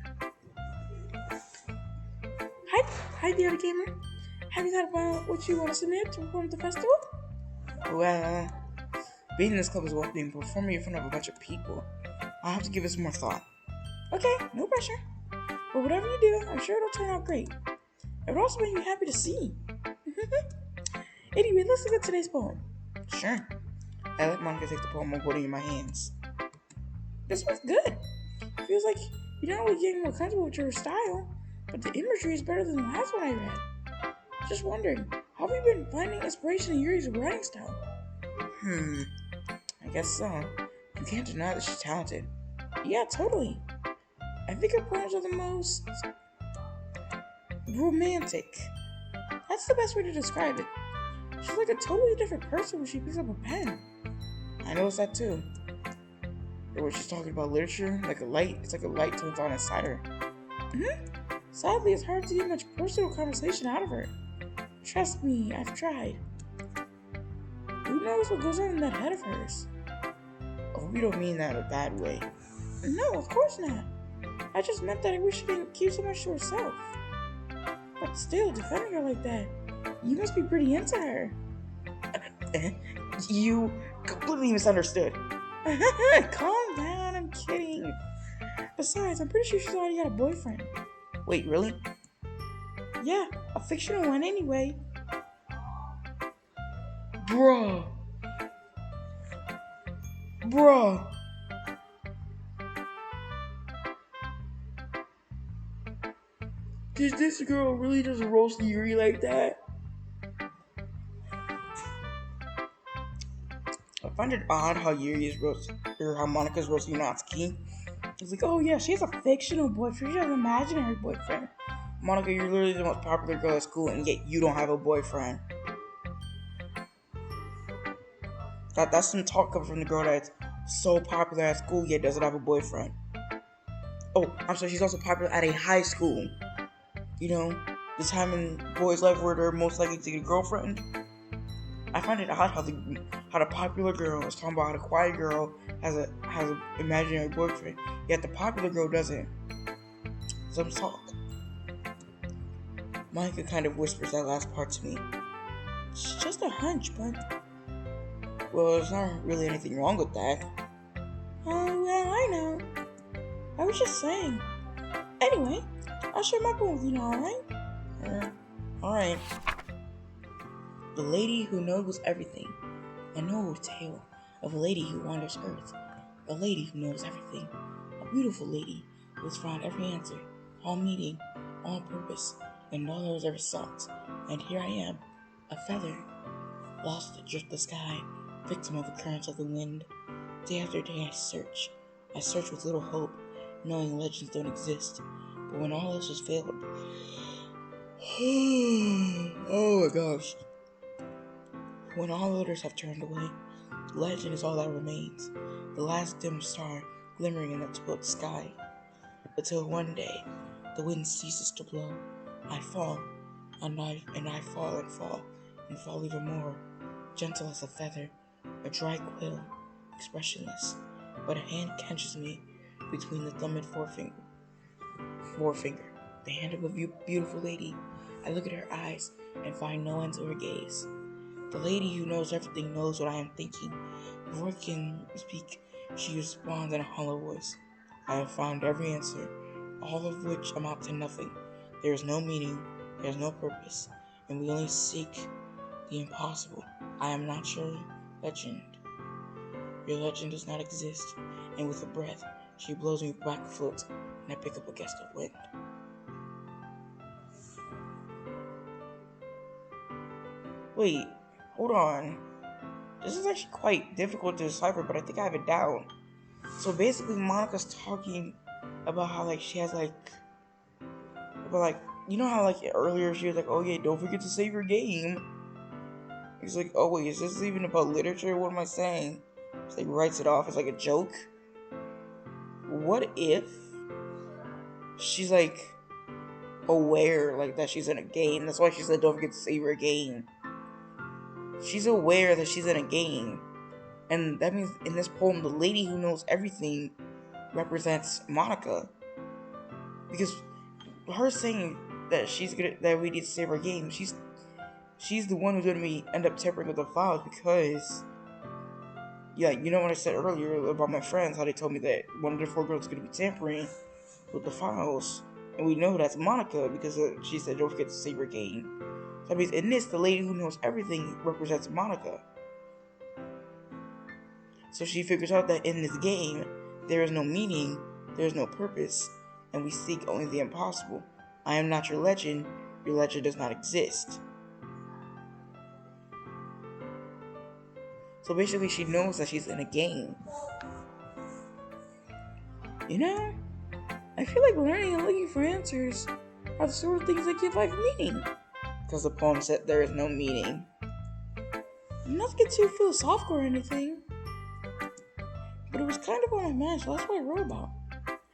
Hi, Doki Gamer. Have you thought about what you want to submit to perform at the festival? Well, being in this club is one thing, but performing in front of a bunch of people, I'll have to give it some more thought. Okay, no pressure. But whatever you do, I'm sure it'll turn out great. It would also make me happy to see. Anyway, let's look at today's poem. Sure. I let Monica take the poem I'm holding in my hands. This one's good. Feels like you're not really getting more comfortable with your style, but the imagery is better than the last one I read. Just wondering, how have you been finding inspiration in Yuri's writing style? I guess so. You can't deny that she's talented. Yeah, totally. I think her poems are the most romantic. That's the best way to describe it. She's like a totally different person when she picks up a pen. I noticed that too. Or when she's talking about literature, it's like a light turns on inside her. Sadly, it's hard to get much personal conversation out of her. Trust me, I've tried. Who knows what goes on in that head of hers? Oh, we don't mean that in a bad way. No, of course not. I just meant that I wish she didn't keep so much to herself. But still, defending her like that, you must be pretty into her. You completely misunderstood. Calm down, I'm kidding. Besides, I'm pretty sure she's already got a boyfriend. Wait, really? Yeah, a fictional one anyway. Bruh. Did this girl really just roast Yuri like that? I find it odd how how Monica's roasting Natsuki. It's like, oh yeah, she has a fictional boyfriend. She has an imaginary boyfriend. Monica, you're literally the most popular girl at school, and yet you don't have a boyfriend. That's some talk coming from the girl that's so popular at school, yet doesn't have a boyfriend. Oh, I'm sorry, she's also popular at a high school. You know, the time in boys' life where they're most likely to get a girlfriend. I find it odd how the popular girl is talking about how the quiet girl has an imaginary boyfriend, yet the popular girl doesn't. Some talk. Monica kind of whispers that last part to me. It's just a hunch, but... Well, there's not really anything wrong with that. Oh, well, I know. I was just saying. Anyway, I'll share my poem with you now, alright? Alright. The lady who knows everything. An old tale of a lady who wanders earth. A lady who knows everything. A beautiful lady who has found every answer, all meaning, all purpose, and all that was ever sought. And here I am, a feather, lost adrift the sky, victim of the currents of the wind. Day after day I search with little hope, knowing legends don't exist. But when all else has failed, oh my gosh. When all others have turned away, legend is all that remains, the last dim star glimmering in the twilight sky. Until one day, the wind ceases to blow. I fall, and I fall and fall even more, gentle as a feather, a dry quill, expressionless. But a hand catches me between the thumb and forefinger. The hand of a beautiful lady. I look at her eyes and find no end to her gaze. The lady who knows everything knows what I am thinking. Before I can speak, she responds in a hollow voice. I have found every answer, all of which amount to nothing. There is no meaning, there is no purpose, and we only seek the impossible. I am not your legend. Your legend does not exist. And with a breath, she blows me back afloat, and I pick up a gust of wind. Wait, hold on. This is actually quite difficult to decipher, but I think I have it down. So basically, Monica's talking about how, like, she has, like, about, like, you know how, like, earlier she was like, oh yeah, don't forget to save your game. He's like, oh wait, is this even about literature? What am I saying? She, like, writes it off as, like, a joke. What if she's, like, aware, like, that she's in a game? That's why she said don't forget to save your game. She's aware that she's in a game. And that means in this poem, the lady who knows everything represents Monica. Because her saying that that we need to save our game, she's the one who's gonna end up tampering with the files, because yeah, you know what I said earlier about my friends, how they told me that one of the 4 girls is gonna be tampering with the files, and we know that's Monica because she said don't forget to save your game. So that means in this, the lady who knows everything represents Monica. So she figures out that in this game, there is no meaning, there is no purpose, and we seek only the impossible. I am not your legend does not exist. So basically, she knows that she's in a game. You know, I feel like learning and looking for answers are the sort of things that give life meaning. Because the poem said there is no meaning. Not to get too philosophical or anything, but it was kind of on my mind, so that's what I wrote about.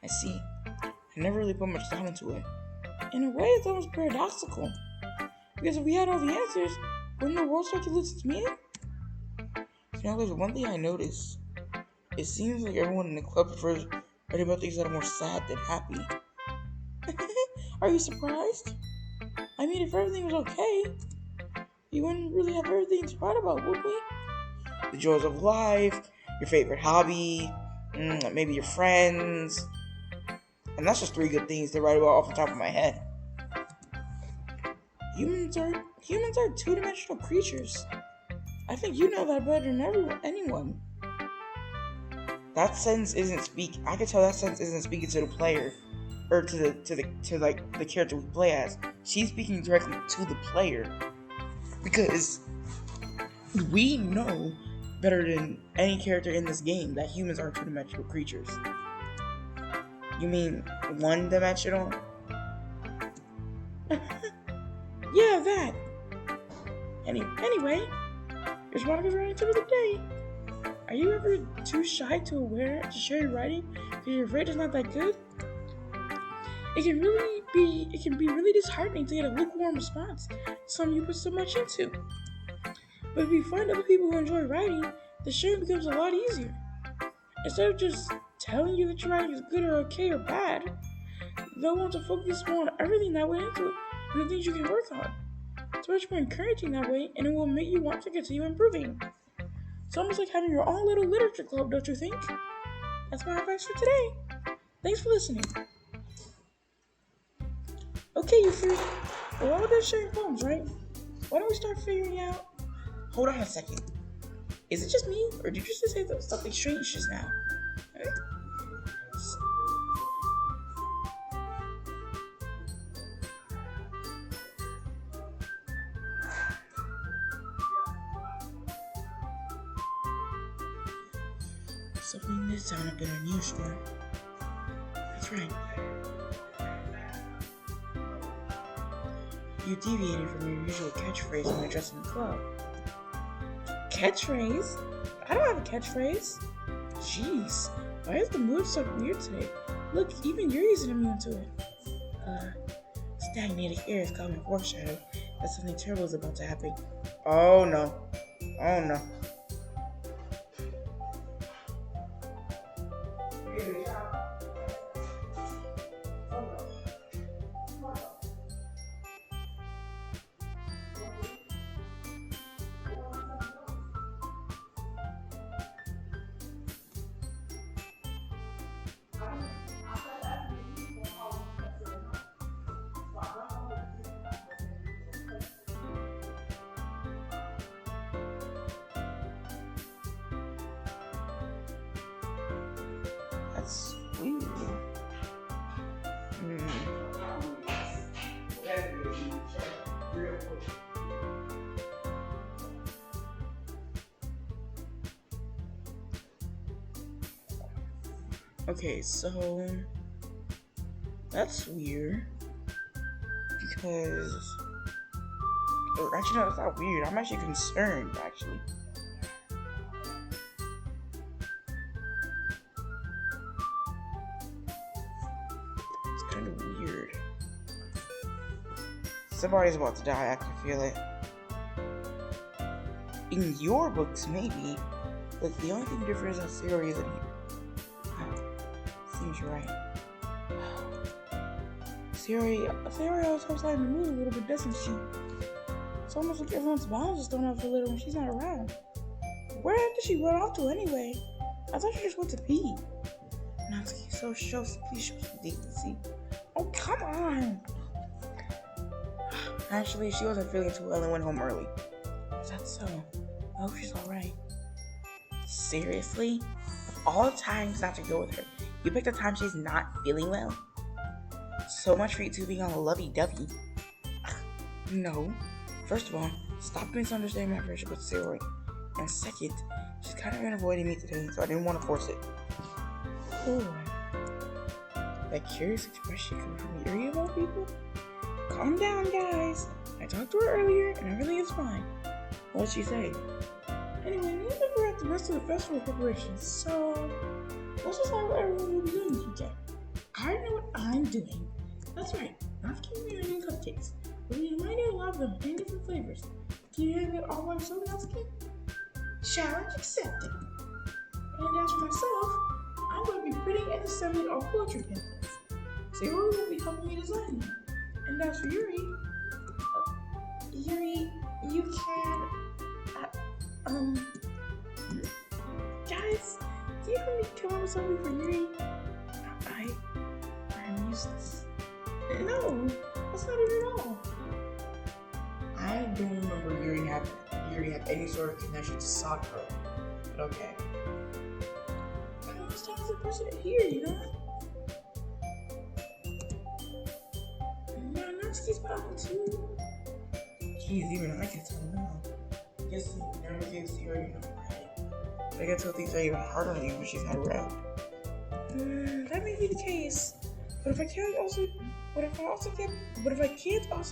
I see. I never really put much thought into it. In a way, it's almost paradoxical. Because if we had all the answers, wouldn't the world start to lose its meaning? You know, there's one thing I noticed. It seems like everyone in the club prefers writing about things that are more sad than happy. Are you surprised? I mean, if everything was okay, you wouldn't really have everything to write about, would we? The joys of life, your favorite hobby, maybe your friends. And that's just 3 good things to write about off the top of my head. Humans are 2-dimensional creatures. I think you know that better than anyone. That sentence I can tell that sentence isn't speaking to the player, or to the character we play as. She's speaking directly to the player, because we know better than any character in this game that humans are 2-dimensional creatures. You mean 1-dimensional? Yeah, that. Anyway, here's Monica's writing tip of the day. Are you ever too shy to share your writing because you're afraid it's not that good? It can be really disheartening to get a lukewarm response to something you put so much into. But if you find other people who enjoy writing, the sharing becomes a lot easier. Instead of just telling you that your writing is good or okay or bad, they'll want to focus more on everything that went into it and the things you can work on. It's much more encouraging that way, and it will make you want to continue improving. It's almost like having your own little literature club, don't you think? That's my advice for today. Thanks for listening. Okay, you three. We're all done sharing poems, right? Why don't we start figuring out... Hold on a second. Is it just me, or did you just say something strange just now? Okay. Something this sound up in a new store. That's right. You deviated from your usual catchphrase when addressing the club. Catchphrase? I don't have a catchphrase. Jeez, why is the mood so weird today? Look, even Yuri isn't immune to it. Stagnated air is causing a foreshadow that something terrible is about to happen. Oh no. Oh no. That's weird. Okay, so that's weird because actually no, it's not weird. I'm actually concerned actually. It's kind of weird. Somebody's about to die, I can feel it. In your books, maybe, but the only thing different is that Sayori isn't here. Seems right. Sayori always helps lighten the mood a little bit, doesn't she? It's almost like everyone's bounds is thrown off a little when she's not around. Where did she run off to anyway? I thought she just went to pee. Natsuki, please show some decency. Oh, come on! Actually, she wasn't feeling too well and went home early. Is that so? I hope she's alright. Seriously? Of all times not to go with her, you picked a time she's not feeling well? So much for you two being on a lovey-dovey. No. First of all, stop misunderstanding my friendship with Sayori. And second, she's kind of been avoiding me today, so I didn't want to force it. Oh. That curious expression coming from Yuri of all people? Calm down, guys. I talked to her earlier, and everything is fine. What'd she say? Anyway, we never at the rest of the festival preparations, so let's just have what everyone will be doing today. I know what I'm doing. That's right. Not giving me any cupcakes. But we might need a lot of them in different flavors. Can you handle it all by yourself, Natsuki? Challenge accepted. And as for myself, I'm going to be printing and assembling all poetry pamphlets. Sayori will be helping me design them. And as for Yuri, you can, guys, do you want me to come up with something for Yuri? I'm useless. No, that's not it at all. I don't remember Yuri have any sort of connection to Sakura, but okay. I'm the most talented person here, you know? Natsuki's powerful too. Jeez, even I can tell now. Guess he never gave Sayori enough credit. I guess things are even harder on you when she's not around. That may be the case. But if I can't also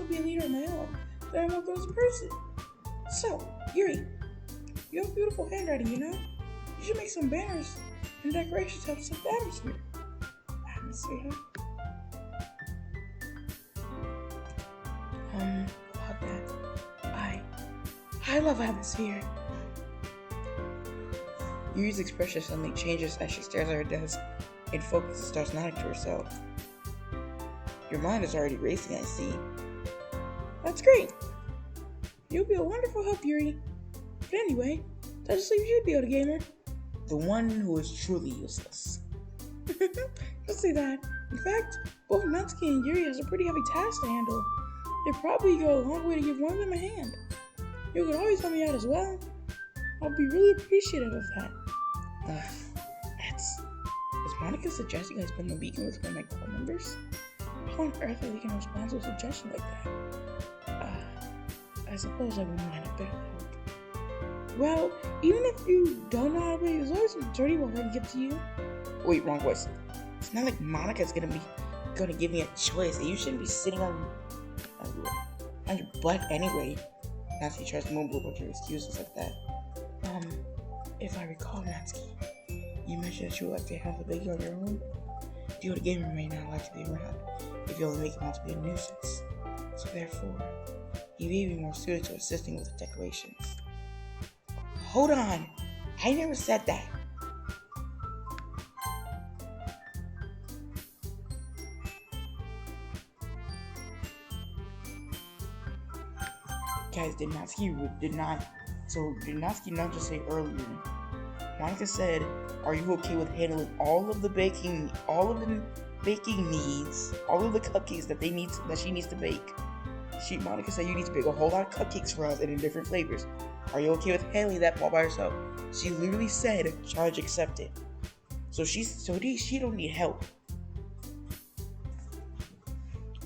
be a leader on my own, then I'm not those person. So, Yuri, you have beautiful handwriting, you know? You should make some banners and decorations to help set the atmosphere. Atmosphere, huh? About that. I love atmosphere. Yuri's expression suddenly changes as she stares at her desk and focuses and starts nodding to herself. Your mind is already racing, I see. That's great. You'll be a wonderful help, Yuri. But anyway, that just leaves you, the gamer. The one who is truly useless. Don't say that. In fact, both Natsuki and Yuri has a pretty heavy task to handle. It'd probably go a long way to give one of them a hand. You could always help me out as well. I'll be really appreciative of that. Is Monica suggesting I spend the weekend with one of my core members? How on earth are they going to respond to a suggestion like that? I suppose I wouldn't mind a bit of help. Well, even if you don't know how to play, there's always some dirty work I can give to you. Wait, wrong voice. It's not like Monica's gonna give me a choice. You shouldn't be sitting on your butt anyway. Natsuki tries to mumble a bunch of excuses like that. If I recall, Natsuki, you mentioned that you would like to have the baby on your own. The other gamer may not like to be around if you only make him out to be a nuisance. So therefore, he may be more suited to assisting with the decorations. Hold on! I never said that! Guys, did Natsuki not just say earlier? Monica said, "Are you okay with handling all of the baking needs, all of the cupcakes that she needs to bake?" Monica said, "You need to bake a whole lot of cupcakes for us and in different flavors. Are you okay with handling that all by herself?" She literally said, "Charge accepted." So she don't need help.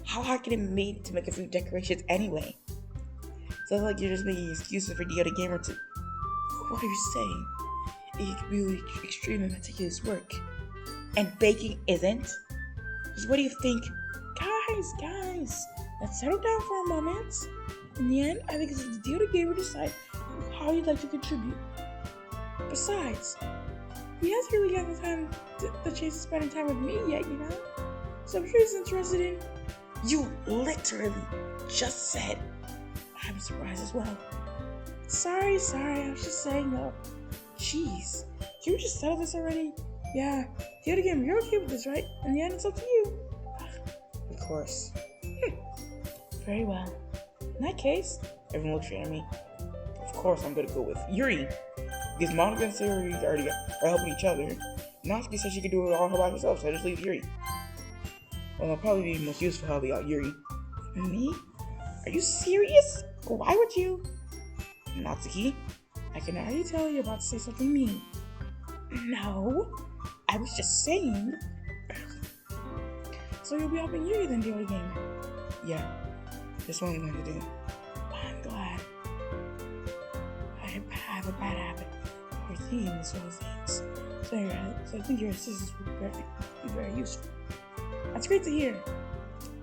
How hard can it be to make a few decorations anyway? Sounds like you're just making excuses for the other gamer to... What are you saying? It could be really extreme and meticulous work. And baking isn't? Because what do you think? Guys, let's settle down for a moment. In the end, I think it's the other gamer decide how you'd like to contribute. Besides, he hasn't really got the chance to spend time with me yet, you know? So I'm sure he's interested in... You literally just said... I'm surprised as well. Sorry, I was just saying though. Jeez, can we just settle this already? Yeah, the other game, you're okay with this, right? In the end, it's up to you. Of course. Very well. In that case, everyone looks at me. Of course, I'm gonna go with Yuri. Because Monica and Sayori are helping each other. Natsuki said she could do it all by herself, so I just leave Yuri. Well, I'll probably be most useful helping out Yuri. Me? Are you serious? Why would you? Natsuki, I can already tell you're about to say something mean. No, I was just saying. So you'll be helping Yuri then, the other gamer? Yeah, that's what I'm going to do. I'm glad. I have a bad habit of thinking this sort of things. So I think your assistance would be very useful. That's great to hear.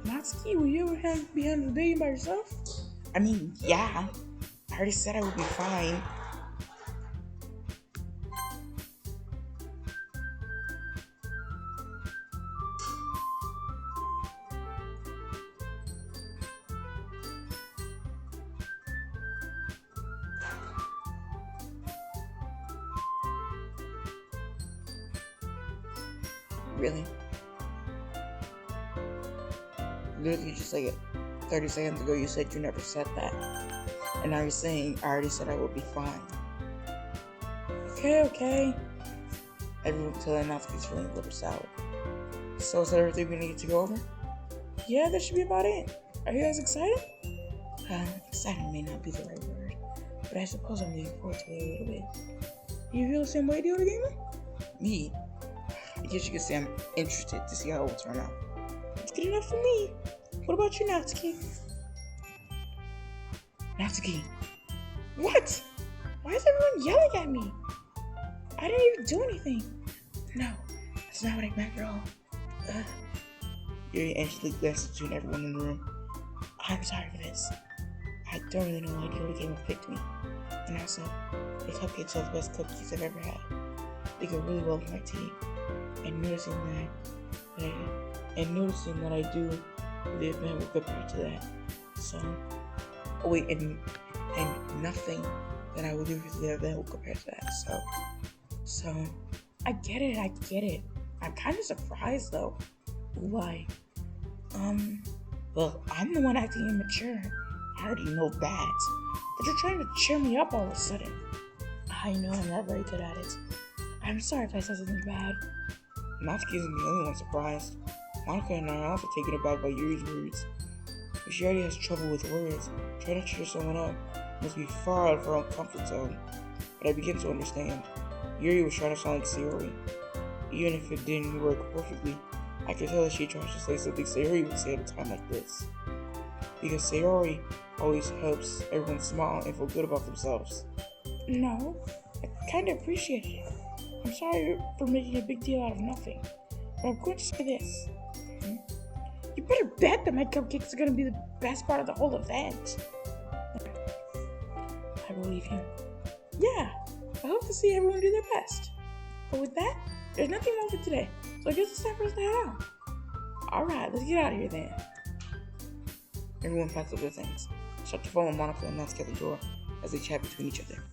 Natsuki, will you ever be handling the baby by yourself? I mean, yeah. I already said I would be fine. Really? Literally just like 30 seconds ago you said you never said that. And now you're saying I already said I would be fine. Okay. Everyone can tell that Natsuki's feeling a little sour. So is that everything we need to go over? Yeah, that should be about it. Are you guys excited? Excited may not be the right word, but I suppose I'm looking forward to it a little bit. You feel the same way, the other gamer? Me? I guess you could say I'm interested to see how it will turn out. That's good enough for me. What about you, Natsuki? Natsuki. What? Why is everyone yelling at me? I didn't even do anything. No, that's not what I meant at all. Yuri anxiously glances between everyone in the room. I'm sorry for this. I don't really know why the other gamer picked me. And also, the cupcakes are the best cookies I've ever had. They go really well with my tea. And noticing that I do the event will compare to that. So, and nothing that I will do for the event will compare to that. So, I get it. I'm kind of surprised though. Why? Well, I'm the one acting immature. I already know that. But you're trying to cheer me up all of a sudden. I know I'm not very good at it. I'm sorry if I said something bad. Natsuki isn't the only one surprised. Monica and I are also taken aback by Yuri's words. If she already has trouble with words, trying to cheer someone up must be far out of her own comfort zone. But I begin to understand. Yuri was trying to sound like Sayori. Even if it didn't work perfectly, I could tell that she tries to say something Sayori would say at a time like this. Because Sayori always helps everyone smile and feel good about themselves. No, I kind of appreciate it. I'm sorry for making a big deal out of nothing. I'm going to say this. You better bet that my cupcakes are going to be the best part of the whole event. I believe you. Yeah, I hope to see everyone do their best. But with that, there's nothing more for today, so I guess it's time for us to head out. Alright, let's get out of here then. Everyone packs up their things. Shut the phone with Monica and Natsuki at the door as they chat between each other.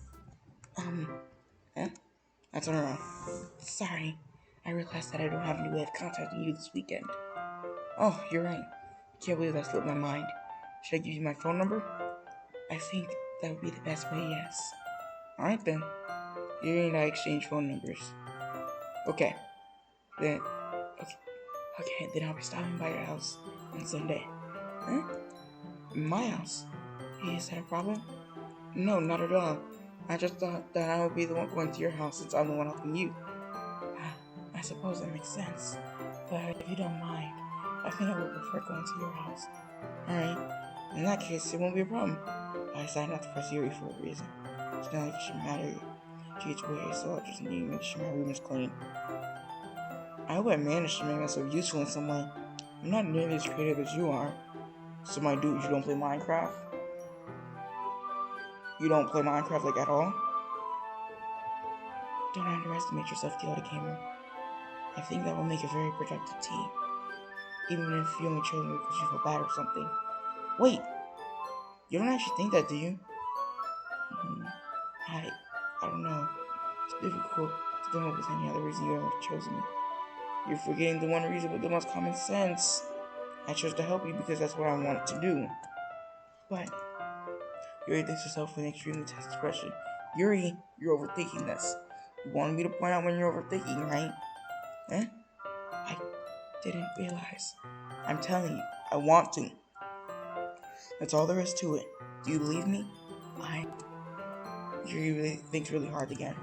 I turn around. Sorry, I realized that I don't have any way of contacting you this weekend. Oh, you're right. Can't believe that slipped my mind. Should I give you my phone number? I think that would be the best way, yes. Alright then. You and I exchange phone numbers. Okay. Then I'll be stopping by your house on Sunday. Huh? My house? Is that a problem? No, not at all. I just thought that I would be the one going to your house since I'm the one helping you. I suppose that makes sense. But if you don't mind, I think I would prefer going to your house. Alright. In that case, it won't be a problem. I decided not to press Yuri for a reason. It's not like it should matter. She gets weird, so I just need to make sure my room is clean. I hope I managed to make myself useful in some way. I'm not nearly as creative as you are. So my dude, you don't play Minecraft? You don't play Minecraft like at all? Don't underestimate yourself, the other gamer. I think that will make a very productive team. Even if you only chose me because you feel bad or something. Wait! You don't actually think that, do you? I don't know. It's difficult to come up with any other reason you ever chosen me. You're forgetting the one reason with the most common sense. I chose to help you because that's what I wanted to do. But Yuri thinks herself with an extremely tense expression. Yuri, you're overthinking this. You wanted me to point out when you're overthinking, right? Eh? I didn't realize. I'm telling you, I want to. That's all there is to it. Do you believe me? Yuri really thinks really hard again.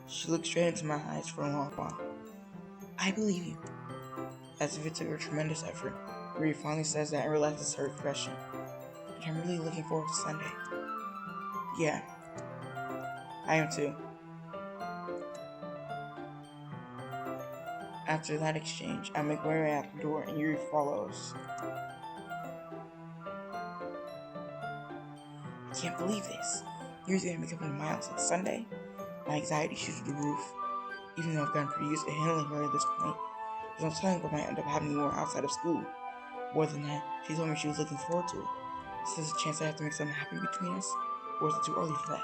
She looks straight into my eyes for a long while. I believe you. As if it took a tremendous effort, Yuri finally says that and relaxes her expression. And I'm really looking forward to Sunday. Yeah, I am too. After that exchange, I make my way out the door and Yuri follows. I can't believe this. Yuri's gonna be coming to my house on Sunday. My anxiety shoots through the roof. Even though I've gotten pretty used to handling her at this point, there's no telling what might end up happening more outside of school. More than that, she told me she was looking forward to it. Is there a chance I have to make something happen between us? Or is it too early for that?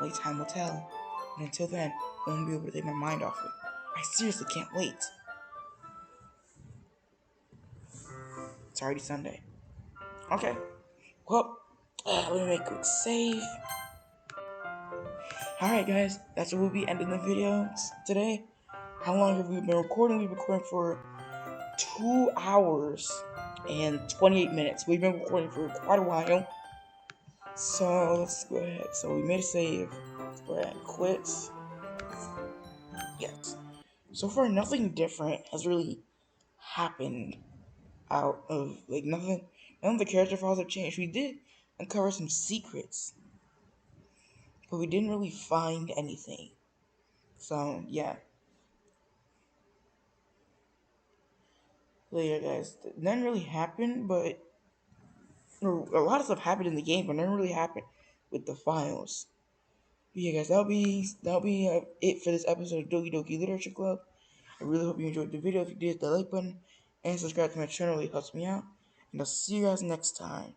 Only time will tell. And until then, I won't be able to take my mind off it. I seriously can't wait. It's already Sunday. Okay. Well, let me make a quick save. Alright guys, that's where we'll be ending the video today. How long have we been recording? We've been recording for 2 hours and 28 minutes. We've been recording for quite a while. So let's go ahead. So we made a save. Let's go ahead and quit. Yes. So far nothing different has really happened out of nothing. None of the character files have changed. We did uncover some secrets, but we didn't really find anything. So yeah. So yeah, guys, nothing really happened, but a lot of stuff happened in the game, but nothing really happened with the files. But yeah, guys, that'll be it for this episode of Doki Doki Literature Club. I really hope you enjoyed the video. If you did, hit the like button and subscribe to my channel. It helps me out. And I'll see you guys next time.